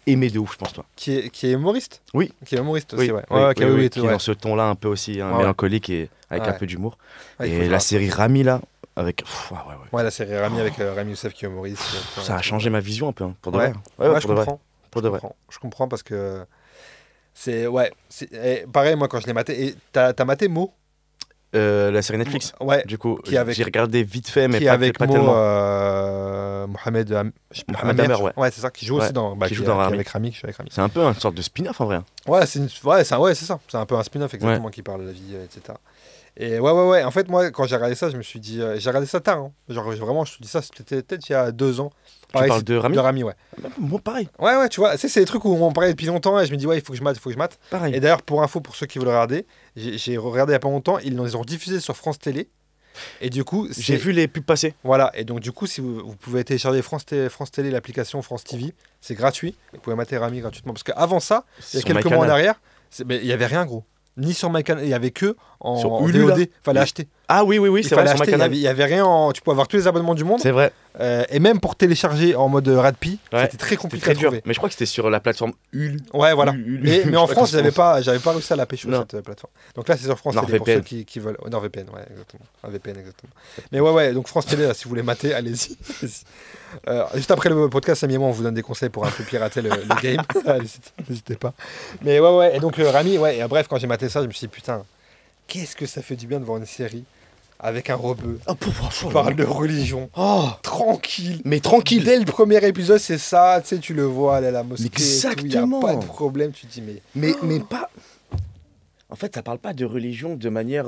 Speaker 3: aimer de ouf, je pense, toi.
Speaker 2: Qui est humoriste.
Speaker 3: Oui.
Speaker 2: Qui est humoriste aussi,
Speaker 3: Oui,
Speaker 2: ouais.
Speaker 3: oui,
Speaker 2: Ouais, ok,
Speaker 3: oui,
Speaker 2: oui,
Speaker 3: oui,
Speaker 2: oui,
Speaker 3: qui est
Speaker 2: ouais.
Speaker 3: dans ce ton-là un peu aussi
Speaker 2: Ouais.
Speaker 3: mélancolique et avec un
Speaker 2: Ouais.
Speaker 3: peu d'humour.
Speaker 2: Ouais, il faut que
Speaker 3: Et
Speaker 2: je
Speaker 3: la
Speaker 2: rate.
Speaker 3: série Rami, là, avec... ouais.
Speaker 2: Ouais, la série Rami avec Rami Youssef qui est humoriste.
Speaker 3: Ça a changé ma vision un peu, hein, pour de
Speaker 2: Ouais.
Speaker 3: vrai.
Speaker 2: Ouais,
Speaker 3: pour
Speaker 2: je
Speaker 3: de vrai.
Speaker 2: comprends.
Speaker 3: Pour de vrai.
Speaker 2: Je comprends parce que c'est pareil moi quand je l'ai maté et t'as maté Mo.
Speaker 3: La série Netflix.
Speaker 2: Ouais.
Speaker 3: Du coup,
Speaker 2: Qui avec-
Speaker 3: j'ai regardé vite fait, mais
Speaker 2: qui est
Speaker 3: pas,
Speaker 2: avec
Speaker 3: pas
Speaker 2: Mo
Speaker 3: tellement.
Speaker 2: Mohamed je sais pas,
Speaker 3: Mohamed
Speaker 2: Amer,
Speaker 3: Amer, ouais.
Speaker 2: Ouais, c'est ça qui joue aussi
Speaker 3: Ouais,
Speaker 2: dans
Speaker 3: qui joue dans
Speaker 2: est
Speaker 3: Rami.
Speaker 2: avec Rami, je suis avec Rami.
Speaker 3: C'est un peu une sorte de spin-off en vrai. Hein.
Speaker 2: Ouais, c'est ça. C'est un peu un spin-off exactement qui parle de la vie, etc. Et ouais. En fait, moi, quand j'ai regardé ça, je me suis dit, j'ai regardé ça tard. Hein. Genre vraiment, je te dis ça, c'était peut-être il y a 2 ans.
Speaker 3: Tu parles de Rami
Speaker 2: De Rami, ouais.
Speaker 3: Moi, pareil.
Speaker 2: Ouais, tu vois, c'est des trucs où on parlait depuis longtemps et je me dis, ouais, il faut que je mate.
Speaker 3: Pareil.
Speaker 2: Et d'ailleurs, pour info, pour ceux qui veulent regarder, j'ai regardé il y a pas longtemps, ils les ont diffusés sur France Télé. Et du coup,
Speaker 3: J'ai vu les pubs passer.
Speaker 2: Voilà, et donc du coup, si vous pouvez télécharger France Télé, l'application France TV, c'est gratuit. Vous pouvez mater Rami gratuitement. Parce qu'avant ça, il y a
Speaker 3: Sur
Speaker 2: quelques mois en
Speaker 3: MyCanal.
Speaker 2: arrière, il n'y avait rien, gros. Ni sur MyCanal, il y avait que en
Speaker 3: Sur Hulu,
Speaker 2: VOD.
Speaker 3: là.
Speaker 2: Fallait
Speaker 3: Oui.
Speaker 2: acheter.
Speaker 3: Ah oui,
Speaker 2: Il
Speaker 3: c'est
Speaker 2: fallait
Speaker 3: vrai, sur
Speaker 2: acheter.
Speaker 3: MyCanal.
Speaker 2: Il y avait rien tu pouvais avoir tous les abonnements du monde.
Speaker 3: C'est vrai,
Speaker 2: Et même pour télécharger en mode Radpi,
Speaker 3: Ouais,
Speaker 2: c'était très
Speaker 3: c'est
Speaker 2: compliqué
Speaker 3: très
Speaker 2: à
Speaker 3: dur.
Speaker 2: trouver.
Speaker 3: Mais je crois que c'était sur la plateforme Hulu.
Speaker 2: Ouais, voilà.
Speaker 3: Hulu.
Speaker 2: Mais
Speaker 3: Je
Speaker 2: en
Speaker 3: sais pas
Speaker 2: France,
Speaker 3: comment
Speaker 2: j'avais pas réussi à la pêcher
Speaker 3: Non.
Speaker 2: cette plateforme. Donc là, c'est sur France Télé pour
Speaker 3: NordVPN.
Speaker 2: ceux qui veulent. NordVPN, ouais, exactement. Un VPN, exactement. Mais ouais, donc France Télé, là, si vous voulez mater, allez-y. Juste après le podcast, Samy et moi, on vous donne des conseils pour un peu pirater le game. N'hésitez pas. Mais ouais. Et donc, Rami, ouais. Et bref, quand j'ai maté ça, je me suis dit, putain, qu'est-ce que ça fait du bien de voir une série avec un rebeu qui parle de religion.
Speaker 3: Oh,
Speaker 2: Tranquille.
Speaker 3: mais tranquille.
Speaker 2: Dès le premier épisode, c'est ça, tu sais, tu le vois aller à la mosquée.
Speaker 3: Exactement.
Speaker 2: Il n'y a pas de problème, tu te dis, mais.
Speaker 3: Mais pas. En fait, ça parle pas de religion de manière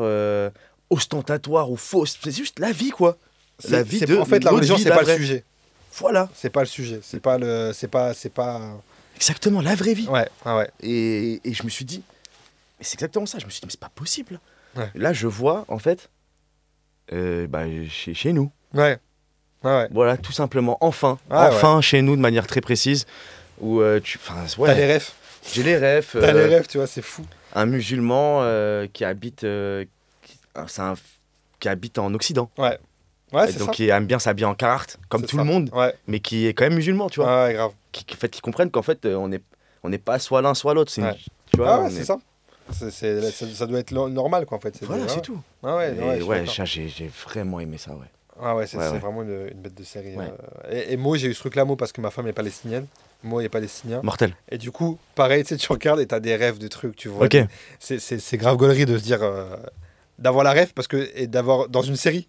Speaker 3: ostentatoire ou fausse. C'est juste la vie, quoi. La vie de.
Speaker 2: En fait, la
Speaker 3: notre
Speaker 2: religion,
Speaker 3: vie,
Speaker 2: c'est
Speaker 3: la
Speaker 2: pas
Speaker 3: vraie.
Speaker 2: le sujet.
Speaker 3: Voilà.
Speaker 2: C'est pas le sujet. C'est pas.
Speaker 3: Exactement, la vraie vie.
Speaker 2: Ouais.
Speaker 3: Et je me suis dit, mais c'est exactement ça. Je me suis dit, mais c'est pas possible.
Speaker 2: Ouais.
Speaker 3: Là, je vois, en fait, chez nous.
Speaker 2: Ouais.
Speaker 3: Voilà, tout simplement. Enfin, chez nous, de manière très précise. Où
Speaker 2: T'as les refs.
Speaker 3: j'ai les refs.
Speaker 2: T'as les refs, tu vois, c'est fou.
Speaker 3: Un musulman qui habite, qui habite en Occident.
Speaker 2: Ouais, c'est
Speaker 3: donc
Speaker 2: ça.
Speaker 3: qui aime bien s'habiller en carhartt, comme
Speaker 2: C'est
Speaker 3: tout
Speaker 2: ça.
Speaker 3: le monde,
Speaker 2: Ouais,
Speaker 3: mais qui est quand même musulman, tu vois.
Speaker 2: ouais, grave.
Speaker 3: Qui comprennent qu'en fait, on n'est pas soit l'un, soit l'autre.
Speaker 2: Ouais.
Speaker 3: Tu vois,
Speaker 2: Ouais,
Speaker 3: on
Speaker 2: c'est
Speaker 3: est-
Speaker 2: ça. Ça doit être normal, quoi, en fait.
Speaker 3: Voilà, c'est tout.
Speaker 2: Ouais,
Speaker 3: Et
Speaker 2: je suis
Speaker 3: ouais,
Speaker 2: d'accord.
Speaker 3: ça, j'ai vraiment aimé ça, ouais.
Speaker 2: C'est
Speaker 3: Ouais.
Speaker 2: vraiment une bête de série.
Speaker 3: Ouais.
Speaker 2: Et moi, j'ai eu ce truc-là, moi, parce que ma femme est palestinienne. Moi, est palestinien.
Speaker 3: Mortel.
Speaker 2: Et du coup, pareil, tu sais, tu regardes et t'as des rêves de trucs, tu vois.
Speaker 3: Ok.
Speaker 2: C'est grave gaulerie de se dire. D'avoir la rêve, et d'avoir dans une série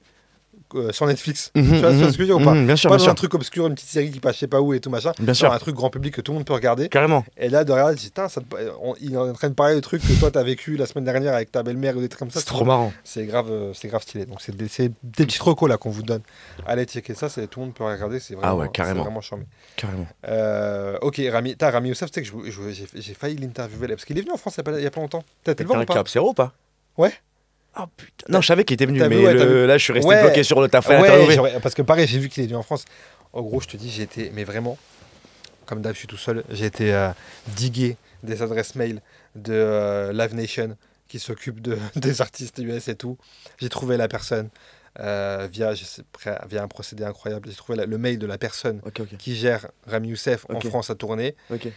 Speaker 2: sur Netflix. Tu vois ce que je veux dire ou pas?
Speaker 3: Bien sûr,
Speaker 2: Pas
Speaker 3: bien
Speaker 2: dans un
Speaker 3: sûr.
Speaker 2: truc obscur, une petite série qui passe je sais pas où et tout machin.
Speaker 3: Bien
Speaker 2: Genre
Speaker 3: sûr.
Speaker 2: un truc grand public que tout le monde peut regarder.
Speaker 3: Carrément.
Speaker 2: Et là, de regarder, je dis, putain, il est en train de parler de trucs que toi t'as vécu la semaine dernière avec ta belle-mère ou des trucs comme ça.
Speaker 3: C'est trop marrant.
Speaker 2: C'est grave stylé. Donc c'est des petits recos là qu'on vous donne. Allez checker ça, tout le monde peut regarder. C'est vraiment,
Speaker 3: Ah ouais, carrément.
Speaker 2: c'est vraiment charmé.
Speaker 3: Carrément.
Speaker 2: Ok, Rami Youssef, tu sais que j'ai failli l'interviewer là, parce qu'il est venu en France il y a pas longtemps. T'as été le voir ou
Speaker 3: T'as un
Speaker 2: pas?
Speaker 3: Cap Zéro ou pas?
Speaker 2: Ouais.
Speaker 3: Oh putain. Non, je savais qu'il était venu,
Speaker 2: T'as vu,
Speaker 3: mais
Speaker 2: ouais, t'as vu.
Speaker 3: là, je suis resté
Speaker 2: Ouais.
Speaker 3: bloqué sur le taf.
Speaker 2: Ouais, parce que pareil, j'ai vu qu'il est venu en France. En gros, je te dis, j'ai été, mais vraiment, comme d'hab, je suis tout seul, j'ai été diguer des adresses mail de Live Nation qui s'occupe des artistes US et tout. J'ai trouvé la personne via un procédé incroyable. J'ai trouvé le mail de la personne
Speaker 3: Ok.
Speaker 2: qui gère Rami Youssef en
Speaker 3: Ok.
Speaker 2: France à tourner.
Speaker 3: Ok.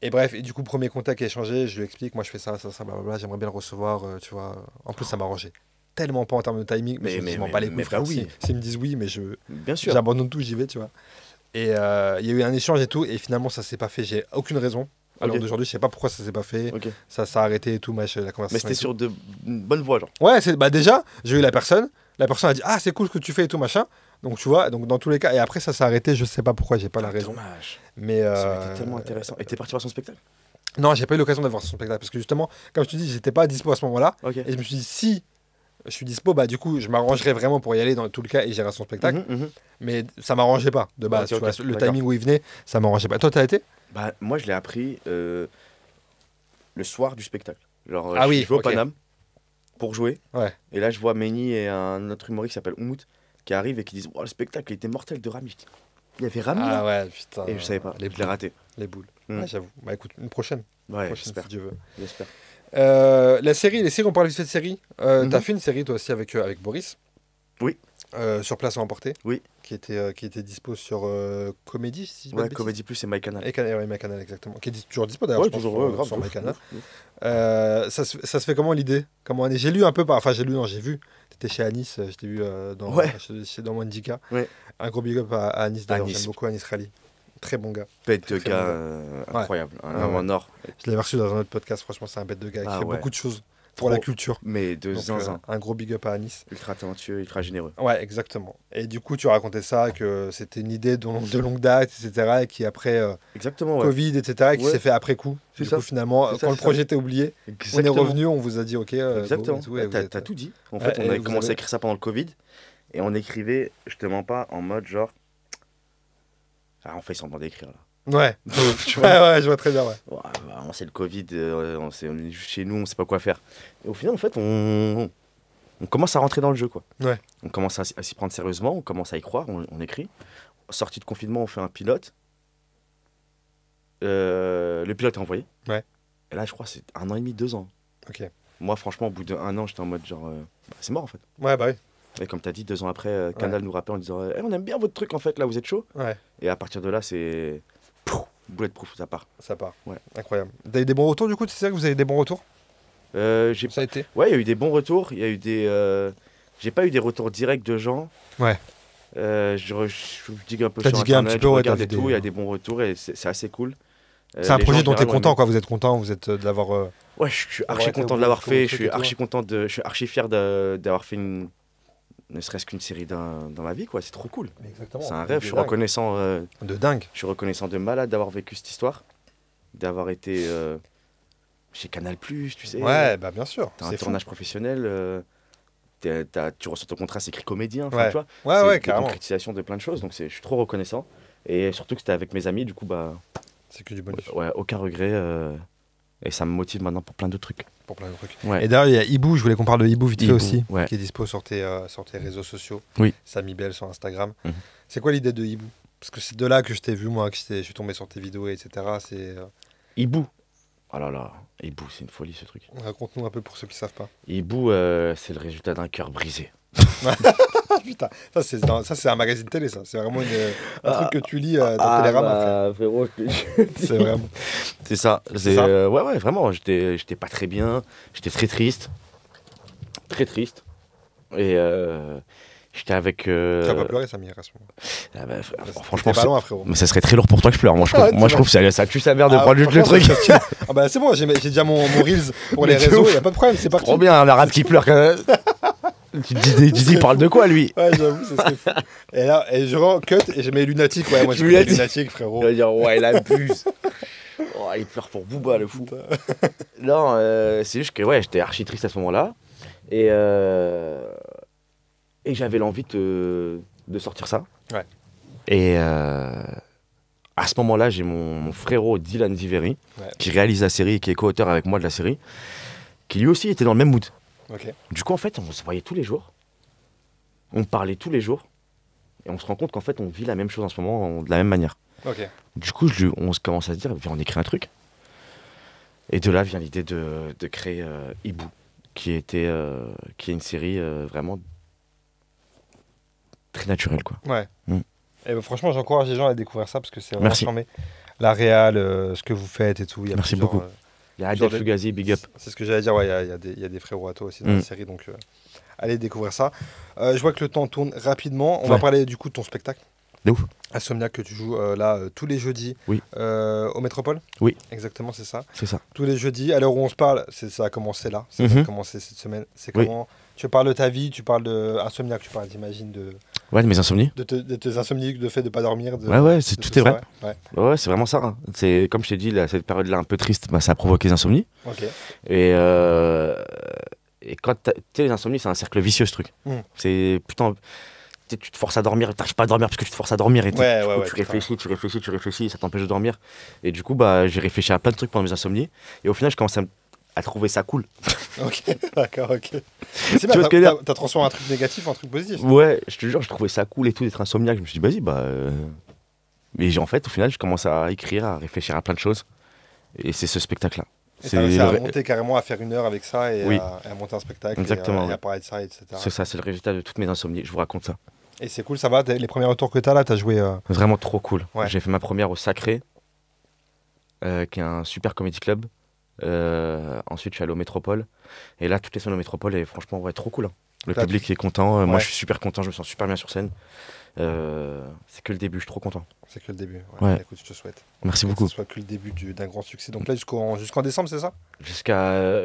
Speaker 2: Et bref, et du coup, premier contact échangé, je lui explique, moi je fais ça, blablabla, j'aimerais bien le recevoir, tu vois. En plus, ça m'a arrangé. Tellement pas en termes de timing, mais je m'en bats les couilles,
Speaker 3: mais
Speaker 2: frère.
Speaker 3: oui.
Speaker 2: S'ils me disent oui, mais
Speaker 3: Bien sûr.
Speaker 2: j'abandonne tout, j'y vais, tu vois. Et il y a eu un échange et tout, et finalement, ça s'est pas fait. J'ai aucune raison. Alors
Speaker 3: Ok.
Speaker 2: d'aujourd'hui, je sais pas pourquoi ça s'est pas fait.
Speaker 3: Ok.
Speaker 2: Ça s'est arrêté et tout, la conversation.
Speaker 3: Mais c'était
Speaker 2: et tout.
Speaker 3: sur de bonnes voies, genre.
Speaker 2: Ouais, déjà, j'ai eu la personne. La personne a dit, ah, c'est cool ce que tu fais et tout, machin. Donc, tu vois, donc dans tous les cas. Et après, ça s'est arrêté, je sais pas pourquoi, j'ai pas la raison.
Speaker 3: Dommage.
Speaker 2: Mais.
Speaker 3: Ça aurait été tellement intéressant. Et t'es parti voir son spectacle?
Speaker 2: Non, j'ai pas eu l'occasion de voir son spectacle. Parce que justement, comme je te dis, j'étais pas dispo à ce moment-là.
Speaker 3: Ok.
Speaker 2: Et je me suis dit, si je suis dispo, bah du coup, je m'arrangerais vraiment pour y aller dans tout le cas et gérer son spectacle. Mais ça m'arrangeait pas de base.
Speaker 3: Ok,
Speaker 2: tu vois,
Speaker 3: ok,
Speaker 2: le
Speaker 3: d'accord.
Speaker 2: timing où il venait, ça m'arrangeait pas. Toi, t'as été?
Speaker 3: Bah, moi, je l'ai appris le soir du spectacle. Genre,
Speaker 2: Ah oui,
Speaker 3: je vais au
Speaker 2: ok.
Speaker 3: Paname pour jouer.
Speaker 2: Ouais.
Speaker 3: Et là, je vois Méni et un autre humoriste qui s'appelle Oumout qui arrivent et qui disent oh, le spectacle il était mortel de Rami. Je dis, il y avait Rami là
Speaker 2: Ah ouais, putain.
Speaker 3: Et je savais pas,
Speaker 2: Les
Speaker 3: je l'ai raté.
Speaker 2: Les boules.
Speaker 3: Mm.
Speaker 2: Ouais, j'avoue. Bah écoute, une prochaine.
Speaker 3: Ouais,
Speaker 2: Prochaine,
Speaker 3: j'espère.
Speaker 2: si Dieu veut.
Speaker 3: J'espère.
Speaker 2: Les séries, on parle de cette série.
Speaker 3: Mhm.
Speaker 2: T'as fait une série toi aussi avec Boris.
Speaker 3: Oui.
Speaker 2: Sur Place à emporter.
Speaker 3: Oui.
Speaker 2: Qui était dispo sur Comédie, si je dis pas de
Speaker 3: Ouais,
Speaker 2: bêtises.
Speaker 3: Comédie Plus, c'est MyCanal.
Speaker 2: Ouais, MyCanal, exactement. Qui est toujours dispo d'ailleurs,
Speaker 3: Ouais,
Speaker 2: je pense,
Speaker 3: toujours,
Speaker 2: sur,
Speaker 3: ouais, grave.
Speaker 2: sur
Speaker 3: de ouf,
Speaker 2: MyCanal.
Speaker 3: de ouf.
Speaker 2: Ça se fait comment l'idée? J'ai lu un peu, enfin j'ai lu, non, j'ai vu. T'étais chez Anis, je t'ai vu
Speaker 3: Ouais.
Speaker 2: dans Wandika.
Speaker 3: Ouais.
Speaker 2: Un gros big up à Anis d'ailleurs,
Speaker 3: Anis.
Speaker 2: j'aime beaucoup Anis Rally. Très bon gars.
Speaker 3: Bête de
Speaker 2: Très
Speaker 3: gars
Speaker 2: bon gars.
Speaker 3: incroyable. Un
Speaker 2: Ah
Speaker 3: homme
Speaker 2: ouais.
Speaker 3: en or.
Speaker 2: Je l'avais reçu dans un autre podcast, franchement c'est un bête de gars qui
Speaker 3: Ah
Speaker 2: fait
Speaker 3: ouais.
Speaker 2: beaucoup de choses pour
Speaker 3: Trop.
Speaker 2: la culture.
Speaker 3: Mais de
Speaker 2: Donc,
Speaker 3: zinzin.
Speaker 2: un gros big up à Anis.
Speaker 3: Ultra talentueux, ultra généreux.
Speaker 2: Ouais, exactement. Et du coup, tu racontais ça, que c'était une idée de longue date, etc. Et qui après
Speaker 3: Exactement, ouais.
Speaker 2: Covid, etc., qui
Speaker 3: Ouais.
Speaker 2: s'est fait après coup.
Speaker 3: C'est
Speaker 2: Du
Speaker 3: ça.
Speaker 2: coup, finalement,
Speaker 3: C'est ça,
Speaker 2: quand le
Speaker 3: c'est
Speaker 2: projet était oublié, on est
Speaker 3: Exactement.
Speaker 2: revenu, on vous a dit, ok, go,
Speaker 3: Exactement.
Speaker 2: et tout, et vous
Speaker 3: T'as
Speaker 2: êtes-
Speaker 3: t'as tout dit. En
Speaker 2: Ouais,
Speaker 3: fait, on
Speaker 2: et
Speaker 3: avait
Speaker 2: vous
Speaker 3: commencé
Speaker 2: avez-
Speaker 3: à écrire ça pendant le Covid. Et on écrivait, je te mens pas, en mode genre. Ah, on fait semblant d'écrire là.
Speaker 2: Ouais.
Speaker 3: Tu
Speaker 2: Ouais,
Speaker 3: vois
Speaker 2: ouais, je vois très bien, ouais.
Speaker 3: Ouais, bah, c'est le Covid, on est juste chez nous, on sait pas quoi faire. Et au final, en fait, on commence à rentrer dans le jeu, quoi.
Speaker 2: Ouais.
Speaker 3: On commence à s'y prendre sérieusement, on commence à y croire, on écrit. Sortie de confinement, on fait un pilote. Le pilote est envoyé.
Speaker 2: Ouais.
Speaker 3: Et là, je crois que c'est 1 an et demi, 2 ans.
Speaker 2: Ok.
Speaker 3: Moi, franchement, au bout d'1 an, j'étais en mode genre, bah, c'est mort en fait.
Speaker 2: Ouais, bah oui.
Speaker 3: Et comme tu as dit, 2 ans après, Canal nous rappelle en disant Eh, on aime bien votre truc en fait, là vous êtes chaud.
Speaker 2: Ouais,
Speaker 3: Et à partir de là, c'est. Bulletproof, ça part.
Speaker 2: ça part.
Speaker 3: Ouais.
Speaker 2: Incroyable. Vous avez des bons retours, du coup? C'est ça que vous avez des bons retours?
Speaker 3: J'ai
Speaker 2: Ça a été?
Speaker 3: Ouais, il y a eu des bons retours. Il y a eu des. J'ai pas eu des retours directs de gens.
Speaker 2: Ouais.
Speaker 3: Je digue un peu
Speaker 2: T'as
Speaker 3: sur
Speaker 2: digué un
Speaker 3: Internet,
Speaker 2: petit peu,
Speaker 3: je
Speaker 2: ouais,
Speaker 3: regarde
Speaker 2: t'as
Speaker 3: et
Speaker 2: vu
Speaker 3: tout.
Speaker 2: des-
Speaker 3: Il y a des bons retours et c'est assez cool.
Speaker 2: C'est un
Speaker 3: Les
Speaker 2: projet
Speaker 3: gens,
Speaker 2: dont
Speaker 3: en
Speaker 2: t'es
Speaker 3: général,
Speaker 2: content,
Speaker 3: ont aimé.
Speaker 2: quoi. Vous êtes content, vous êtes d'avoir.
Speaker 3: Ouais, je suis
Speaker 2: D'avoir
Speaker 3: archi
Speaker 2: été
Speaker 3: content
Speaker 2: au
Speaker 3: de l'avoir
Speaker 2: bout de
Speaker 3: fait.
Speaker 2: ton
Speaker 3: Je
Speaker 2: truc
Speaker 3: suis
Speaker 2: et tout,
Speaker 3: archi content je suis archi fier d'avoir fait ne serait-ce qu'une série dans ma vie, quoi. C'est trop cool.
Speaker 2: Exactement.
Speaker 3: C'est un rêve. Je suis reconnaissant.
Speaker 2: De dingue.
Speaker 3: Je suis reconnaissant de malade d'avoir vécu cette histoire, d'avoir été chez Canal+, tu sais.
Speaker 2: Ouais, bah bien sûr.
Speaker 3: T'as un
Speaker 2: C'est fou.
Speaker 3: tournage professionnel, tu reçois ton contrat, c'est écrit comédien, enfin,
Speaker 2: Ouais.
Speaker 3: tu vois.
Speaker 2: Ouais,
Speaker 3: C'est
Speaker 2: ouais,
Speaker 3: des
Speaker 2: carrément.
Speaker 3: concrétisations de plein de choses, donc je suis trop reconnaissant. Et surtout que c'était avec mes amis, du coup, bah,
Speaker 2: C'est que du bonus
Speaker 3: ouais, aucun regret. Et ça me motive maintenant pour plein d'autres trucs.
Speaker 2: pour plein de trucs.
Speaker 3: Ouais.
Speaker 2: Et d'ailleurs, il y a Hibou, je voulais qu'on parle de Hibou vite fait
Speaker 3: Hibou,
Speaker 2: aussi,
Speaker 3: ouais.
Speaker 2: qui est dispo sur tes réseaux sociaux.
Speaker 3: Oui.
Speaker 2: Samy Bell sur Instagram.
Speaker 3: Mhm.
Speaker 2: C'est quoi l'idée de Hibou? Parce que c'est de là que je t'ai vu, moi, que je suis tombé sur tes vidéos, etc.
Speaker 3: Hibou. Oh là là, Hibou, c'est une folie ce truc.
Speaker 2: Raconte-nous un peu pour ceux qui savent pas.
Speaker 3: Hibou, c'est le résultat d'un cœur brisé.
Speaker 2: Ah putain, ça c'est un magazine télé, ça. C'est vraiment un truc que tu lis dans Télérama, frère.
Speaker 3: frérot,
Speaker 2: C'est vraiment.
Speaker 3: c'est ça.
Speaker 2: C'est ça
Speaker 3: Ouais, vraiment, j'étais pas très bien. J'étais très triste. Très triste. Et j'étais avec.
Speaker 2: Tu vas pas pleurer, Samy, à ce moment.
Speaker 3: Ah bah,
Speaker 2: T'es
Speaker 3: franchement,
Speaker 2: pas loin, frérot.
Speaker 3: mais ça serait très lourd pour toi que je pleure. Moi, je trouve,
Speaker 2: Ah,
Speaker 3: moi, je trouve que ça tue sa mère de prendre juste le truc.
Speaker 2: Ah bah c'est bon, j'ai déjà mon Reels pour les
Speaker 3: Mais de
Speaker 2: réseaux,
Speaker 3: ouf.
Speaker 2: y a pas de problème, c'est parti.
Speaker 3: Trop bien, un arabe qui pleure. Tu te dis, il parle de quoi, lui?
Speaker 2: Ouais, j'avoue, ça serait fou. Et là, je rends cut et je mets lunatique. Ouais, moi j'ai mis
Speaker 3: Lunatique.
Speaker 2: lunatique, frérot.
Speaker 3: Il va dire, ouais, il abuse. Oh, il pleure pour Booba, le fou. Non, c'est juste que ouais, j'étais archi triste à ce moment-là. Et j'avais l'envie de sortir ça.
Speaker 2: Ouais.
Speaker 3: Et à ce moment-là, j'ai mon frérot Dylan Ziveri,
Speaker 2: Ouais.
Speaker 3: qui réalise la série et qui est co-auteur avec moi de la série, qui lui aussi était dans le même mood.
Speaker 2: Ok.
Speaker 3: Du coup, en fait, on se voyait tous les jours. On parlait tous les jours. Et on se rend compte qu'en fait, on vit la même chose en ce moment de la même manière.
Speaker 2: Ok.
Speaker 3: Du coup, on se commence à se dire, viens, on écrit un truc. Et de là vient l'idée de créer Hibou, qui est une série vraiment très naturelle, quoi.
Speaker 2: Ouais.
Speaker 3: Mm.
Speaker 2: Et bah, franchement, j'encourage les gens à découvrir ça parce que c'est vraiment
Speaker 3: Merci.
Speaker 2: charmé. La réal, ce que vous faites et tout. Il y a
Speaker 3: Merci
Speaker 2: plusieurs,
Speaker 3: beaucoup. Il y a
Speaker 2: Genre
Speaker 3: Adel
Speaker 2: des-
Speaker 3: Fugazi, big up.
Speaker 2: C'est ce que j'allais dire, ouais, il y a des frérots à toi aussi dans
Speaker 3: Mm.
Speaker 2: la série, donc allez découvrir ça. Je vois que le temps tourne rapidement. On va
Speaker 3: Ouais.
Speaker 2: parler du coup de ton spectacle.
Speaker 3: De ouf.
Speaker 2: Insomniac que tu joues tous les jeudis
Speaker 3: Oui.
Speaker 2: au Métropole.
Speaker 3: Oui.
Speaker 2: Exactement, c'est ça.
Speaker 3: C'est ça.
Speaker 2: Tous les jeudis, à l'heure où on se parle, ça a commencé là, ça a
Speaker 3: Mhm.
Speaker 2: commencé cette semaine. C'est
Speaker 3: Oui.
Speaker 2: comment tu parles de ta vie, tu parles de Insomniac, tu parles, j'imagine,
Speaker 3: Ouais, de mes insomnies.
Speaker 2: de tes insomnies, de fait de pas dormir.
Speaker 3: Ouais, tout est vrai.
Speaker 2: Ouais.
Speaker 3: Ouais, c'est vraiment ça. Hein. C'est comme je t'ai dit, cette période-là un peu triste, bah, ça a provoqué les insomnies.
Speaker 2: Ok.
Speaker 3: Et quand tu sais, les insomnies, c'est un cercle vicieux, ce truc.
Speaker 2: Mm.
Speaker 3: C'est putain. tu te forces à dormir, t'arrives pas à dormir parce que tu te forces à dormir et
Speaker 2: Ouais,
Speaker 3: du coup,
Speaker 2: ouais,
Speaker 3: tu réfléchis, ça t'empêche de dormir. Et du coup, bah, j'ai réfléchi à plein de trucs pendant mes insomnies. Et au final, je commence à trouver ça cool.
Speaker 2: Ok, d'accord, ok. C'est
Speaker 3: vois ce que je veux
Speaker 2: bien,
Speaker 3: dire
Speaker 2: t'as transformé un truc négatif en truc positif.
Speaker 3: Ouais, je te jure, je trouvais ça cool et tout d'être insomniaque. Je me suis dit, vas-y, bah. Mais en fait, au final, je commence à écrire, à réfléchir à plein de choses. Et c'est ce spectacle-là.
Speaker 2: Et t'as réussi à monter carrément à faire 1 heure avec ça et
Speaker 3: Oui.
Speaker 2: à monter un spectacle.
Speaker 3: Exactement,
Speaker 2: et à parler de ça, etc.
Speaker 3: C'est ça, c'est le résultat de toutes mes insomnies. Je vous raconte ça.
Speaker 2: Et c'est cool, ça va. Les premiers retours que t'as là, t'as joué.
Speaker 3: Vraiment trop cool.
Speaker 2: Ouais.
Speaker 3: J'ai fait ma première au Sacré, qui est un super comedy club. Ensuite, je suis allé au Métropole. Et là, toutes les semaines au Métropole, et franchement, ouais, trop cool. Hein. Le
Speaker 2: T'as
Speaker 3: public est content. Moi,
Speaker 2: Ouais.
Speaker 3: je suis super content. Je me sens super bien sur scène. C'est que le début. Je suis trop content.
Speaker 2: C'est que le début.
Speaker 3: Ouais.
Speaker 2: Écoute, je te souhaite.
Speaker 3: Merci
Speaker 2: Que
Speaker 3: beaucoup.
Speaker 2: ce soit que le début d'un grand succès. Donc là, jusqu'en décembre, c'est ça?
Speaker 3: Jusqu'à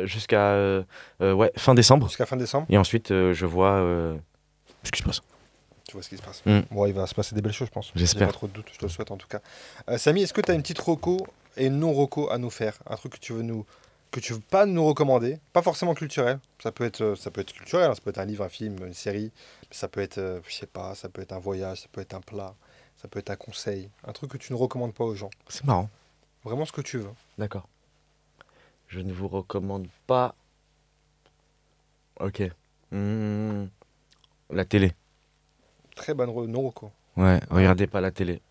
Speaker 3: fin décembre.
Speaker 2: Jusqu'à fin décembre.
Speaker 3: Et ensuite, je vois ce qui se passe.
Speaker 2: Tu vois ce qui se passe.
Speaker 3: Mm.
Speaker 2: Bon, il va se passer des belles choses, je pense.
Speaker 3: J'espère.
Speaker 2: J'ai pas trop de doute, je te le souhaite en tout cas. Samy, est-ce que tu as une petite reco et une non-reco à nous faire? Un truc que tu veux pas nous recommander, pas forcément culturel. Ça peut être culturel, hein. Ça peut être un livre, un film, une série. Ça peut être, je sais pas, ça peut être un voyage, ça peut être un plat, ça peut être un conseil. Un truc que tu ne recommandes pas aux gens.
Speaker 3: C'est marrant.
Speaker 2: Vraiment ce que tu veux.
Speaker 3: D'accord. Je ne vous recommande pas. Ok. La télé.
Speaker 2: Très bonne non-reco.
Speaker 3: Ouais, regardez pas la télé.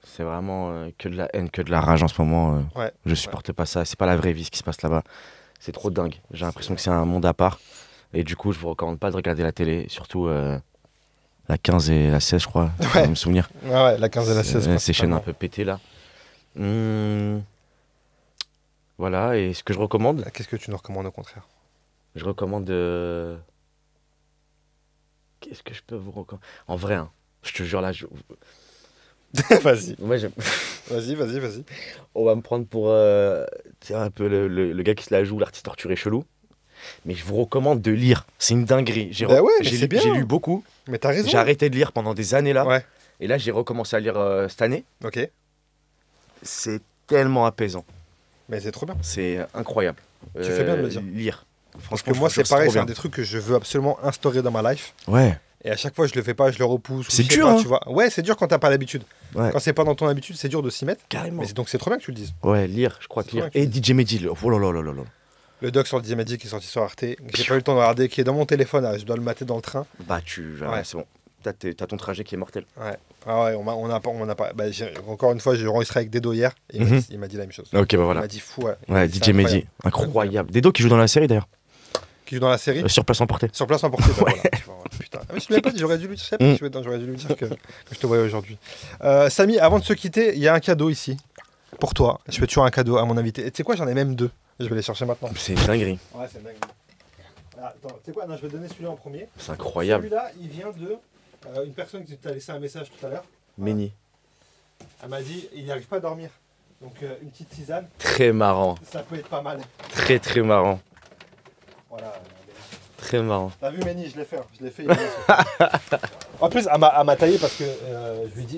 Speaker 3: C'est vraiment que de la haine, que de la rage en ce moment.
Speaker 2: Ouais.
Speaker 3: Je supporte pas ça. C'est pas la vraie vie ce qui se passe là-bas. C'est trop dingue. J'ai l'impression que c'est un monde à part. Et du coup, je vous recommande pas de regarder la télé. Surtout la 15 et la 16, je crois.
Speaker 2: Ouais.
Speaker 3: Je me souvenir.
Speaker 2: Ouais, la 15 et la 16.
Speaker 3: Ces chaînes un peu pétées là. Voilà. Et ce que je recommande,
Speaker 2: Qu'est-ce que tu nous recommandes au contraire?
Speaker 3: je recommande. Qu'est-ce que je peux vous recommander? En vrai, hein, je te jure là.
Speaker 2: Vas-y,
Speaker 3: Ouais,
Speaker 2: vas-y.
Speaker 3: on va me prendre pour tu sais, un peu le gars qui se la joue, l'artiste torturé chelou. Mais je vous recommande de lire. C'est une dinguerie.
Speaker 2: Bah ouais, mais c'est bien.
Speaker 3: J'ai lu beaucoup.
Speaker 2: Mais t'as raison.
Speaker 3: J'ai arrêté de lire pendant des années là.
Speaker 2: Ouais.
Speaker 3: Et là, j'ai recommencé à lire cette année.
Speaker 2: Ok.
Speaker 3: C'est tellement apaisant.
Speaker 2: Mais c'est trop bien.
Speaker 3: C'est incroyable.
Speaker 2: Tu fais bien de le dire.
Speaker 3: Lire.
Speaker 2: Parce
Speaker 3: Franchement,
Speaker 2: que moi,
Speaker 3: je vous
Speaker 2: c'est
Speaker 3: jure,
Speaker 2: pareil,
Speaker 3: trop
Speaker 2: c'est un
Speaker 3: bien.
Speaker 2: des trucs que je veux absolument instaurer dans ma life.
Speaker 3: Ouais.
Speaker 2: Et à chaque fois, je le fais pas, je le repousse. ou
Speaker 3: C'est
Speaker 2: je sais
Speaker 3: dur,
Speaker 2: pas,
Speaker 3: hein.
Speaker 2: tu vois. Ouais, c'est dur quand t'as pas l'habitude.
Speaker 3: Ouais.
Speaker 2: Quand c'est pas dans ton habitude, c'est dur de s'y mettre.
Speaker 3: Carrément.
Speaker 2: Mais donc c'est trop bien que tu le dises.
Speaker 3: Ouais, lire, je crois
Speaker 2: C'est
Speaker 3: que lire.
Speaker 2: trop bien
Speaker 3: Et DJ Mehdi, oh là là là là là.
Speaker 2: Le doc sur le DJ qui est sorti sur Arte, que j'ai pas eu le temps de regarder, qui est dans mon téléphone, là, je dois le mater dans le train.
Speaker 3: Bah,
Speaker 2: Ouais.
Speaker 3: c'est bon. T'as ton trajet qui est mortel.
Speaker 2: Ouais. Ah ouais, on a pas. Bah, encore une fois, j'ai enregistré avec Dedo hier. Et il m'a dit la même chose.
Speaker 3: Ok, bah
Speaker 2: Il
Speaker 3: voilà.
Speaker 2: m'a dit fou. Ouais,
Speaker 3: Ouais,
Speaker 2: C'est
Speaker 3: DJ Mehdi,
Speaker 2: incroyable.
Speaker 3: incroyable. Dedo qui joue dans la série d'ailleurs.
Speaker 2: Qui joue dans la série.
Speaker 3: Sur place emporté.
Speaker 2: Sur place emporté. Bah, voilà, tu vois, putain. Ah, mais je ne l'avais pas dit, j'aurais dû lui dire. J'aurais dû lui dire que je te voyais aujourd'hui. Samy, avant de se quitter, il y a un cadeau ici. Pour toi. Je fais toujours un cadeau à mon invité. Et tu sais quoi, j'en ai même 2. Je vais les chercher maintenant.
Speaker 3: C'est une dinguerie.
Speaker 2: Ouais, c'est dingue. Ah, attends, tu sais quoi, non, je vais donner celui-là en premier.
Speaker 3: C'est incroyable.
Speaker 2: Celui-là, il vient de une personne qui t'a laissé un message tout à l'heure.
Speaker 3: Méni.
Speaker 2: Elle m'a dit, il n'arrive pas à dormir. Donc une petite tisane,
Speaker 3: Très marrant.
Speaker 2: ça peut être pas mal.
Speaker 3: Très très marrant.
Speaker 2: Voilà.
Speaker 3: Très marrant.
Speaker 2: T'as vu Méni, je l'ai fait. Je l'ai fait. En plus, elle m'a taillé parce que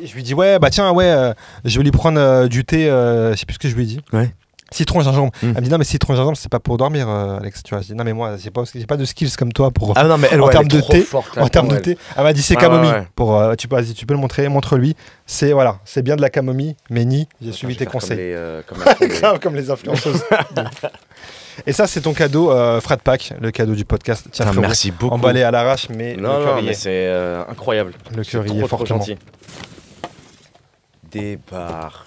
Speaker 2: je lui dis ouais, bah tiens, ouais, je vais lui prendre du thé, je sais plus ce que je lui ai dit.
Speaker 3: Ouais.
Speaker 2: Citron gingembre.
Speaker 3: Mm.
Speaker 2: Elle me dit non mais citron gingembre c'est pas pour dormir Alex, tu vois. Je dis non mais moi j'ai pas de skills comme toi pour
Speaker 3: Ah non, mais elle,
Speaker 2: en
Speaker 3: ouais,
Speaker 2: termes
Speaker 3: elle est
Speaker 2: de
Speaker 3: trop
Speaker 2: thé,
Speaker 3: forte,
Speaker 2: en termes de
Speaker 3: elle.
Speaker 2: thé. Elle m'a dit c'est
Speaker 3: Ouais,
Speaker 2: camomille.
Speaker 3: ouais, ouais.
Speaker 2: Pour tu peux le montrer, montre-lui. C'est voilà, c'est bien de la camomille. Méni, j'ai suivi
Speaker 3: Je vais
Speaker 2: tes
Speaker 3: faire
Speaker 2: conseils.
Speaker 3: Comme la femme,
Speaker 2: Grave comme les influenceuses. Et ça c'est ton cadeau Frat Pack, le cadeau du podcast. Tiens,
Speaker 3: Putain,
Speaker 2: frérot,
Speaker 3: merci beaucoup.
Speaker 2: emballé à l'arrache mais
Speaker 3: Non,
Speaker 2: le
Speaker 3: non,
Speaker 2: cœur y
Speaker 3: mais
Speaker 2: est.
Speaker 3: c'est incroyable.
Speaker 2: Le cœur y
Speaker 3: C'est
Speaker 2: est
Speaker 3: trop, trop
Speaker 2: fortement.
Speaker 3: gentil. Départ.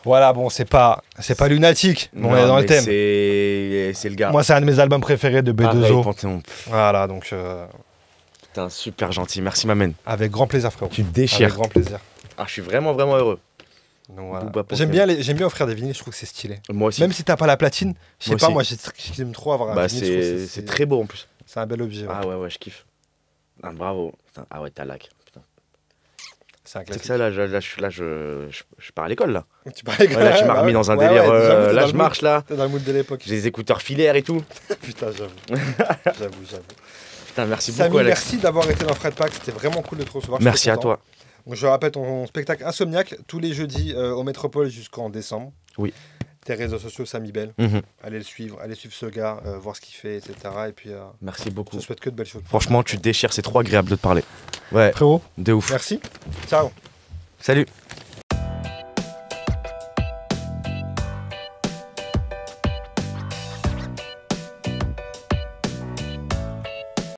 Speaker 2: Voilà, bon, c'est pas lunatique, mais on est dans le thème.
Speaker 3: C'est le gars.
Speaker 2: Moi, c'est un de mes albums préférés de
Speaker 3: Pareil,
Speaker 2: B2O.
Speaker 3: Panthéon.
Speaker 2: Voilà, donc
Speaker 3: Putain, super gentil. Merci, Mamen.
Speaker 2: avec grand plaisir, frérot.
Speaker 3: Tu te
Speaker 2: Avec
Speaker 3: déchires.
Speaker 2: grand plaisir.
Speaker 3: Ah, je suis vraiment, vraiment heureux.
Speaker 2: Donc, voilà.
Speaker 3: Booba
Speaker 2: J'aime
Speaker 3: Panthéon.
Speaker 2: bien offrir des vinyles, je trouve que c'est stylé.
Speaker 3: Moi aussi.
Speaker 2: Même si t'as pas la platine, je sais
Speaker 3: Moi
Speaker 2: pas,
Speaker 3: aussi.
Speaker 2: moi j'aime trop avoir un
Speaker 3: Bah,
Speaker 2: vinyle. je trouve que
Speaker 3: c'est très beau en plus.
Speaker 2: C'est un bel objet. Ouais.
Speaker 3: Ah ouais, ouais, je kiffe. Ah, bravo. Putain, ah ouais, t'as lac. Putain.
Speaker 2: C'est un
Speaker 3: C'est que
Speaker 2: classique.
Speaker 3: ça, je pars à l'école là.
Speaker 2: Tu parlais
Speaker 3: Ouais, là, tu m'as remis dans un
Speaker 2: Ouais,
Speaker 3: délire.
Speaker 2: ouais, j'avoue, t'es dans
Speaker 3: Là,
Speaker 2: le
Speaker 3: je
Speaker 2: mood.
Speaker 3: marche là.
Speaker 2: T'es dans le mood de l'époque.
Speaker 3: J'ai des écouteurs filaires et tout.
Speaker 2: Putain, j'avoue. J'avoue.
Speaker 3: Putain, merci
Speaker 2: Samy,
Speaker 3: beaucoup, Alex.
Speaker 2: merci d'avoir été dans Fred Pack. C'était vraiment cool de te recevoir.
Speaker 3: Merci
Speaker 2: J'étais
Speaker 3: à
Speaker 2: content.
Speaker 3: toi.
Speaker 2: Donc, je rappelle ton spectacle Insomniaque tous les jeudis au Métropole jusqu'en décembre.
Speaker 3: Oui.
Speaker 2: tes réseaux sociaux, Samy Bell.
Speaker 3: Mhm.
Speaker 2: Allez suivre ce gars, voir ce qu'il fait, etc. Et puis,
Speaker 3: Merci beaucoup.
Speaker 2: je te souhaite que de belles choses.
Speaker 3: Franchement, tu te déchires, c'est trop agréable de te parler. Ouais,
Speaker 2: Frérot,
Speaker 3: de ouf.
Speaker 2: merci. Ciao.
Speaker 3: Salut.